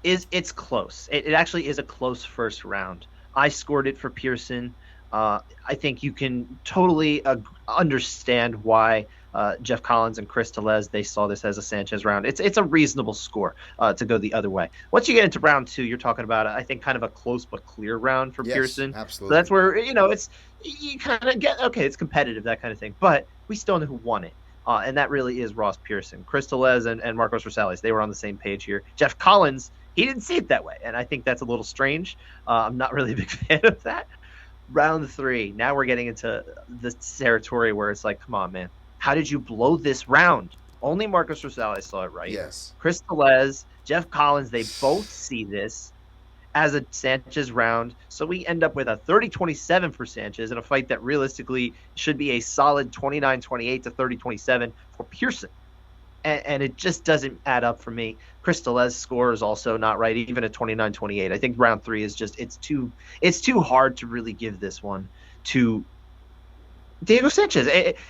it's close. It actually is a close first round. I scored it for Pearson. I think you can totally understand why Jeff Collins and Chris Tellez, they saw this as a Sanchez round. It's a reasonable score to go the other way. Once you get into round two, you're talking about I think kind of a close but clear round for Yes, Pearson. So absolutely. that's where it's you kind of get okay, it's competitive, that kind of thing. But we still know who won it. And that really is Ross Pearson. Chris Tellez and Marcos Rosales, they were on the same page here. Jeff Collins, he didn't see it that way, and I think that's a little strange. I'm not really a big fan of that. Round three, now we're getting into the territory where it's like, come on, man, how did you blow this round? Only Marcos Rosales saw it right. Yes. Chris Tellez, Jeff Collins, they both see this as a Sanchez round. So we end up with a 30-27 for Sanchez in a fight that realistically should be a solid 29-28 to 30-27 for Pearson. And it just doesn't add up for me. Chris Tellez's score is also not right, even at 29-28. I think round three is just it's too hard to really give this one to Diego Sanchez.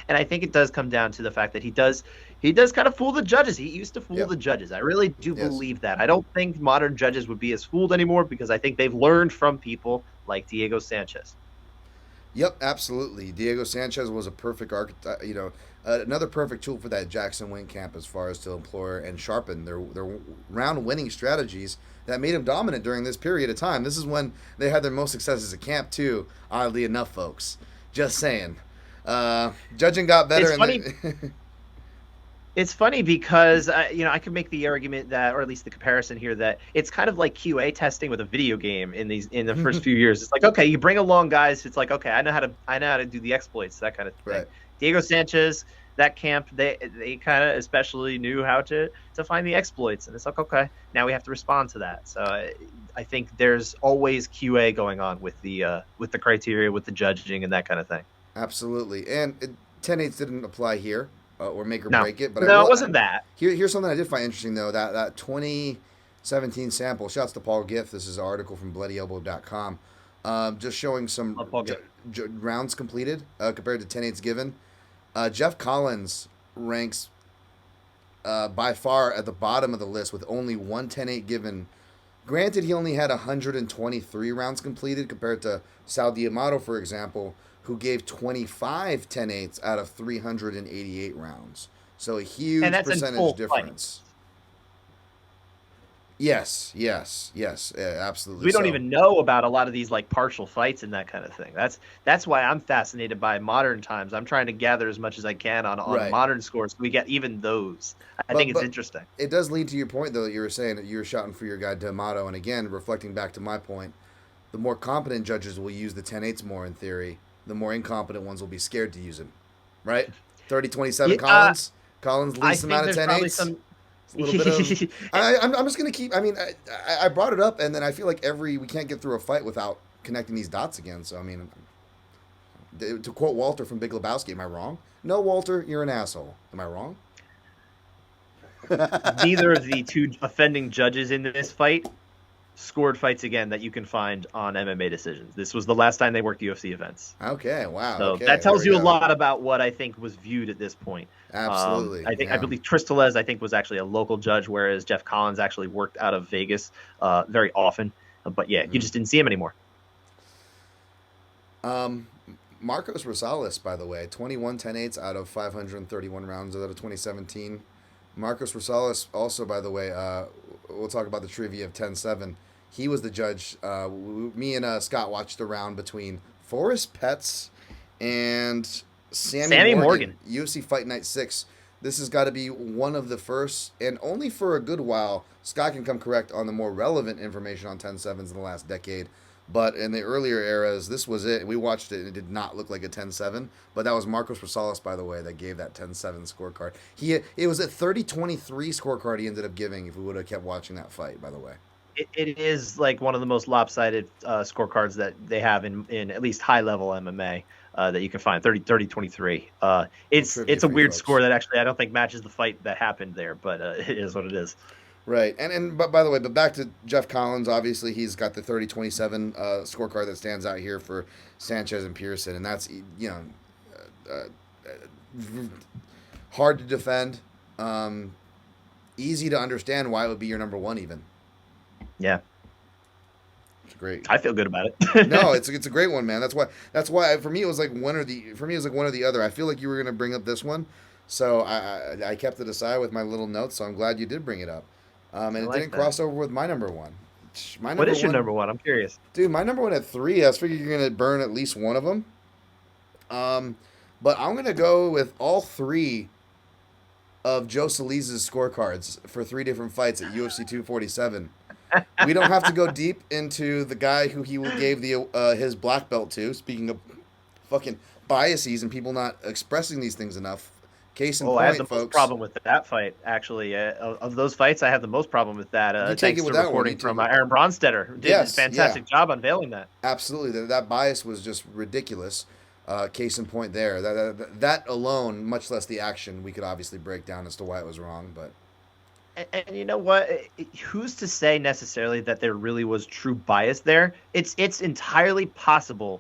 And I think it does come down to the fact that he does kind of fool the judges. He used to fool the judges. I really do believe that. I don't think modern judges would be as fooled anymore because I think they've learned from people like Diego Sanchez. Yep, absolutely. Diego Sanchez was a perfect another perfect tool for that Jackson Wink camp as far as to employ and sharpen their round winning strategies that made him dominant during this period of time. This is when they had their most success as a camp too. Oddly enough, folks. Just saying. Judging got better. It's funny. It's funny because I could make the argument that, or at least the comparison here, that it's kind of like QA testing with a video game in the first few years. It's like, okay, you bring along guys. It's like, okay, I know how to do the exploits, that kind of thing. Right. Diego Sanchez, that camp, they kind of especially knew how to find the exploits, and it's like, okay, now we have to respond to that. So I think there's always QA going on with the criteria, with the judging, and that kind of thing. Absolutely, and 10-8 didn't apply here. Or make or No. break it, but No, it wasn't that. Here's something I did find interesting though. That 2017 sample. Shouts to Paul Giff. This is an article from BloodyElbow.com. Just showing some rounds completed compared to 10-8's given. Jeff Collins ranks by far at the bottom of the list with only one 10-8 given. Granted, he only had 123 rounds completed compared to Sal D'Amato, for example, who gave 25 10-8s out of 388 rounds. So a huge percentage difference. Yes, absolutely. We don't even know about a lot of these like partial fights and that kind of thing. That's why I'm fascinated by modern times. I'm trying to gather as much as I can on modern scores. We get even those. I think it's interesting. It does lead to your point, though, that you were saying that you were shouting for your guy D'Amato. And again, reflecting back to my point, the more competent judges will use the 10-8s more in theory. The more incompetent ones will be scared to use him. Right? 30-27 Collins. Collins least amount of 10-8s. A little bit of, I'm just going to keep, I brought it up, and then I feel like we can't get through a fight without connecting these dots again. So, to quote Walter from Big Lebowski, am I wrong? No, Walter, you're an asshole. Am I wrong? Neither of the two offending judges in this fight scored fights again that you can find on MMA decisions. This was the last time they worked UFC events. Okay, wow. So okay, that tells you a lot about what I think was viewed at this point. Absolutely. I believe Chris Tellez, I think, was actually a local judge, whereas Jeff Collins actually worked out of Vegas very often. But yeah, you just didn't see him anymore. Marcos Rosales, by the way, 21 10-8s out of 531 rounds out of 2017. Marcos Rosales also, by the way, we'll talk about the trivia of 10-7. He was the judge. Me and Scott watched the round between Forrest Petz and Sammy Morgan. UFC Fight Night 6. This has got to be one of the first, and only for a good while. Scott can come correct on the more relevant information on 10-7s in the last decade. But in the earlier eras, this was it. We watched it, and it did not look like a 10-7. But that was Marcos Rosales, by the way, that gave that 10-7 scorecard. It was a 30-23 scorecard he ended up giving if we would have kept watching that fight, by the way. It is like one of the most lopsided scorecards that they have in at least high-level MMA. That you can find 30-23. It's a weird score that actually I don't think matches the fight that happened there, but it is what it is. Right, but by the way, but back to Jeff Collins. Obviously, he's got the 30-27 scorecard that stands out here for Sanchez and Pearson, and that's hard to defend. Easy to understand why it would be your number one even. Yeah. Great. I feel good about it. No, it's a great one, man. That's why for me it was like one or the other. I feel like you were gonna bring up this one, so I kept it aside with my little notes. So I'm glad you did bring it up, and it didn't cross over with my number one. What is your number one? I'm curious, dude. My number one at 3. I was figuring you're gonna burn at least one of them. But I'm gonna go with all 3 of Joe Solis's scorecards for 3 different fights at UFC 247. We don't have to go deep into the guy who he gave his black belt to. Speaking of fucking biases and people not expressing these things enough. Case in point, I have the folks. most problem with that fight, actually. Of those fights, I have the most problem with that. Thanks to reporting from Aaron Bronstetter. Did a fantastic job unveiling that. Absolutely. That bias was just ridiculous. Case in point there. That alone, much less the action, we could obviously break down as to why it was wrong, but... And you know what? Who's to say necessarily that there really was true bias there? It's entirely possible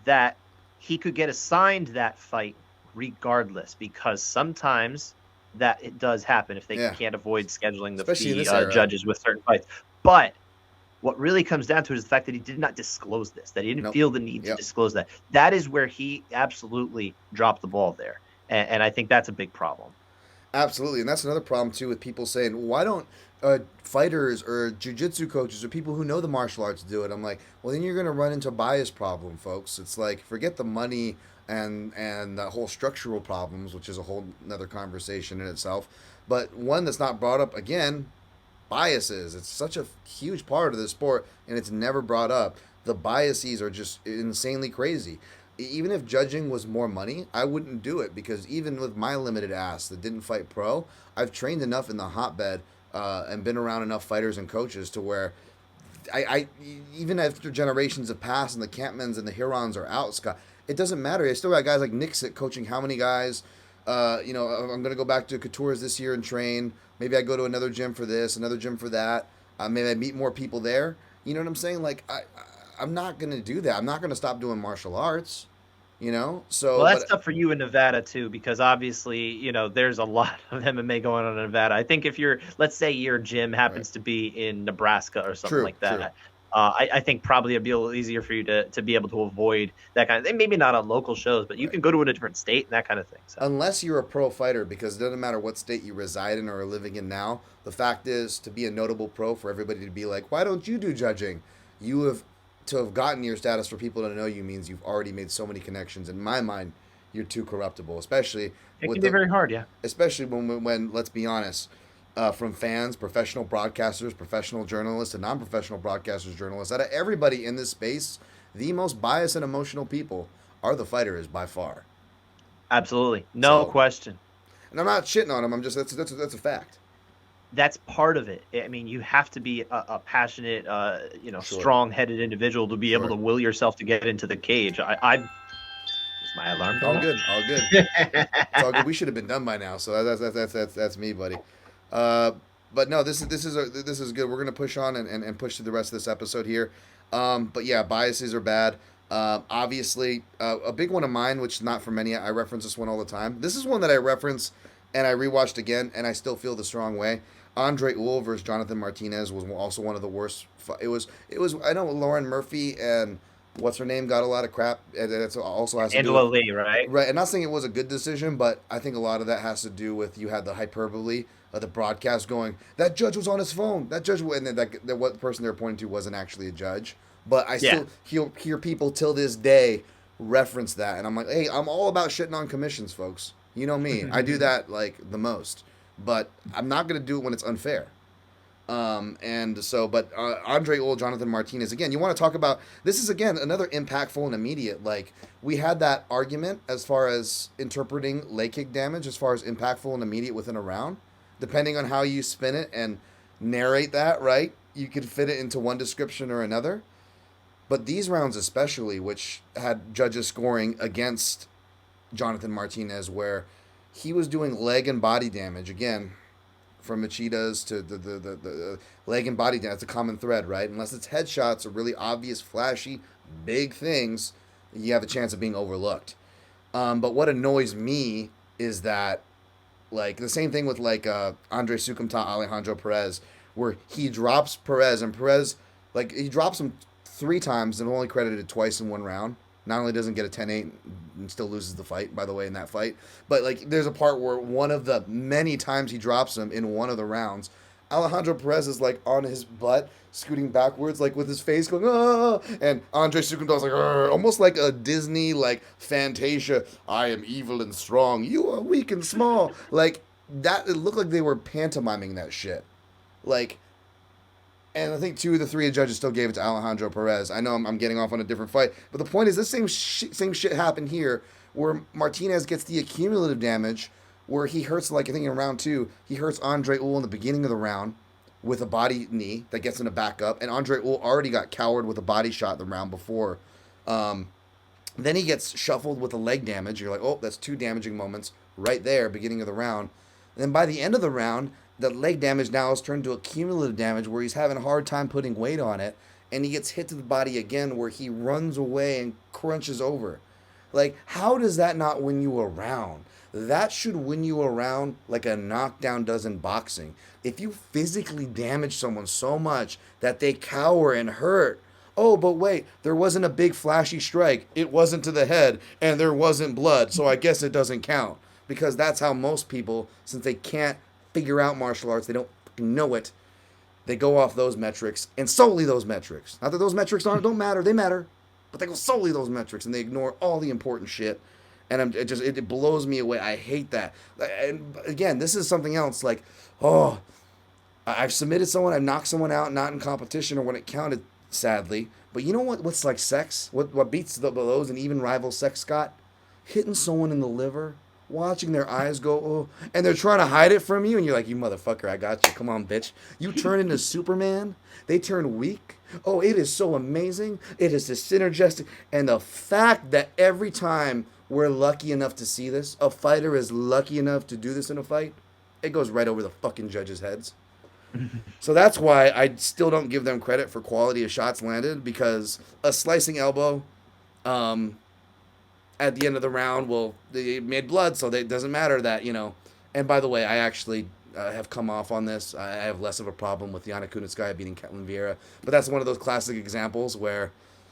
that he could get assigned that fight regardless, because sometimes that it does happen if they can't avoid scheduling the judges with certain fights. But what really comes down to it is the fact that he did not disclose this, that he didn't feel the need to disclose that. That is where he absolutely dropped the ball there. And I think that's a big problem. Absolutely, and that's another problem too with people saying, why don't fighters or jiu-jitsu coaches or people who know the martial arts do it? I'm like, well, then you're going to run into a bias problem, folks. It's like, forget the money and the whole structural problems, which is a whole another conversation in itself. But one that's not brought up, again, biases. It's such a huge part of the sport, and it's never brought up. The biases are just insanely crazy. Even if judging was more money, I wouldn't do it, because even with my limited ass that didn't fight pro, I've trained enough in the hotbed and been around enough fighters and coaches to where I even after generations have passed and the Campmans and the Hurons are out, Scott, it doesn't matter. I still got guys like Nixit coaching how many guys. I'm going to go back to Couture's this year and train. Maybe I go to another gym for this, another gym for that. Maybe I meet more people there. You know what I'm saying? Like, I'm not going to do that. I'm not going to stop doing martial arts. So that's tough for you in Nevada too, because obviously, there's a lot of MMA going on in Nevada. I think if let's say your gym happens to be in Nebraska or something like that, I think probably it'd be a little easier for you to be able to avoid that kind of thing. Maybe not on local shows, but you can go to a different state and that kind of thing. So. Unless you're a pro fighter, because it doesn't matter what state you reside in or are living in now. The fact is, to be a notable pro, for everybody to be like, why don't you do judging? To have gotten your status for people to know you means you've already made so many connections. In my mind, you're too corruptible, especially it can be very hard, yeah. Especially when let's be honest, from fans, professional broadcasters, professional journalists, and non-professional broadcasters, journalists, out of everybody in this space, the most biased and emotional people are the fighters by far. Absolutely, no question. And I'm not shitting on them. I'm just that's a fact. That's part of it. I mean, you have to be a passionate, strong-headed individual to be able to will yourself to get into the cage. Is my alarm going? All good. It's all good. We should have been done by now. So that's me, buddy. But no, this is good. We're gonna push on and push through the rest of this episode here. But yeah, biases are bad. Obviously, a big one of mine, which is not for many. I reference this one all the time. This is one that I reference and I rewatched again, and I still feel the strong way. Andre Ewell versus Jonathan Martinez was also one of the worst. It was. I know Lauren Murphy and what's her name got a lot of crap, and it also has to Angela Lee, right? Right. I'm not saying it was a good decision, but I think a lot of that has to do with you had the hyperbole of the broadcast going, that judge was on his phone. That judge, and that what person they're pointing to wasn't actually a judge. But I Yeah. still hear people till this day reference that, and I'm like, hey, I'm all about shitting on commissions, folks. You know me, I do that like the most, but I'm not gonna do it when it's unfair. And so, but Andre Ul, Jonathan Martinez, again, you want to talk about this is again another impactful and immediate. Like we had that argument as far as interpreting leg kick damage, as far as impactful and immediate within a round, depending on how you spin it and narrate that. Right, you could fit it into one description or another. But these rounds, especially, which had judges scoring against Jonathan Martinez, where he was doing leg and body damage again from Machidas to the leg and body damage. That's a common thread, right? Unless it's headshots or really obvious, flashy, big things, you have a chance of being overlooked. But what annoys me is that, like, the same thing with, like, Andre Sukumta, Alejandro Perez, where he drops Perez, and Perez, like, he drops him 3 times and only credited twice in one round. Not only doesn't get a 10-8 and still loses the fight, by the way, in that fight, but like there's a part where one of the many times he drops him in one of the rounds, Alejandro Perez is like on his butt, scooting backwards, like with his face going, ah, and Andre Sukundo's like, "Arr," almost like a Disney, like Fantasia, I am evil and strong, you are weak and small. Like that, it looked like they were pantomiming that shit. Like, and I think 2 of the 3 judges still gave it to Alejandro Perez. I know I'm getting off on a different fight, but the point is this same shit happened here, where Martinez gets the accumulative damage, where he hurts, like I think in round 2, he hurts Andre Ul in the beginning of the round with a body knee that gets him to back up, and Andre Ul already got cowered with a body shot the round before. Then he gets shuffled with a leg damage. You're like, oh, that's 2 damaging moments right there, beginning of the round. And then by the end of the round, the leg damage now is turned to accumulative damage where he's having a hard time putting weight on it, and he gets hit to the body again where he runs away and crunches over. Like, how does that not win you a round? That should win you a round like a knockdown does in boxing. If you physically damage someone so much that they cower and hurt, oh, but wait, there wasn't a big flashy strike, it wasn't to the head, and there wasn't blood, so I guess it doesn't count. Because that's how most people, since they can't figure out martial arts, they don't know it, they go off those metrics and solely those metrics. Not that those metrics don't matter, they matter, but they go solely those metrics and they ignore all the important shit. And it blows me away. I hate that. And again, this is something else. Like, oh, I've submitted someone, I've knocked someone out, not in competition or when it counted, sadly. But you know what? What's like sex? What beats those and even rivals sex, Scott? Hitting someone in the liver, watching their eyes go, oh, and they're trying to hide it from you, and you're like, you motherfucker, I got you. Come on, bitch. You turn into Superman. They turn weak. Oh, it is so amazing. It is just synergistic. And the fact that every time we're lucky enough to see this, a fighter is lucky enough to do this in a fight, it goes right over the fucking judges' heads. So that's why I still don't give them credit for quality of shots landed, because a slicing elbow, at the end of the round, well, they made blood, so it doesn't matter that, you know. And by the way, I actually have come off on this. I have less of a problem with Yana Kunitskaya beating Ketlin Vieira, but that's one of those classic examples where,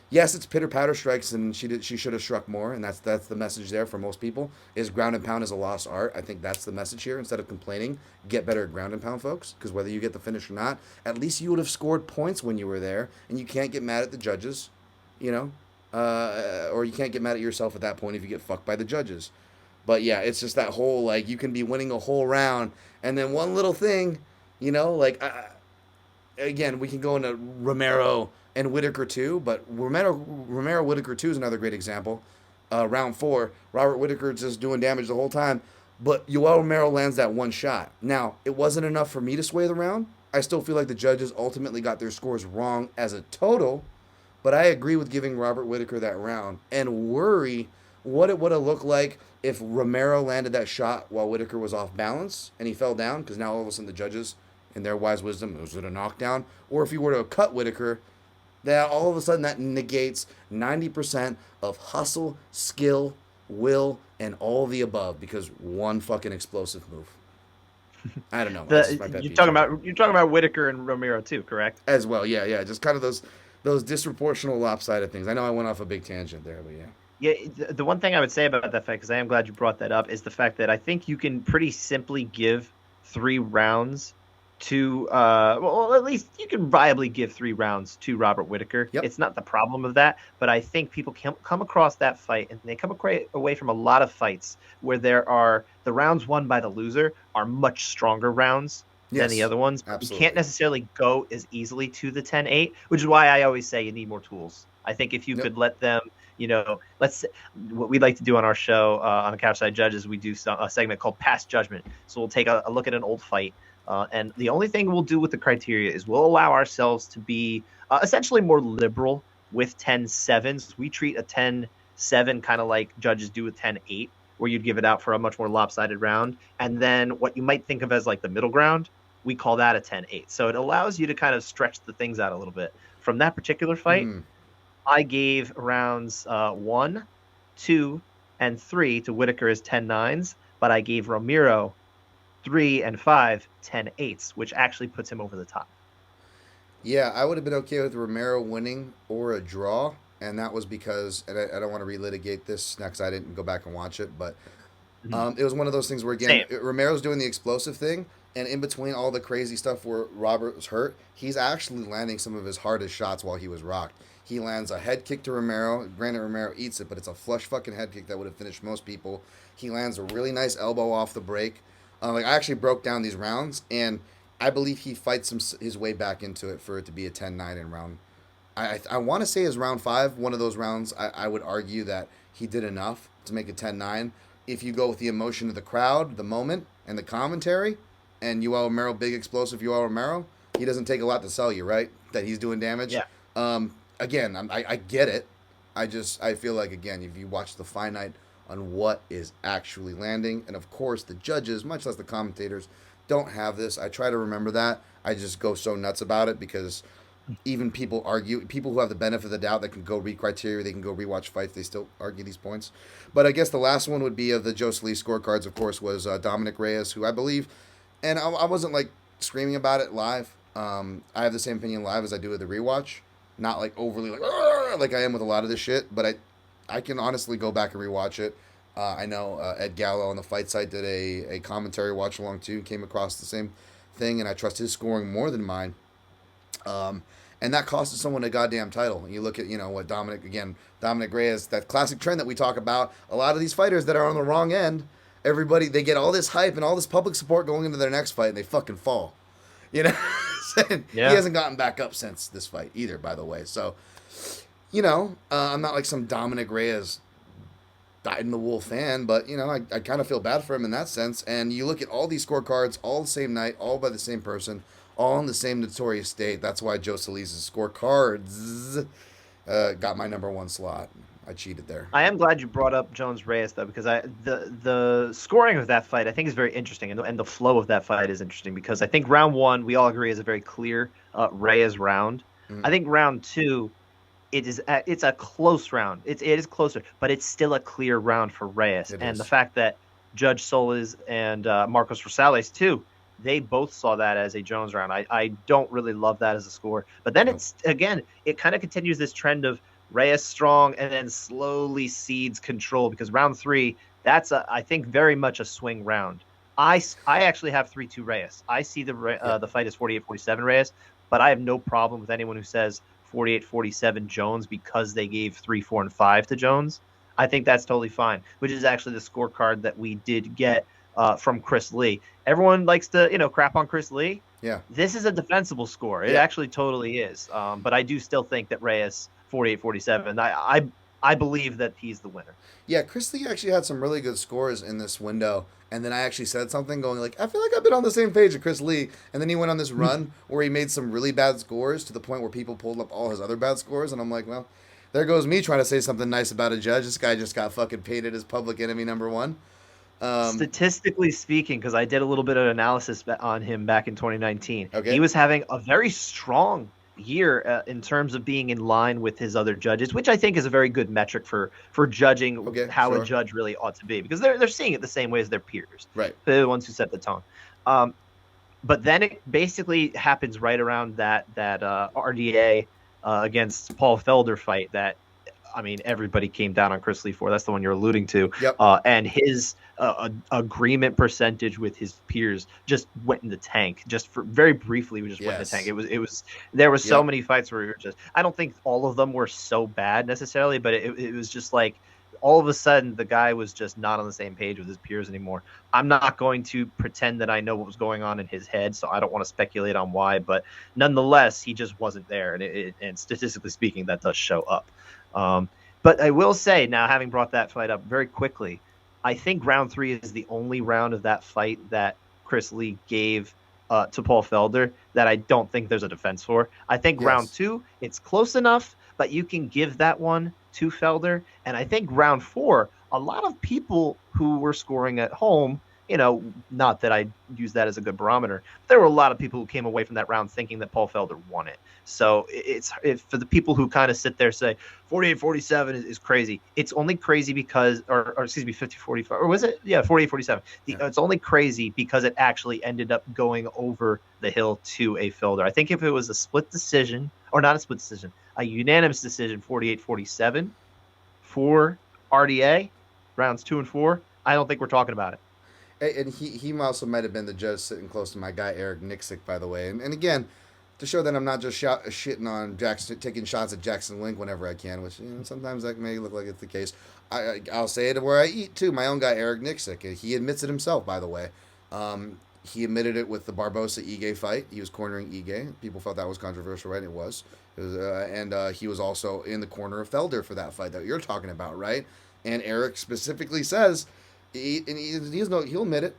yes, it's pitter-patter strikes, and she should have struck more, and that's the message there for most people, is ground and pound is a lost art. I think that's the message here. Instead of complaining, get better at ground and pound, folks, because whether you get the finish or not, at least you would have scored points when you were there, and you can't get mad at the judges, you know, or you can't get mad at yourself at that point if you get fucked by the judges. But yeah, it's just that whole, like, you can be winning a whole round, and then one little thing, you know, like, again, we can go into Romero and Whitaker too, but Romero Whitaker 2 is another great example. Round 4, Robert Whitaker just doing damage the whole time, but Yoel Romero lands that one shot. Now, it wasn't enough for me to sway the round. I still feel like the judges ultimately got their scores wrong as a total, but I agree with giving Robert Whitaker that round and worry what it would have looked like if Romero landed that shot while Whitaker was off balance and he fell down, because now all of a sudden the judges, in their wise wisdom, was it a knockdown? Or if he were to cut Whitaker, that all of a sudden that negates 90% of hustle, skill, will, and all the above because one fucking explosive move. I don't know. You're talking about Whitaker and Romero too, correct? As well, yeah. Just kind of those disproportional lopsided things. I know I went off a big tangent there, but yeah. Yeah, the one thing I would say about that fact, because I am glad you brought that up, is the fact that I think you can pretty simply give 3 rounds to well, at least you can viably give 3 rounds to Robert Whitaker. Yep. It's not the problem of that, but I think people come across that fight and they come away from a lot of fights where there are the rounds won by the loser are much stronger rounds than the Yes, other ones. You absolutely. can't necessarily go as easily to the 10-8, which is why I always say you need more tools. I think if you Yep. could let them, let's what we'd like to do on our show on the Couchside Judges, we do a segment called Past Judgment. So we'll take a look at an old fight. And the only thing we'll do with the criteria is we'll allow ourselves to be essentially more liberal with 10-7s. We treat a 10-7 kind of like judges do with 10-8, where you'd give it out for a much more lopsided round. And then what you might think of as like the middle ground, we call that a 10-8. So it allows you to kind of stretch the things out a little bit. From that particular fight, I gave rounds 1, 2, and 3 to Whitaker as 10-9s, but I gave Romero 3 and 5 10-8s, which actually puts him over the top. Yeah, I would have been okay with Romero winning or a draw, and that was because, and I don't want to relitigate this next. I didn't go back and watch it, but it was one of those things where again Romero's doing the explosive thing, and in between all the crazy stuff where Robert was hurt, he's actually landing some of his hardest shots while he was rocked. He lands a head kick to Romero. Granted, Romero eats it, but it's a flush fucking head kick that would have finished most people. He lands a really nice elbow off the break. Like I actually broke down these rounds, and I believe he fights his way back into it for it to be a 10-9 in round. I want to say is round 5, one of those rounds. I would argue that he did enough to make it 10-9. If you go with the emotion of the crowd, the moment, and the commentary, and Yoel Romero, big explosive Yoel Romero, he doesn't take a lot to sell you, right? That he's doing damage. Yeah. Again, I get it. I feel like again, if you watch the finite on what is actually landing, and of course the judges, much less the commentators, don't have this. I try to remember that. I just go so nuts about it because even people who have the benefit of the doubt that can go read criteria, they can go rewatch fights, they still argue these points. But I guess the last one would be of the Joe Solis scorecards, of course, was Dominic Reyes, who I believe, and I wasn't like screaming about it live. I have the same opinion live as I do with the rewatch. Not like overly like I am with a lot of this shit, but I can honestly go back and rewatch it. I know Ed Gallo on the fight site did a commentary watch along too, came across the same thing, and I trust his scoring more than mine. And that costed someone a goddamn title. You look at, what Dominic Reyes, that classic trend that we talk about, a lot of these fighters that are on the wrong end, everybody, they get all this hype and all this public support going into their next fight, and they fucking fall. Yeah. He hasn't gotten back up since this fight either, by the way. So, I'm not like some Dominic Reyes dyed-in-the-wool fan, but, I kind of feel bad for him in that sense. And you look at all these scorecards, all the same night, all by the same person, all in the same notorious state. That's why Joe Solis' scorecards got my number 1 slot. I cheated there. I am glad you brought up Jones Reyes though, because the scoring of that fight I think is very interesting, and the flow of that fight is interesting because I think round 1 we all agree is a very clear Reyes round. I think round 2 it's a close round. It is closer, but it's still a clear round for Reyes. The fact that Judge Solis and Marcos Rosales too, they both saw that as a Jones round. I don't really love that as a score, but then it kind of continues this trend of Reyes strong and then slowly cedes control because round 3, that's I think very much a swing round. I actually have 3-2 Reyes. I see the fight as 48-47 Reyes, but I have no problem with anyone who says 48-47 Jones because they gave 3, 4, and 5 to Jones. I think that's totally fine, which is actually the scorecard that we did get from Chris Lee. Everyone likes to crap on Chris Lee. Yeah. This is a defensible score. It actually totally is. But I do still think that Reyes 48-47. I believe that he's the winner. Yeah, Chris Lee actually had some really good scores in this window. And then I actually said something going like, I feel like I've been on the same page with Chris Lee. And then he went on this run where he made some really bad scores to the point where people pulled up all his other bad scores. And I'm like, well, there goes me trying to say something nice about a judge. This guy just got fucking painted as public enemy number 1. Statistically speaking, because I did a little bit of analysis on him back in 2019, okay. He was having a very strong year in terms of being in line with his other judges, which I think is a very good metric for judging how a judge really ought to be, because they're seeing it the same way as their peers. Right. They're the ones who set the tone. But then it basically happens right around that RDA against Paul Felder fight that I mean, everybody came down on Chris Lee for. That's the one you're alluding to. Yep. And his agreement percentage with his peers just went in the tank. Just for very briefly, we just went in the tank. It was there were so many fights where we were just. I don't think all of them were so bad necessarily, but it was just like all of a sudden the guy was just not on the same page with his peers anymore. I'm not going to pretend that I know what was going on in his head, so I don't want to speculate on why, but nonetheless, he just wasn't there. And statistically speaking, that does show up. But I will say now, having brought that fight up very quickly, I think round 3 is the only round of that fight that Chris Lee gave to Paul Felder that I don't think there's a defense for. I think round 2, it's close enough, but you can give that one to Felder. And I think round 4, a lot of people who were scoring at home, not that I use that as a good barometer, but there were a lot of people who came away from that round thinking that Paul Felder won it. So it's for the people who kind of sit there say 48-47 is crazy. It's only crazy because, or excuse me, 50-45, or was it? Yeah, 48-47. It's only crazy because it actually ended up going over the hill to a Felder. I think if it was a split decision, or not a split decision, a unanimous decision, 48-47 for RDA, rounds 2 and 4, I don't think we're talking about it. And he also might have been the judge sitting close to my guy Eric Nixick, by the way. And again, to show that I'm not just shitting on Jackson, taking shots at Jackson Wink whenever I can, which sometimes that may look like it's the case. I'll say it where I eat too. My own guy Eric Nixick, he admits it himself, by the way. He admitted it with the Barbosa Ige fight. He was cornering Ige. People felt that was controversial, right? It was. And he was also in the corner of Felder for that fight that you're talking about, right? And Eric specifically says, he'll admit it,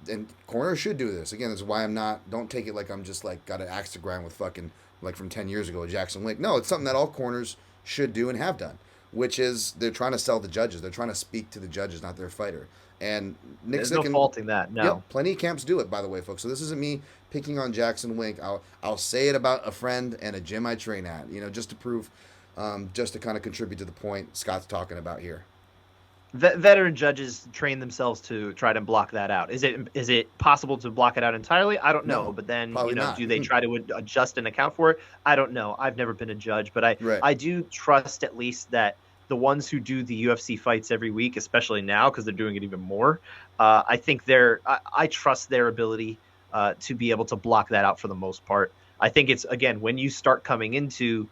and corners should do this. Again, that's why don't take it like I'm just like got an axe to grind with fucking like from 10 years ago with Jackson Wink. No, it's something that all corners should do and have done, which is they're trying to sell the judges. They're trying to speak to the judges, not their fighter. And Nixick, there's no faulting that. No, yep, plenty of camps do it, by the way, folks. So this isn't me picking on Jackson Wink. I'll say it about a friend and a gym I train at, just to prove, just to kind of contribute to the point Scott's talking about here. Veteran judges train themselves to try to block that out. Is it possible to block it out entirely? I don't know. No, but then do they try to adjust and account for it? I don't know. I've never been a judge, but I do trust at least that the ones who do the UFC fights every week, especially now because they're doing it even more, I think I trust their ability to be able to block that out for the most part. I think it's, again, when you start coming into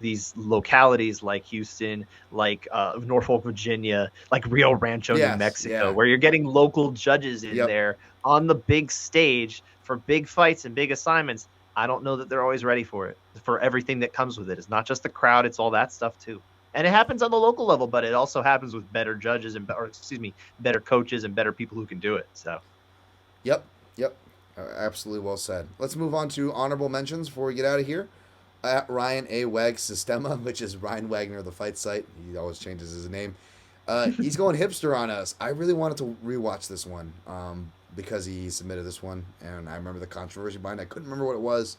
these localities like Houston, like Norfolk, Virginia, like Rio Rancho, New Mexico, where you're getting local judges in there on the big stage for big fights and big assignments. I don't know that they're always ready for it, for everything that comes with it. It's not just the crowd, it's all that stuff too. And it happens on the local level, but it also happens with better judges better coaches and better people who can do it. So, Yep. Absolutely well said. Let's move on to honorable mentions before we get out of here. At Ryan A. Wag Sistema, which is Ryan Wagner of the Fight Site. He always changes his name. He's going hipster on us. I really wanted to rewatch this one because he submitted this one, and I remember the controversy behind it. I couldn't remember what it was.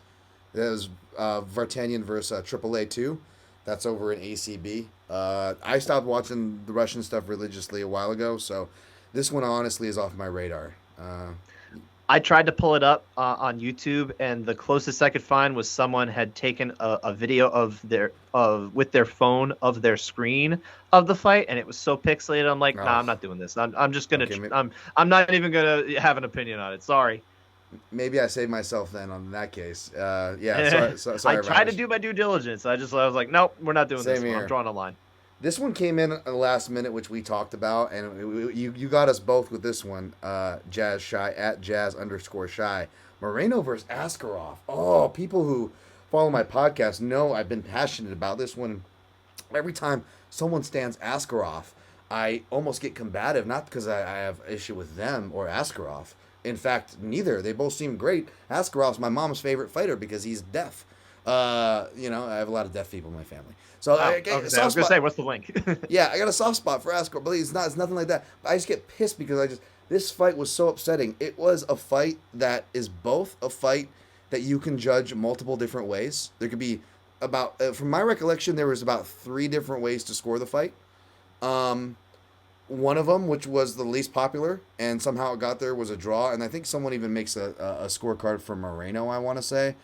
It was Vartanian versus AAA 2. That's over in ACB. I stopped watching the Russian stuff religiously a while ago, so this one honestly is off my radar. I tried to pull it up on YouTube, and the closest I could find was someone had taken a video with their phone of their screen of the fight, and it was so pixelated. I'm like, nah, I'm not doing this. I'm just gonna. Okay, I'm not even gonna have an opinion on it. Sorry. Maybe I saved myself then on that case. Sorry. I tried to do my due diligence. I was like, nope, we're not doing this one. I'm drawing a line. This one came in at the last minute, which we talked about, and you got us both with this one, Jazz Shy, at Jazz_Shy. Moreno versus Askarov. Oh, people who follow my podcast know I've been passionate about this one. Every time someone stands Askarov, I almost get combative, not because I have issue with them or Askarov. In fact, neither. They both seem great. Askarov's my mom's favorite fighter because he's deaf. I have a lot of deaf people in my family. So I was going to say, what's the link? Yeah, I got a soft spot for Askarov, but it's nothing like that. But I just get pissed because this fight was so upsetting. It was a fight that is both a fight that you can judge multiple different ways. There could be from my recollection, there was about 3 different ways to score the fight. One of them, which was the least popular, and somehow it got there, was a draw. And I think someone even makes a scorecard for Moreno, I want to say.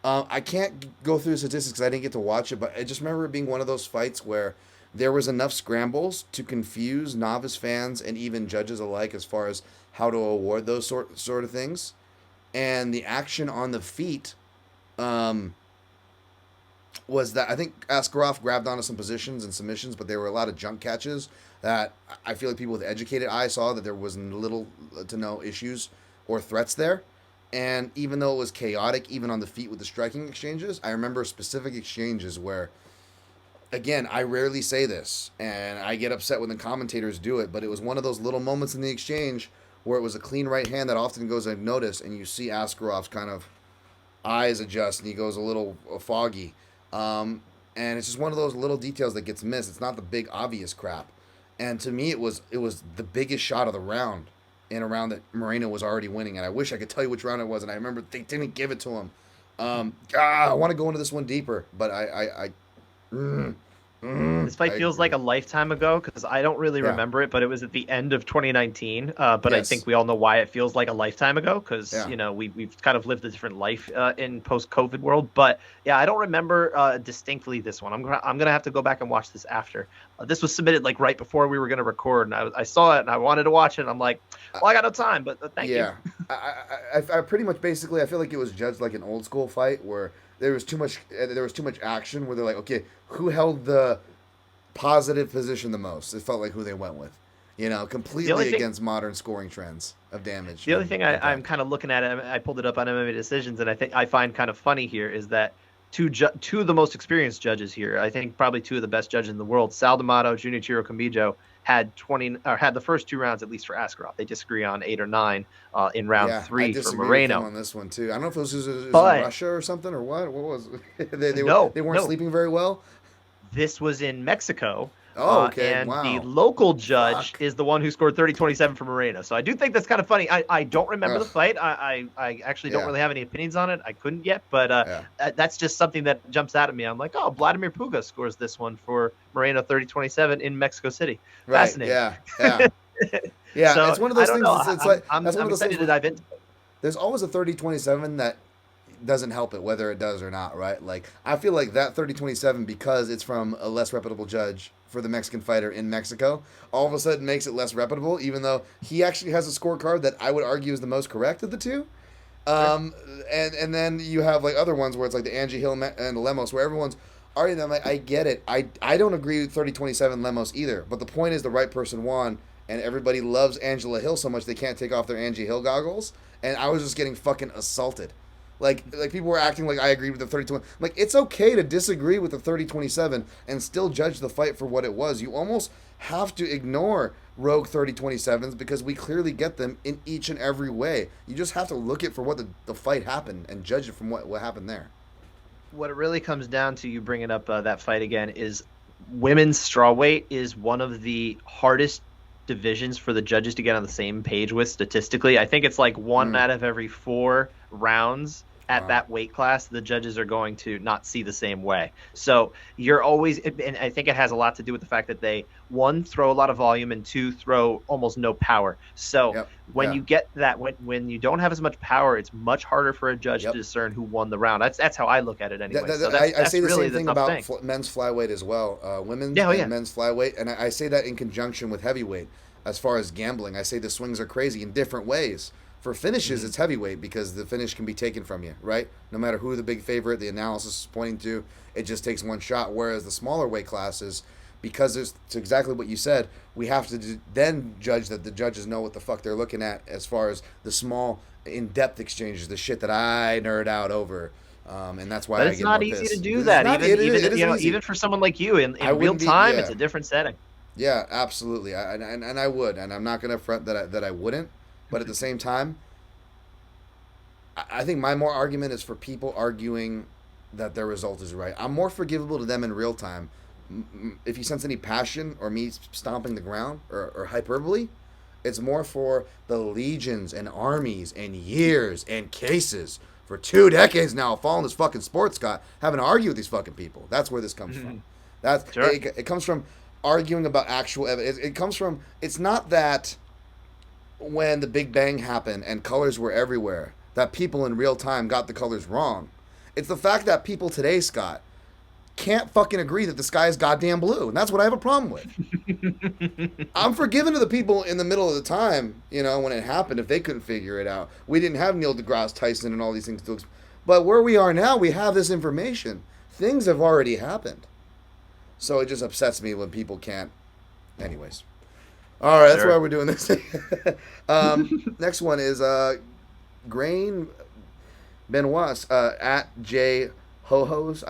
I can't go through the statistics because I didn't get to watch it, but I just remember it being one of those fights where there was enough scrambles to confuse novice fans and even judges alike as far as how to award those sort of things. And the action on the feet um, was that I think Askarov grabbed onto some positions and submissions, but there were a lot of junk catches that I feel like people with educated eyes saw that there was little to no issues or threats there. And even though it was chaotic, even on the feet with the striking exchanges, I remember specific exchanges where, again, I rarely say this, and I get upset when the commentators do it, but it was one of those little moments in the exchange where it was a clean right hand that often goes unnoticed, and you see Askarov's kind of eyes adjust, and he goes a little foggy. And it's just one of those little details that gets missed. It's not the big obvious crap. And to me, it was the biggest shot of the round in a round that Moreno was already winning. And I wish I could tell you which round it was. And I remember they didn't give it to him. I want to go into this one deeper, but This fight feels like a lifetime ago because I don't really remember it, but it was at the end of 2019. But yes. I think we all know why it feels like a lifetime ago because, we've kind of lived a different life in post-COVID world. But, yeah, I don't remember distinctly this one. I'm gonna have to go back and watch this after. This was submitted, like, right before we were going to record, and I saw it, and I wanted to watch it, and I'm like, well, I got no time, but thank you. Yeah, I pretty much basically, I feel like it was judged like an old-school fight where there was too much action where they're like, okay, who held the positive position the most? It felt like who they went with, completely against modern scoring trends of damage. The only thing I'm kind of looking at, I pulled it up on MMA Decisions, and I find kind of funny here is that two of the most experienced judges here, I think probably two of the best judges in the world, Sal D'Amato, Junichiro Kamijo, had the first two rounds, at least for Askarov. They disagree on 8 or 9 in round 3 for Moreno. On this one too. I don't know if it was in Russia or something or what. What was it? they weren't sleeping very well. This was in Mexico. Oh, okay. And wow. the local judge is the one who scored 30-27 for Moreno. So I do think that's kind of funny. I don't remember the fight. I actually don't really have any opinions on it. I couldn't yet, but that's just something that jumps out at me. I'm like, oh, Vladimir Puga scores this one for Moreno 30-27 in Mexico City. Right. Fascinating. Yeah. Yeah. So, it's one of those things. It's like I'm excited to dive into it. There's always a 30-27 that doesn't help it, whether it does or not, right? Like, I feel like that 30-27, because it's from a less reputable judge for the Mexican fighter in Mexico, all of a sudden makes it less reputable, even though he actually has a scorecard that I would argue is the most correct of the two. And then you have, like, other ones where it's like the Angie Hill and Lemos, where everyone's arguing. I'm like, I get it. I don't agree with 30-27 Lemos either, but the point is the right person won, and everybody loves Angela Hill so much they can't take off their Angie Hill goggles, and I was just getting fucking assaulted. Like people were acting like I agreed with the 30-20. Like, it's okay to disagree with the 30-27 and still judge the fight for what it was. You almost have to ignore rogue 30-27s because we clearly get them in each and every way. You just have to look at for what the fight happened and judge it from what happened there. What it really comes down to, you bringing up that fight again, is women's strawweight is one of the hardest divisions for the judges to get on the same page with statistically. I think it's like 1 out of every 4 rounds at that weight class, the judges are going to not see the same way. So you're always, and I think it has a lot to do with the fact that they, 1, throw a lot of volume, and 2, throw almost no power. So when you get that, when you don't have as much power, it's much harder for a judge to discern who won the round. That's how I look at it anyway. I say the really same thing about men's flyweight as well. Women's and men's flyweight, and I say that in conjunction with heavyweight. As far as gambling, I say the swings are crazy in different ways. For finishes, it's heavyweight because the finish can be taken from you, right? No matter who the big favorite, the analysis is pointing to, it just takes one shot. Whereas the smaller weight classes, because it's exactly what you said, we have to then judge that the judges know what the fuck they're looking at as far as the small, in-depth exchanges, the shit that I nerd out over. And that's why I get more pissed. But it's not easy to do that. Even for someone like you, in real time, it's a different setting. Yeah, absolutely. And I would. And I'm not going to front that I wouldn't. But at the same time, I think my more argument is for people arguing that their result is right. I'm more forgivable to them in real time. If you sense any passion or me stomping the ground or hyperbole, it's more for the legions and armies and years and cases for 2 decades now following this fucking sport, Scott, having to argue with these fucking people. That's where this comes from. It comes from arguing about actual evidence. It comes from, it's not that when the Big Bang happened and colors were everywhere, that people in real time got the colors wrong. It's the fact that people today, Scott, can't fucking agree that the sky is goddamn blue, and that's what I have a problem with. I'm forgiving to the people in the middle of the time, when it happened, if they couldn't figure it out. We didn't have Neil deGrasse Tyson and all these things but where we are now, we have this information. Things have already happened. So it just upsets me when people can't. Anyways. All right, that's why we're doing this. Next one is Grain Benoit at J Ho-Hos.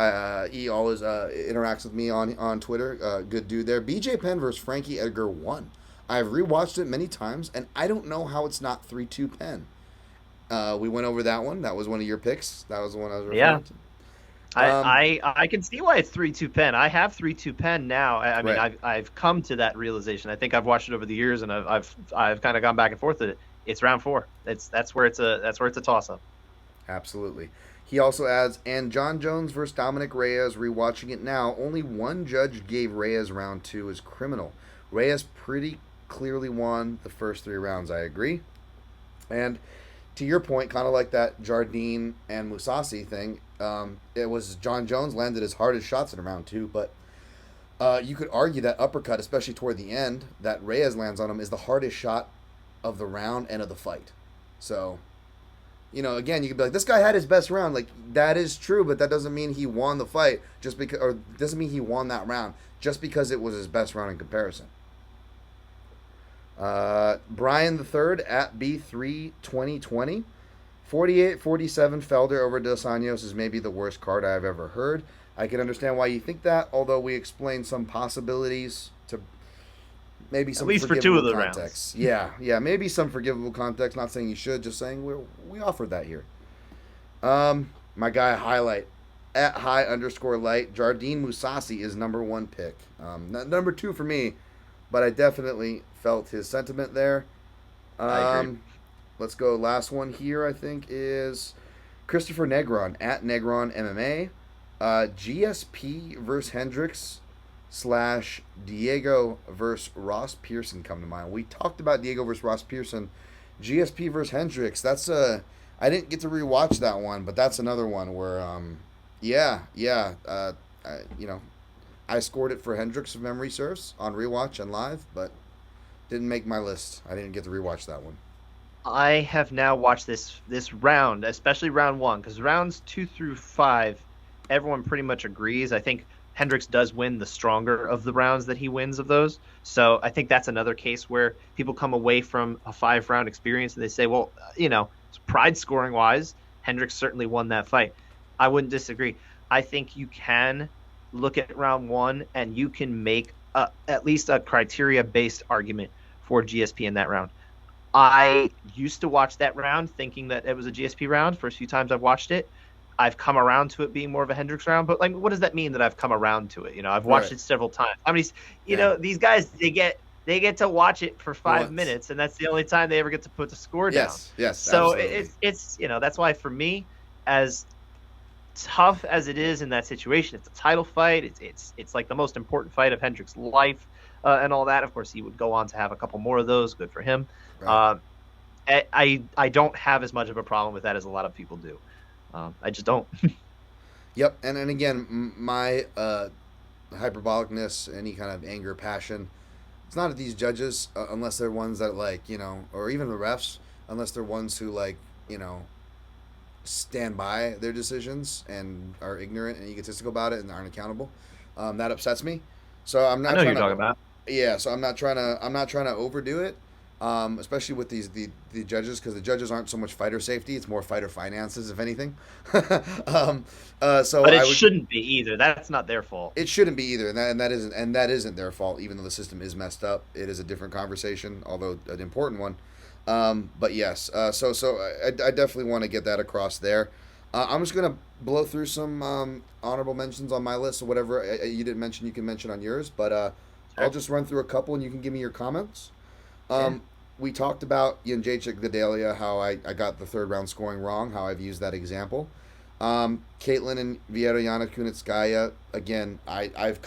He always interacts with me on Twitter. Good dude there. BJ Penn versus Frankie Edgar 1. I've rewatched it many times, and I don't know how it's not 3-2 Penn. We went over that one. That was one of your picks. That was the one I was referring to. I can see why it's 3-2 Penn. I have 3-2 Penn now. I mean, right. I've come to that realization. I think I've watched it over the years, and I've kind of gone back and forth with it. It's round 4. That's where it's a toss up. Absolutely. He also adds, and John Jones versus Dominic Reyes. Rewatching it now, only one judge gave Reyes round 2 as criminal. Reyes pretty clearly won the first 3 rounds. I agree. And to your point, kind of like that Jardine and Mousasi thing, it was John Jones landed his hardest shots in round 2, but you could argue that uppercut, especially toward the end, that Reyes lands on him is the hardest shot of the round and of the fight. So, again, you could be like, this guy had his best round. Like, that is true, but that doesn't mean he won the fight or doesn't mean he won that round just because it was his best round in comparison. Brian the Third at B3 2020. 48-47 Felder over Dos Anjos is maybe the worst card I've ever heard. I can understand why you think that, although we explained some possibilities to maybe some at least for 2 of the context. rounds. Yeah, maybe some forgivable context. Not saying you should, just saying we offered that here. My guy Highlight at high_light. Jardine Mousasi is number 1 pick. Number 2 for me, but I definitely felt his sentiment there. I agree. Let's go. Last one here, I think, is Christopher Negron at Negron MMA. GSP versus Hendricks / Diego versus Ross Pearson come to mind. We talked about Diego versus Ross Pearson. GSP versus Hendricks. That's I didn't get to rewatch that one, but that's another one where I scored it for Hendricks if memory serves on rewatch and live, but didn't make my list. I didn't get to rewatch that one. I have now watched this round, especially round 1, because rounds 2 through 5, everyone pretty much agrees. I think Hendricks does win the stronger of the rounds that he wins of those. So I think that's another case where people come away from a 5-round experience and they say, well, pride scoring wise, Hendricks certainly won that fight. I wouldn't disagree. I think you can look at round 1 and you can make at least a criteria-based argument for GSP in that round. I used to watch that round thinking that it was a GSP round. First few times I've watched it, I've come around to it being more of a Hendricks round. But what does that mean that I've come around to it? I've watched it several times. I mean, these guys they get to watch it for 5 minutes, and that's the only time they ever get to put the score down. Yes. So absolutely. it's that's why for me, as tough as it is in that situation, it's a title fight. It's like the most important fight of Hendricks' life, and all that. Of course, he would go on to have a couple more of those. Good for him. Right. I don't have as much of a problem with that as a lot of people do. I just don't. Yep, and again, my hyperbolicness, any kind of anger, passion, it's not at these judges unless they're ones that or even the refs, unless they're ones who stand by their decisions and are ignorant and egotistical about it and aren't accountable. That upsets me. So I'm not. I know you're talking about. Yeah, so I'm not trying to overdo it. Especially with the judges, because the judges aren't so much fighter safety; it's more fighter finances, if anything. But it shouldn't be either. That's not their fault. It shouldn't be either, and that isn't their fault. Even though the system is messed up, it is a different conversation, although an important one. But yes, so I definitely want to get that across there. I'm just gonna blow through some honorable mentions on my list, or whatever you didn't mention, you can mention on yours. But I'll just run through a couple, and you can give me your comments. We talked about Jędrzejczyk Gedalia, how I got the 3rd round scoring wrong, how I've used that example. Caitlin and Vieroyana Kunitskaya, again, I've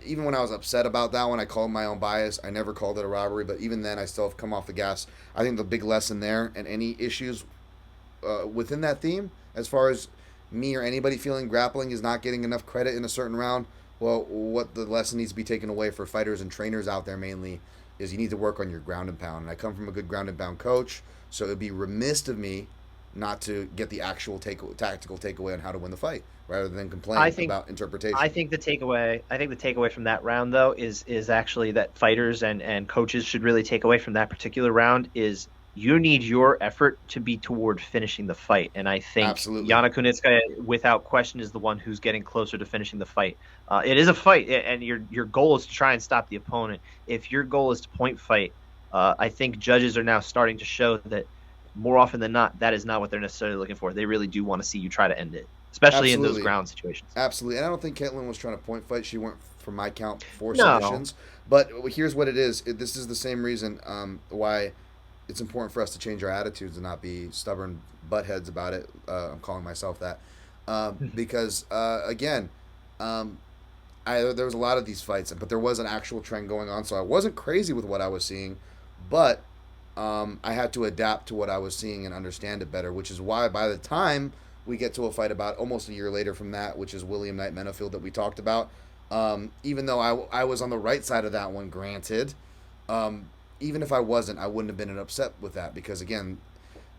even when I was upset about that one, I called my own bias. I never called it a robbery, but even then I still have come off the gas. I think the big lesson there, and any issues within that theme, as far as me or anybody feeling grappling is not getting enough credit in a certain round, well, what the lesson needs to be taken away for fighters and trainers out there mainly is you need to work on your ground and pound. And I come from a good ground and pound coach, so it would be remiss of me not to get the actual tactical takeaway on how to win the fight, rather than complain about interpretation. I think the takeaway from that round though is actually that fighters and coaches should really take away from that particular round is you need your effort to be toward finishing the fight. And I think Absolutely. Yana Kunitskaya, without question, is the one who's getting closer to finishing the fight. It is a fight, and your goal is to try and stop the opponent. If your goal is to point fight, I think judges are now starting to show that more often than not, that is not what they're necessarily looking for. They really do want to see you try to end it, especially Absolutely. in those ground situations. Absolutely. And I don't think Caitlin was trying to point fight. She went, from my count, 4 submissions. But here's what it is. This is the same reason why it's important for us to change our attitudes and not be stubborn buttheads about it. I'm calling myself that. Because, again, there was a lot of these fights, but there was an actual trend going on. So I wasn't crazy with what I was seeing, but I had to adapt to what I was seeing and understand it better, which is why by the time we get to a fight about almost a year later from that, which is William Knight Menafield that we talked about, even though I was on the right side of that one, granted, even if I wasn't, I wouldn't have been upset with that because, again,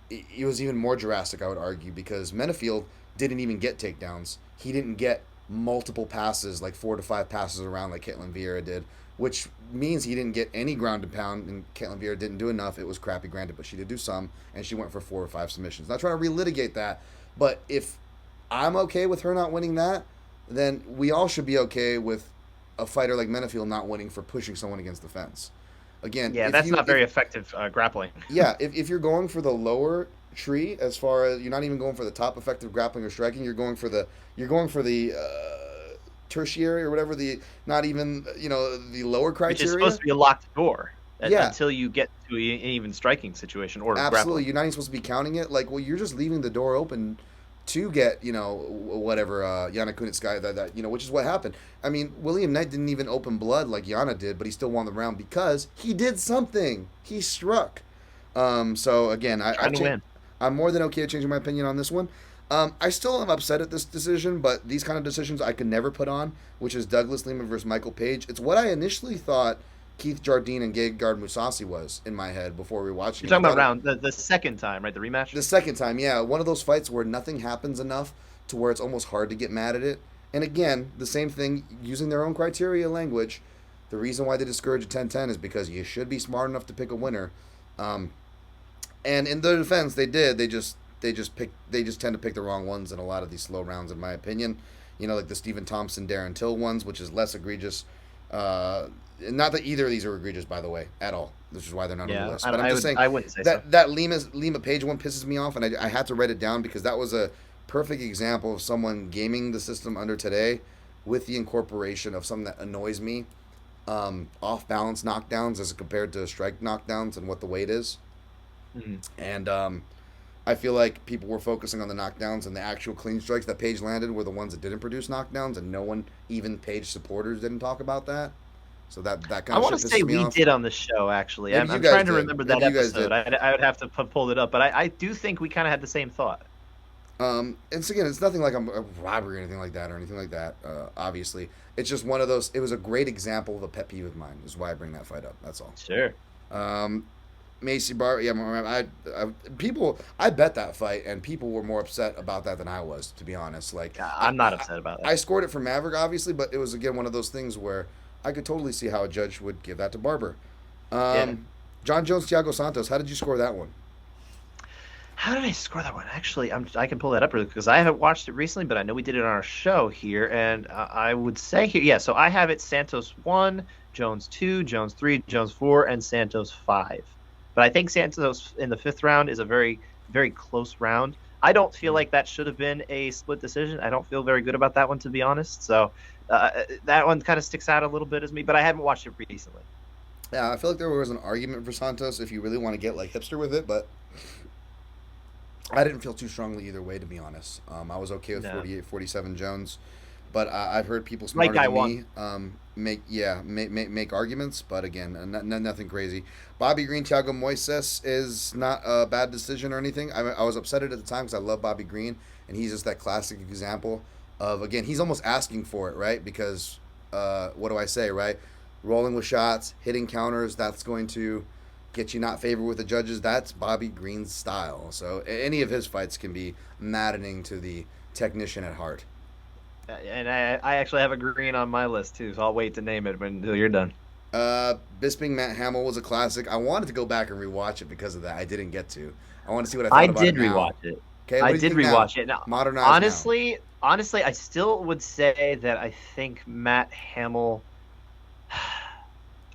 it was even more drastic, I would argue, because Menafield didn't even get takedowns. He didn't get multiple passes, like 4 to 5 passes around like Ketlen Vieira did, which means he didn't get any ground and pound, and Ketlen Vieira didn't do enough. It was crappy, granted, but she did do some, and she went for 4 or 5 submissions. Not trying to relitigate that, but if I'm okay with her not winning that, then we all should be okay with a fighter like Menafield not winning for pushing someone against the fence. Again, yeah, that's not very effective grappling. Yeah, if you're going for the lower tree, as far as you're not even going for the top effective grappling or striking, you're going for the tertiary or whatever, the not even the lower criteria, which is supposed to be a locked door. Yeah. Until you get to an even striking situation or absolutely grappling. You're not even supposed to be counting it. Like, well, you're just leaving the door open to get whatever Yana Kunitskaya that which is what happened. I mean, William Knight didn't even open blood like Yana did, but he still won the round because he did something. He struck. So again, I'm more than okay changing my opinion on this one. I still am upset at this decision, but these kind of decisions I could never put on, which is Douglas Lima versus Michael Page. It's what I initially thought Keith Jardine and Gegard Mousasi was in my head before we watched it. You're talking about round the second time, right? The rematch? The second time, yeah. One of those fights where nothing happens enough to where it's almost hard to get mad at it. And again, the same thing, using their own criteria language. The reason why they discourage a 10-10 is because you should be smart enough to pick a winner. And in their defense, they did. They just tend to pick the wrong ones in a lot of these slow rounds, in my opinion. Like the Stephen Thompson, Darren Till ones, which is less egregious. Not that either of these are egregious, by the way, at all. This is why they're not on the list. But I'm just saying I wouldn't say that Lima Page one pisses me off, and I had to write it down because that was a perfect example of someone gaming the system under today with the incorporation of something that annoys me, off-balance knockdowns as compared to strike knockdowns and what the weight is. Mm-hmm. And I feel like people were focusing on the knockdowns, and the actual clean strikes that Page landed were the ones that didn't produce knockdowns, and no one, even Page supporters, didn't talk about that. So that kind of I want to say we did on the show, actually. I'm trying to remember that episode. I would have to pull it up, but I do think we kind of had the same thought. And so again, it's nothing like a robbery or anything like that, obviously. It's just one of those, it was a great example of a pet peeve of mine, is why I bring that fight up, that's all. Sure. Macy Bar, yeah, I bet that fight, and people were more upset about that than I was, to be honest. Like, I'm not upset about that. I scored it for Maverick, obviously, but it was, again, one of those things where I could totally see how a judge would give that to Barber. John Jones, Thiago Santos, how did you score that one? How did I score that one? Actually, I can pull that up really because I haven't watched it recently, but I know we did it on our show here, and I would say here, yeah, so I have it Santos 1, Jones 2, Jones 3, Jones 4, and Santos 5. But I think Santos in the 5th round is a very, very close round. I don't feel like that should have been a split decision. I don't feel very good about that one, to be honest. So that one kind of sticks out a little bit as me, but I haven't watched it recently. Yeah, I feel like there was an argument for Santos if you really want to get like hipster with it, but I didn't feel too strongly either way, to be honest. I was okay with 48-47 Jones. but I've heard people Right smarter guy than won. me make arguments, but again, nothing crazy. Bobby Green, Thiago Moises is not a bad decision or anything. I was upset at the time because I love Bobby Green, and he's just that classic example of, again, he's almost asking for it, right? Because what do I say, right? Rolling with shots, hitting counters, that's going to get you not favored with the judges. That's Bobby Green's style. So any of his fights can be maddening to the technician at heart. And I actually have a Green on my list too, so I'll wait to name it until you're done. Bisping Matt Hamill was a classic. I wanted to go back and rewatch it because of that. I didn't get to. I want to see what I I thought about it did now. rewatch it. Okay, what I do you did think now? rewatch it. Now, Modernized now. honestly, I still would say that I think Matt Hamill.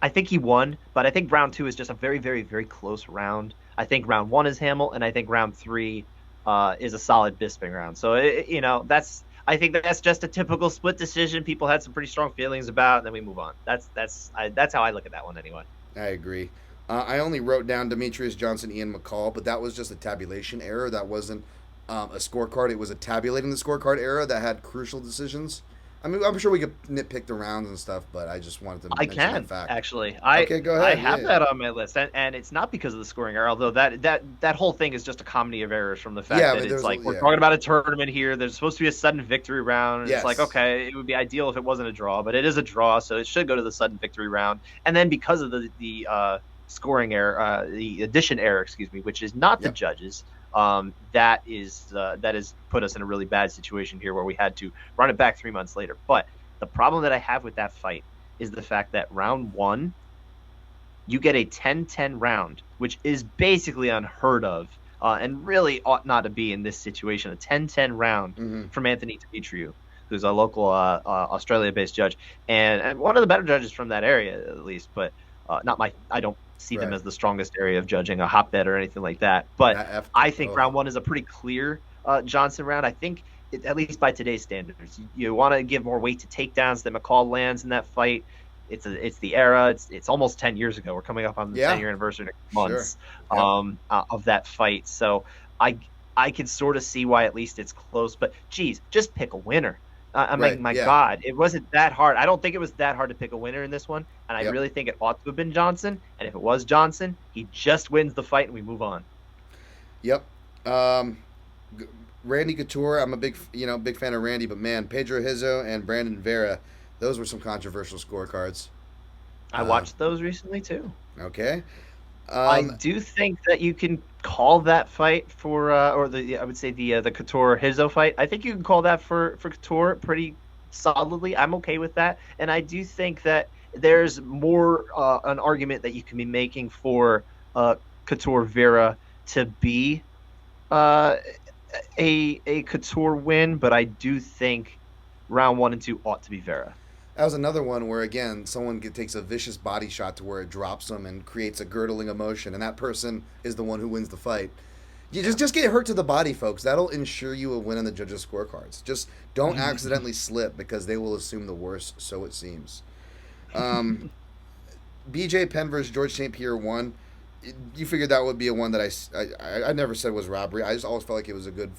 I think he won, but I think round two is just a very, very, very close round. I think round one is Hamill, and I think round three is a solid Bisping round. So that's. I think that's just a typical split decision. People had some pretty strong feelings about, and then we move on. That's how I look at that one anyway. I agree. I only wrote down Demetrius Johnson, Ian McCall, but that was just a tabulation error. That wasn't a scorecard. It was a tabulating the scorecard error that had crucial decisions. I mean, I'm sure we could nitpick the rounds and stuff, but I just wanted to I mention can that fact. actually. Okay, go ahead. I have Yeah. that on my list, and it's not because of the scoring error. Although that whole thing is just a comedy of errors from the fact Yeah, that but it's like we're yeah. talking about a tournament here. There's supposed to be a sudden victory round. And Yes. It's like, okay, it would be ideal if it wasn't a draw, but it is a draw, so it should go to the sudden victory round. And then because of the scoring error, the addition error, excuse me, which is not the Yep. judges. That has put us in a really bad situation here where we had to run it back 3 months later. But the problem that I have with that fight is the fact that round one, you get a 10-10 round, which is basically unheard of and really ought not to be in this situation. A 10-10 round from Anthony Demetriou, who's a local Australia-based judge, and one of the better judges from that area, at least. But I don't see them Right. as the strongest area of judging, a hotbed or anything like that. But I think round one is a pretty clear Johnson round. I think, at least by today's standards, you want to give more weight to takedowns that McCall lands in that fight. It's the era. It's almost 10 years ago. We're coming up on the 10-year anniversary next month of that fight. So I can sort of see why at least it's close. But geez, just pick a winner. My God, it wasn't that hard. I don't think it was that hard to pick a winner in this one, and I really think it ought to have been Johnson. And if it was Johnson, he just wins the fight and we move on. Yep. Randy Couture, I'm a big fan of Randy, but man, Pedro Hizzo and Brandon Vera, those were some controversial scorecards. I watched those recently too. Okay. I do think that you can call that fight for, I would say the Couture Hizzo fight. I think you can call that for Couture pretty solidly. I'm okay with that, and I do think that there's more an argument that you can be making for Couture Vera to be a Couture win, but I do think round 1 and 2 ought to be Vera. That was another one where, again, someone takes a vicious body shot to where it drops them and creates a girdling emotion, and that person is the one who wins the fight. You just get hurt to the body, folks. That'll ensure you a win on the judges' scorecards. Just don't accidentally slip, because they will assume the worst, so it seems. BJ Penn versus George St. Pierre won. You figured that would be a one that I never said was robbery. I just always felt like it was a good,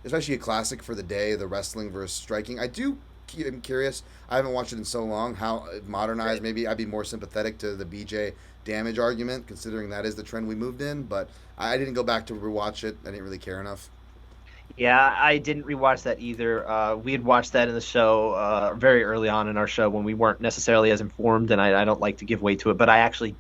especially a classic for the day, the wrestling versus striking. I'm curious. I haven't watched it in so long. How modernized? Right. Maybe I'd be more sympathetic to the BJ damage argument, considering that is the trend we moved in. But I didn't go back to rewatch it. I didn't really care enough. Yeah, I didn't rewatch that either. We had watched that in the show very early on in our show when we weren't necessarily as informed, and I don't like to give weight to it, but I actually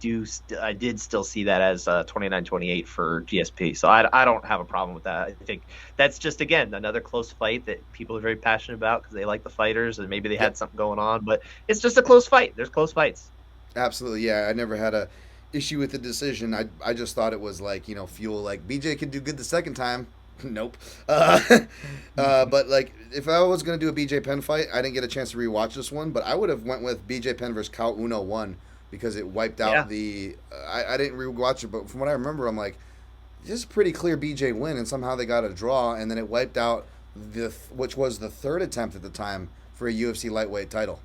I did still see that as 29-28 for GSP, so I don't have a problem with that. I think that's just, again, another close fight that people are very passionate about because they like the fighters and maybe they had something going on, but it's just a close fight. There's close fights. Absolutely, yeah. I never had a issue with the decision. I just thought it was like, fuel. Like, BJ could do good the second time. Nope. But like, if I was gonna do a BJ Penn fight, I didn't get a chance to rewatch this one, but I would have went with BJ Penn versus Cal Uno 1 because it wiped out the. I didn't rewatch it, but from what I remember, I'm like, this is a pretty clear BJ win, and somehow they got a draw, and then it wiped out which was the third attempt at the time for a UFC lightweight title.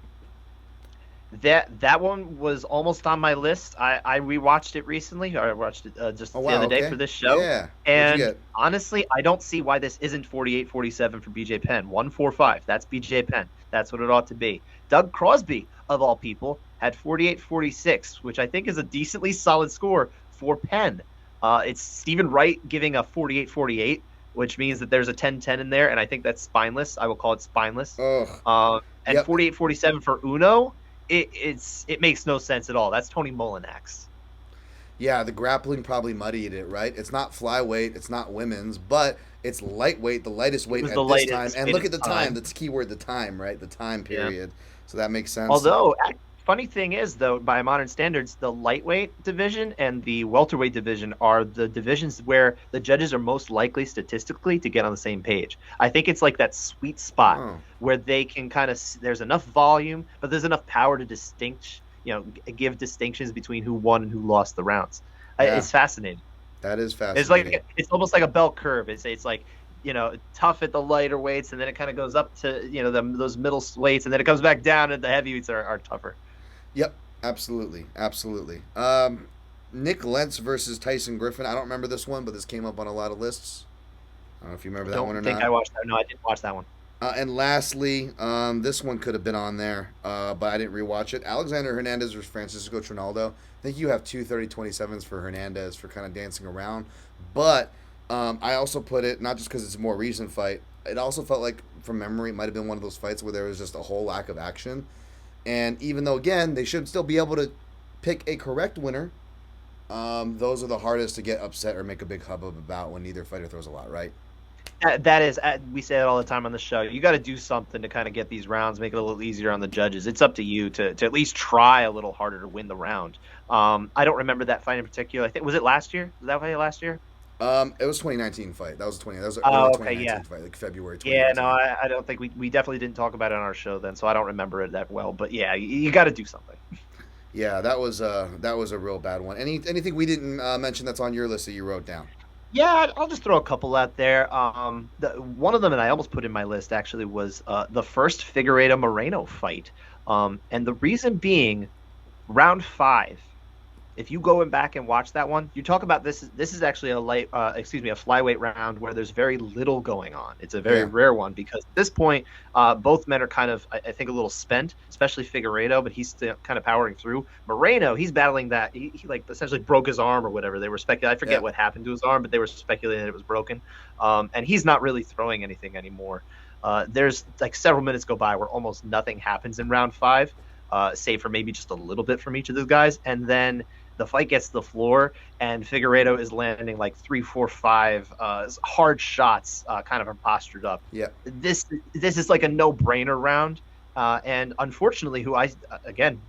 That one was almost on my list. I rewatched it recently. Or I watched it just Oh the wow, other day okay, for this show. yeah. What'd you And get? honestly, I don't see why this isn't 48-47 for BJ Penn. 145. That's BJ Penn. That's what it ought to be. Doug Crosby, of all people, had 48-46, which I think is a decently solid score for Penn. It's Stephen Wright giving a 48-48, which means that there's a 10-10 in there, and I think that's spineless. I will call it spineless. Ugh. And Yep. 48-47 for Uno, it makes no sense at all. That's Tony Mullinax. Yeah, the grappling probably muddied it, right? It's not flyweight, it's not women's, but it's lightweight, the lightest It weight was the at this time. lightest And weight look at at the the time. time. That's keyword, the time, right? The time Yeah. period. So that makes sense. Although, funny thing is, though, by modern standards, the lightweight division and the welterweight division are the divisions where the judges are most likely statistically to get on the same page. I think it's like that sweet spot Oh, where they can kind of there's enough volume, but there's enough power to give distinctions between who won and who lost the rounds. yeah, It's fascinating. that is It's fascinating. like it's almost like a bell curve. It's like tough at the lighter weights, and then it kind of goes up to those middle weights, and then it comes back down, and the heavyweights are tougher. Yep, absolutely, absolutely. Nick Lentz versus Tyson Griffin. I don't remember this one, but this came up on a lot of lists. I don't know if you remember I that one don't or think not. I watched that. No, I didn't watch that one. And lastly, this one could have been on there, but I didn't rewatch it. Alexander Hernandez versus Francisco Trinaldo. I think you have two 30-27s for Hernandez for kind of dancing around. But I also put it, not just because it's a more recent fight, it also felt like, from memory, it might have been one of those fights where there was just a whole lack of action. And even though, again, they should still be able to pick a correct winner, those are the hardest to get upset or make a big hubbub about when neither fighter throws a lot, right? That is, we say it all the time on the show. You got to do something to kind of get these rounds, make it a little easier on the judges. It's up to you to at least try a little harder to win the round. I don't remember that fight in particular. I think was it last year? Was that fight last year? It was 2019 fight. That was an Oh, early okay, 2019 yeah. fight, like February Yeah, no, 2019. I don't think we definitely didn't talk about it on our show then, so I don't remember it that well. But yeah, you got to do something. Yeah, that was a real bad one. Anything we didn't mention that's on your list that you wrote down? Yeah, I'll just throw a couple out there. One of them, and I almost put in my list actually, was the first Figueiredo Moreno fight. And the reason being, round five. If you go back and watch that one, you talk about this. This is actually a flyweight round where there's very little going on. It's a very Yeah, rare one because at this point, both men are kind of, I think, a little spent, especially Figueiredo, but he's still kind of powering through. Moreno, he's battling that. He like essentially broke his arm or whatever. They were speculating. I yeah. forget what happened to his arm, but they were speculating that it was broken. And he's not really throwing anything anymore. There's like several minutes go by where almost nothing happens in round five, save for maybe just a little bit from each of those guys, and then the fight gets to the floor, and Figueiredo is landing like 3, 4, 5 hard shots, kind of postured up. Yeah. This is like a no-brainer round, and unfortunately,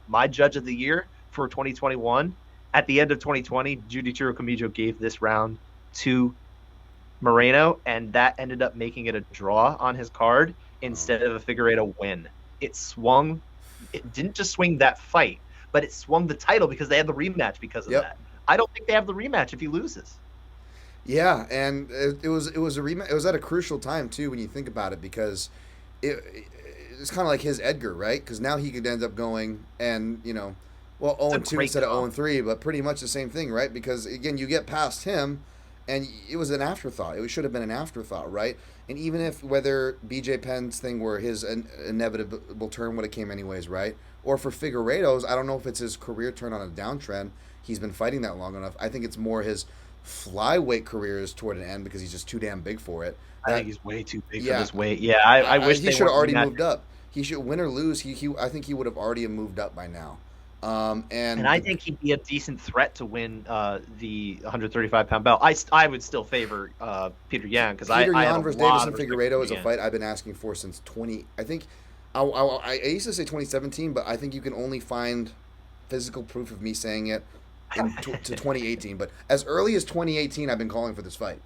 my judge of the year for 2021, at the end of 2020, Judy Chirocamijo gave this round to Moreno, and that ended up making it a draw on his card Oh. instead of a Figueiredo win. It swung. It didn't just swing that fight, but it swung the title because they had the rematch because of Yep. that. I don't think they have the rematch if he loses. Yeah, and it was a it was at a crucial time too when you think about it because it's kind of like his Edgar, right? Because now he could end up going and well, It's 0 a and 2 great instead of 0 comp. and 3, but pretty much the same thing, right? Because again, you get past him, and it was an afterthought. It should have been an afterthought, right? And even if whether BJ Penn's thing were his inevitable turn would have came anyways, right? Or for Figueiredo's, I don't know if it's his career turn on a downtrend. He's been fighting that long enough. I think it's more his flyweight career is toward an end because he's just too damn big for it. I That think he's way too big for yeah, this weight. Yeah, I wish he they should have weren't already rematch. moved up. He should win or lose. He I think he would have already moved up by now. And And I the, think he'd be a decent threat to win the 135-pound belt. I would still favor Peter Yan because Peter I have Yan a versus lot Davison of respect for Figueiredo is Peter a Yan. fight I've been asking for since 20. I think I used to say 2017, but I think you can only find physical proof of me saying it to 2018. But as early as 2018, I've been calling for this fight,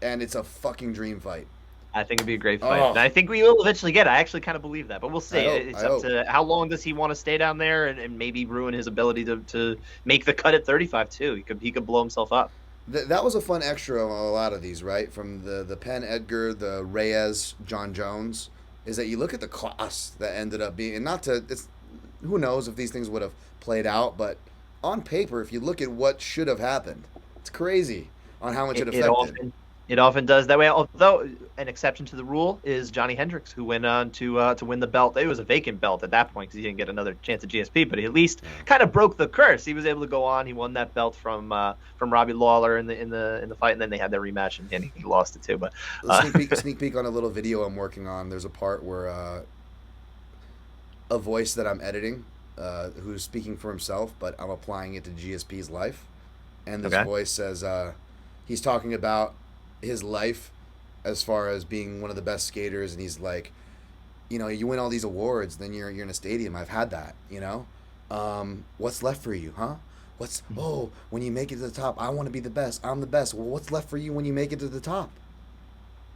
and it's a fucking dream fight. I think it'd be a great fight. Oh, And I think we will eventually get it. I actually kind of believe that, but we'll see. I hope. It's I up hope. to how long does he want to stay down there and maybe ruin his ability to make the cut at 35 too. He could blow himself up. That was a fun extra on a lot of these, right? From the Penn Edgar, the Reyes, John Jones, is that you look at the class that ended up being, and not to, it's who knows if these things would have played out, but on paper, if you look at what should have happened, it's crazy on how much it It affected. often does that way. Although an exception to the rule is Johnny Hendricks, who went on to win the belt. It was a vacant belt at that point because he didn't get another chance at GSP, but he at least kind of broke the curse. He was able to go on. He won that belt from Robbie Lawler in the fight, and then they had their rematch, and he lost it too. But Sneak peek on a little video I'm working on. There's a part where a voice that I'm editing, who's speaking for himself, but I'm applying it to GSP's life, and this voice says he's talking about his life as far as being one of the best skaters, and he's like, you win all these awards, then you're in a stadium. I've had that, what's left for you, huh? When you make it to the top, I want to be the best. I'm the best. Well, what's left for you when you make it to the top?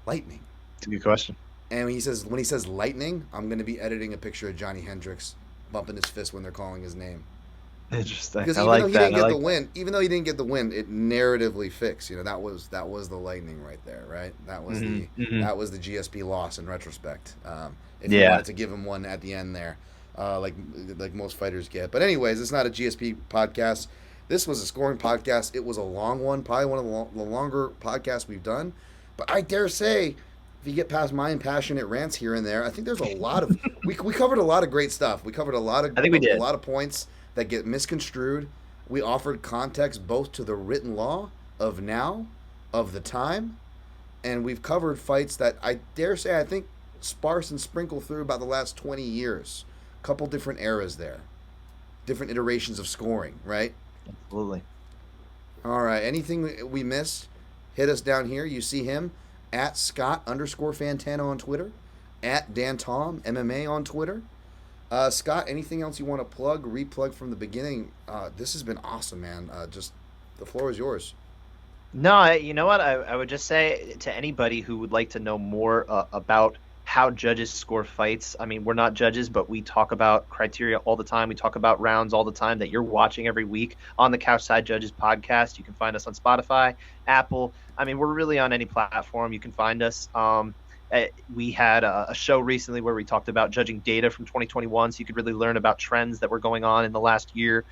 Lightning. It's a good question. And when he says lightning, I'm going to be editing a picture of Johnny Hendricks bumping his fist when they're calling his name. Interesting. Because even though he didn't get the win, it narratively fixed. That was the lightning right there, right? That was that was the GSP loss in retrospect. If you wanted to give him one at the end there, like most fighters get. But anyways, it's not a GSP podcast. This was a scoring podcast. It was a long one, probably one of the longer podcasts we've done. But I dare say, if you get past my impassionate rants here and there, I think there's a lot of we covered a lot of great stuff. We covered a lot of a lot of points that get misconstrued. We offered context both to the written law of now, of the time, and we've covered fights that I dare say I think sparse and sprinkle through about the last 20 years. Couple different eras there. Different iterations of scoring, right? Absolutely. All right. Anything we missed, hit us down here. You see him at Scott_Fantano on Twitter, at Dan Tom MMA on Twitter. Scott, anything else you want to plug, replug from the beginning? This has been awesome, man. Just the floor is yours. No, you know what? I would just say to anybody who would like to know more about how judges score fights. I mean, we're not judges, but we talk about criteria all the time. We talk about rounds all the time that you're watching every week on the Couchside Judges podcast. You can find us on Spotify, Apple. I mean, we're really on any platform. You can find us. We had a show recently where we talked about judging data from 2021, so you could really learn about trends that were going on in the last year.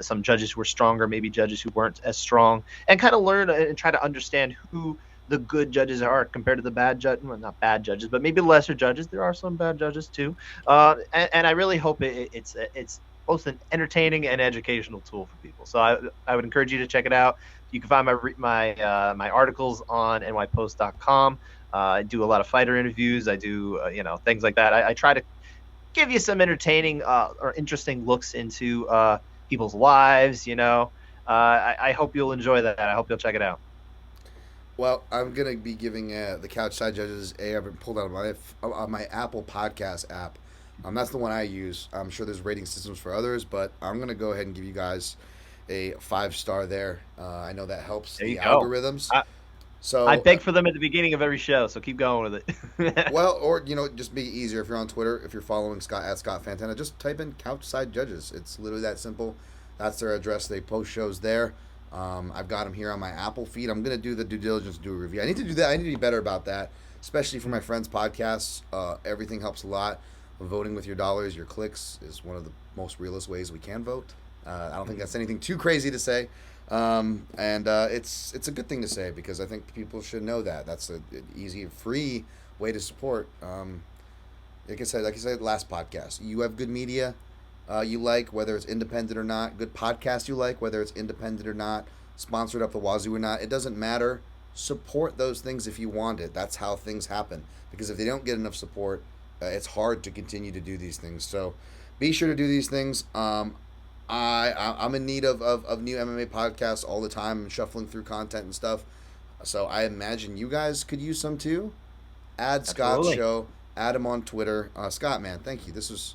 Some judges who were stronger, maybe judges who weren't as strong, and kind of learn and try to understand who the good judges are compared to the bad judges. Well, not bad judges, but maybe lesser judges. There are some bad judges too, and I really hope it's both an entertaining and educational tool for people. So I would encourage you to check it out. You can find my articles on nypost.com. I do a lot of fighter interviews. I do things like that. I try to give you some entertaining or interesting looks into people's lives. I hope you'll enjoy that. I hope you'll check it out. Well, I'm gonna be giving the Couchside Judges I've pulled out of my Apple Podcast app. That's the one I use. I'm sure there's rating systems for others, but I'm gonna go ahead and give you guys a 5-star there. I know that helps the algorithms. So I beg for them at the beginning of every show, so keep going with it. Well, or just be easier if you're on Twitter, if you're following Scott at Scott Fantana, just type in Couchside Judges. It's literally that simple. That's their address. They post shows there. I've got them here on my Apple feed. I'm gonna do the due diligence, do a review. I need to do that. I need to be better about that, especially for my friends' podcasts. Everything helps a lot. Voting with your dollars, your clicks is one of the most realist ways we can vote. I don't think that's anything too crazy to say. It's a good thing to say because I think people should know that. That's an easy, free way to support. Like I said last podcast, you have good media you like, whether it's independent or not, good podcast you like, whether it's independent or not, sponsored up the wazoo or not, it doesn't matter. Support those things if you want it. That's how things happen. Because if they don't get enough support, it's hard to continue to do these things. So be sure to do these things. I'm in need of new MMA podcasts all the time. I'm shuffling through content and stuff. So I imagine you guys could use some too. Add Scott's show. Add him on Twitter. Scott, man, thank you. This was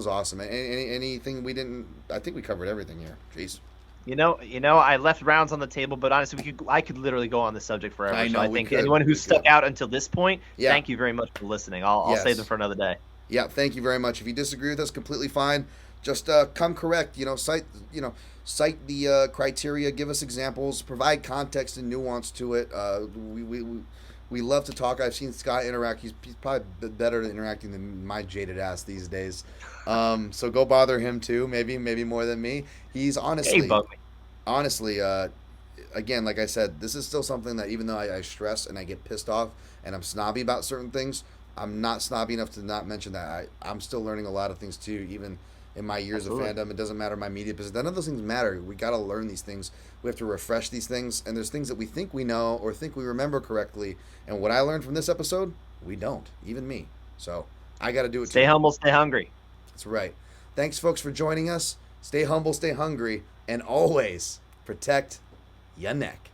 awesome. Anything we didn't? I think we covered everything here. Jeez. I left rounds on the table, but honestly, I could literally go on this subject forever. I think anyone who stuck out until this point, thank you very much for listening. I'll save them for another day. Yeah, thank you very much. If you disagree with us, completely fine. Just come correct. Cite the criteria. Give us examples. Provide context and nuance to it. We love to talk. I've seen Scott interact. He's probably better at interacting than my jaded ass these days. So go bother him too. Maybe more than me. He's Hey, bug me. honestly, again, like I said, this is still something that even though I stress and I get pissed off and I'm snobby about certain things, I'm not snobby enough to not mention that I'm still learning a lot of things too, even in my years Absolutely. of fandom. It doesn't matter my media position. None of those things matter. We got to learn these things. We have to refresh these things. And there's things that we think we know or think we remember correctly. And what I learned from this episode, we don't. Even me. So I got to do it Stay too. humble, stay hungry. That's right. Thanks, folks, for joining us. Stay humble, stay hungry, and always protect your neck.